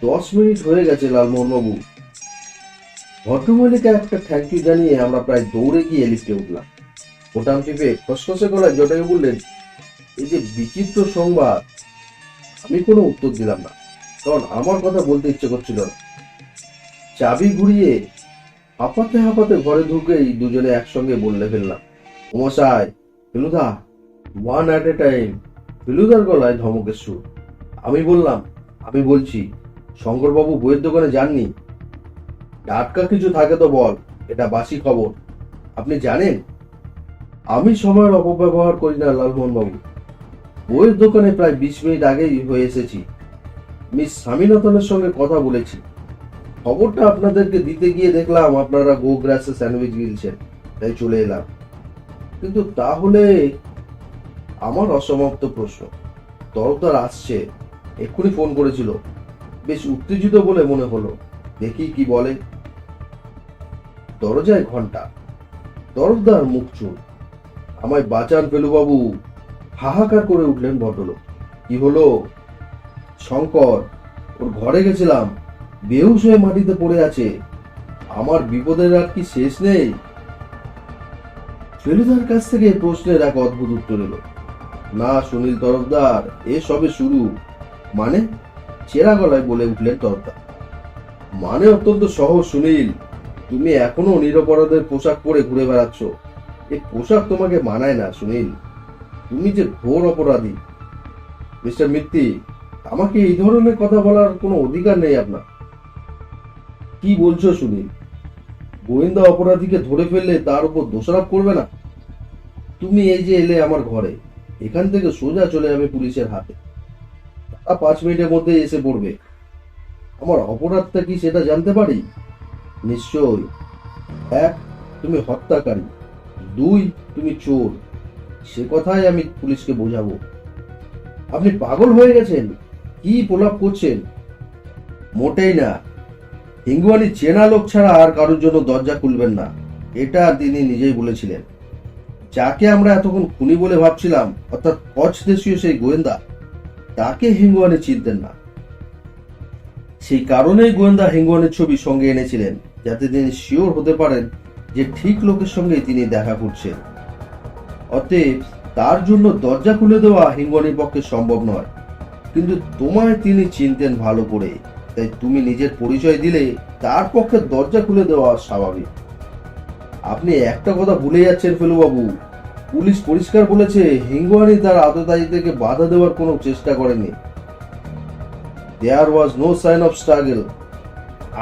10 মিনিট হয়ে গেছে লালমোহন বাবু। ভদ্রমহিলাকে একটা থ্যাংক ইউ জানিয়ে আমরা প্রায় দৌড়ে গিয়ে লিফটে উঠলাম। বোতাম টিপে খসখসে গলায় জটায়ু বললেন, এই যে বিচিত্র সংবাদ। আমি কোনো উত্তর দিলাম না, কারণ আমার কথা বলতে ইচ্ছে করছিল না। চাবি ঘুরিয়ে হাঁপাতে হাঁপাতে ঘরে ঢুকেই দুজনে একসঙ্গে বললে ফেললাম, মশাই, Feluda, one at a time. ফেলুদার গলায় ধমকের সুর। আমি বললাম, আমি বলছি, শঙ্করবাবু বইয়ের দোকানে যাননি? টাটকা কিছু থাকে তো বল, এটা বাসি খবর। আপনি জানেন আমি সময়ের অপব্যবহার করি না লালমোহন বাবু। বইয়ের দোকানে প্রায় 20 মিনিট আগেই হয়ে এসেছি। মিস স্বামীনাথনের সঙ্গে কথা বলেছি। খবরটা আপনাদেরকে দিতে গিয়ে দেখলাম আপনারা গো গ্রাসে স্যান্ডউইচ গিলছেন, তাই চলে এলাম। কিন্তু তাহলে আমার অসমাপ্ত প্রশ্ন, তরফদার আসছে, এক্ষুনি ফোন করেছিল, বেশ উত্তেজিত বলে মনে হলো। দেখি কি বলে। দরজায় ঘন্টা। তরফদার মুখ চুপ। আমায় বাঁচান ফেলুবাবু, হাহাকার করে উঠলেন ভদ্রলোক। কি হলো? শঙ্কর, ওর ঘরে গেছিলাম, বেহুশ হয়ে মাটিতে পড়ে আছে। আমার বিপদের আর কি শেষ নেই? ফেলুদার কাছ থেকে প্রশ্নের এক অদ্ভুত উত্তর এলো। না সুনীল তরফদার, এ সবে শুরু। মানে? চেরা গলায় বলে উঠলেন তরফদার। মানে অত্যন্ত সহজ সুনীল, তুমি এখনো নিরপরাধের পোশাক পরে ঘুরে বেড়াচ্ছ। এই পোশাক তোমাকে মানায় না সুনীল, তুমি যে ঘোর অপরাধী। মিস্টার মিত্তি, আমাকে এই ধরনের কথা বলার কোনো অধিকার নেই আপনার। কি বলছো সুনীল? গোয়েন্দা অপরাধীকে ধরে ফেললে তার উপর দোষারোপ করবে না? তুমি এই যে এলে আমার ঘরে, এখান থেকে সোজা চলে যাবে পুলিশের হাতে। তারা 5 মিনিটের মধ্যে এসে পড়বে। আমার অপরাধটা কি সেটা জানতে পারি? নিশ্চয়ই। 1, তুমি হত্যাকারী। 2, তুমি চোর। সে কথাই আমি পুলিশকে বোঝাবো। আপনি পাগল হয়ে গেছেন? কি প্রলাপ করছেন? মোটেই না। হিঙ্গুয়ানি চেনা লোক ছাড়া আর কারোর জন্য দরজা খুলবেন না, এটা তিনি নিজেই বলেছিলেন। যাকে আমরা এতক্ষণ খুনি বলে ভাবছিলাম, অর্থাৎ কচ দেশীয় সেই গোয়েন্দা, তাকে হিঙ্গুয়ানি চিনতেন না। সেই কারণেই গোয়েন্দা হিঙ্গুয়ানির ছবি সঙ্গে এনেছিলেন, যাতে তিনি শিওর হতে পারেন যে ঠিক লোকের সঙ্গে তিনি দেখা করছেন। অতএব তার জন্য দরজা খুলে দেওয়া হিঙ্গুয়ানির পক্ষে সম্ভব নয়। কিন্তু তোমায় তিনি চিনতেন ভালো করে, তাই তুমি নিজের পরিচয় দিলে তার পক্ষে দরজা খুলে দেওয়া স্বাভাবিক। আপনি একটা কথা ভুলে যাচ্ছেন ফেলুবাবু, পুলিশ পরিষ্কার বলেছে হিঙ্গুয়ানি তার আততায়ীদেরকে বাধা দেওয়ার কোনো চেষ্টা করেনি। There was no sign of struggle.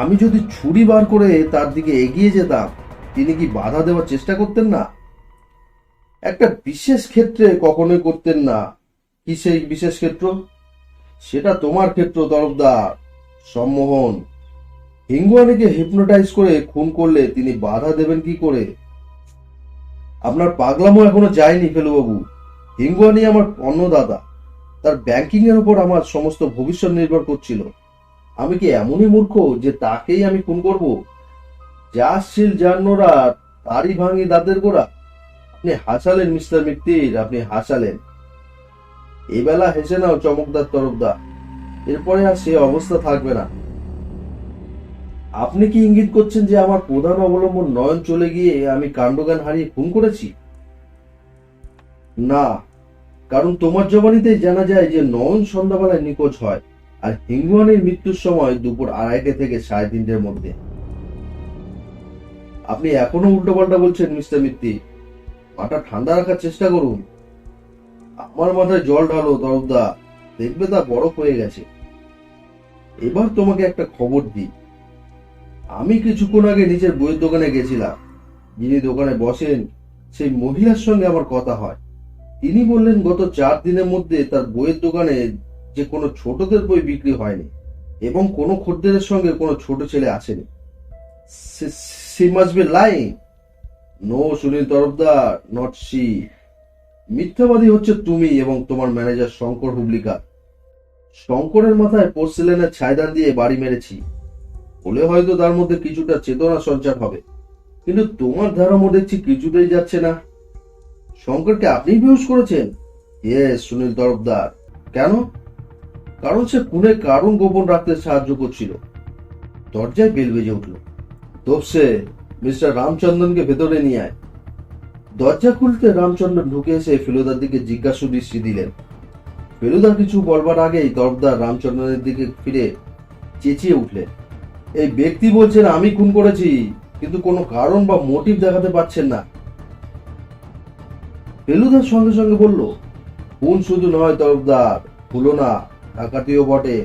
আমি যদি ছুরি বার করে তার দিকে এগিয়ে যেতাম, তিনি কি বাধা দেওয়ার চেষ্টা করতেন না? একটা বিশেষ ক্ষেত্রে কখনোই করতেন না। কি সেই বিশেষ ক্ষেত্র? সেটা তোমার ক্ষেত্র তরফদার। সম্মোহন। হিঙ্গুয়ানিকে হিপনোটাইজ করে খুন করলে তিনি বাধা দেবেন কি করে? আপনার পাগলামো এখনো যায়নি ফেলুবাবু। হিঙ্গুয়ানি আমার অন্নদাতা, তার ব্যাংকিং এর উপর আমার সমস্ত ভবিষ্যৎ নির্ভর করছিল। আমি কি এমনই মূর্খ যে তাকেই আমি খুন করব? যার শিল যার নোড়া, তারই ভাঙি দাঁতের গোড়া। আপনি হাসালেন মিস্টার মিত্তির, আপনি হাসালেন। এবেলা হেসে নাও চমকদার তরফদার, এরপরে আর সে অবস্থা থাকবে না। আপনি কি ইঙ্গিত করছেন যে আমার প্রধান অবলম্বন নয়ন চলে গিয়ে আমি কাণ্ডজ্ঞান হারিয়ে খুন করেছি? না, কারণ তোমার জবানিতেই জানা যায় যে নয়ন সন্ধ্যাবেলায় নিখোঁজ হয়, আর হিঙ্গুয়ানির মৃত্যুর সময় দুপুর 2:30 থেকে 3:30-এর মধ্যে। আপনি এখনো উল্টোপাল্টা বলছেন মিস্টার মিত্তি। মাথা ঠান্ডা রাখার চেষ্টা করুন। আমার মাথায় জল ঢালো তরফদা, দেখবে তা বরফ হয়ে গেছে। এবার তোমাকে একটা খবর দিই। আমি কিছুক্ষণ আগে নিচের বইয়ের দোকানে গেছিলাম। যিনি দোকানে বসেন সেই মহিলার সঙ্গে আমার কথা হয়। তিনি বললেন গত 4 দিনের মধ্যে তার বইয়ের দোকানে যে কোনো ছোটদের বই বিক্রি হয়নি এবং কোনো খদ্দেরের সঙ্গে কোনো ছোট ছেলে আসেনি। She must be lying. No Sunil Tarafdar, not she. মিথ্যাবাদী হচ্ছে তুমি এবং তোমার ম্যানেজার শঙ্কর হুবলিকা। শঙ্করের মাথায় পোর্সেলেনের ছাইদান দিয়ে বাড়ি মেরেছি বলে হয়তো তার মধ্যে কিছুটা চেতনা সঞ্চার হবে, কিন্তু তোমার ধারণা দেখছি কিছুতেই যাচ্ছে না। শঙ্করকে আপনিই বেহুশ করেছেন? ইয়েস সুনীল তরফদার। কেন? কারণ সে খুনের কারণ গোপন রাখতে সাহায্য করছিল। দরজায় বেল বেজে উঠল। তোপসে, মিস্টার রামচন্দ্রনকে ভেতরে নিয়ে আয়। দরজা খুলতে রামচন্দ্রন ঢুকে এসে ফেলুদার দিকে জিজ্ঞাসু দৃষ্টি দিলেন। ফেলুদা কিছু বলবার আগেই তরফদার রামচন্দ্রনের দিকে ফিরে চেঁচিয়ে উঠলেন, এই ব্যক্তি বলছেন আমি খুন করেছি, কিন্তু কোনো কারণ বা মোটিভ দেখাতে পারছেন না। ফেলুদার সঙ্গে সঙ্গে বলল, খুন শুধু নয় তরফদার, ভুলো না ডাকাতিও বটে।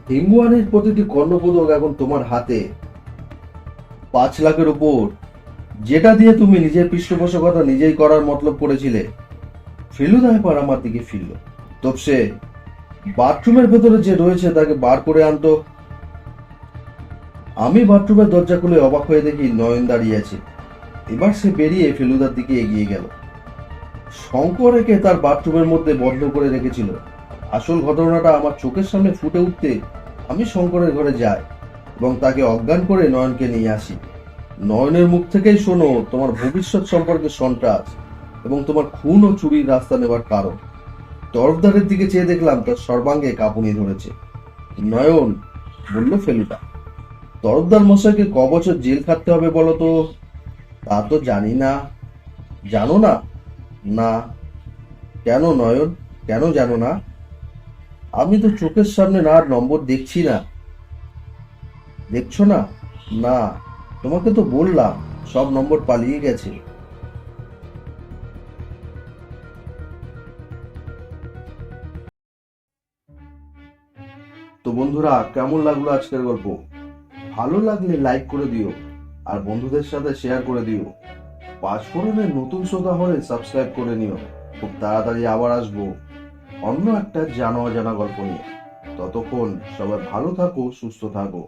হিঙ্গুয়ানের প্রতিটি কর্ণপদক এখন তোমার হাতে। 5 লাখের উপর, যেটা দিয়ে তুমি নিজের পৃষ্ঠপোষকতা নিজেই করার মতলব করেছিলে। ফেলুদা এবার আমার দিকে ফিরল। তপসে, বাথরুমের ভেতরে যে রয়েছে তাকে বার করে আনতো। আমি বাথরুমের দরজা খুলে অবাক হয়ে দেখি নয়ন দাঁড়িয়ে আছে। এবার সে বেরিয়ে ফেলুদার দিকে এগিয়ে গেল। শঙ্কর একে তার বাথরুমের মধ্যে বন্ধ করে রেখেছিল। আসল ঘটনাটা আমার চোখের সামনে ফুটে উঠতে আমি শঙ্করের ঘরে যাই এবং তাকে অজ্ঞান করে নয়নকে নিয়ে আসি। নয়নের মুখ থেকেই শোনো তোমার ভবিষ্যৎ সম্পর্কে সন্ত্রাস এবং তোমার খুন ও চুরির রাস্তা নেবার কারণ। তরফদারের দিকে চেয়ে দেখলাম তার সর্বাঙ্গে কাঁপুনি ধরেছে। নয়ন, বলল ফেলুদা, তরফদার মশাইকে ক বছর জেল খাটতে হবে বলো তো? তা তো জানি না। জানো না? না। কেন নয়ন, কেন জানো না? আমি তো চোখের সামনে না নম্বর দেখছি না। দেখছো না? না, তোমাকে তো বললাম সব নম্বর পালিয়ে গেছে। তো বন্ধুরা, কেমন লাগলো আজকের গল্প? ভালো লাগলে লাইক করে দিও আর বন্ধুদের সাথে শেয়ার করে দিও। পাঁচফোড়নের নতুন শ্রোতা হলে সাবস্ক্রাইব করে নিও। খুব তাড়াতাড়ি আবার আসবো অন্য একটা জানা অজানা গল্প নিয়ে। ততক্ষণ সবাই ভালো থাকো, সুস্থ থাকো।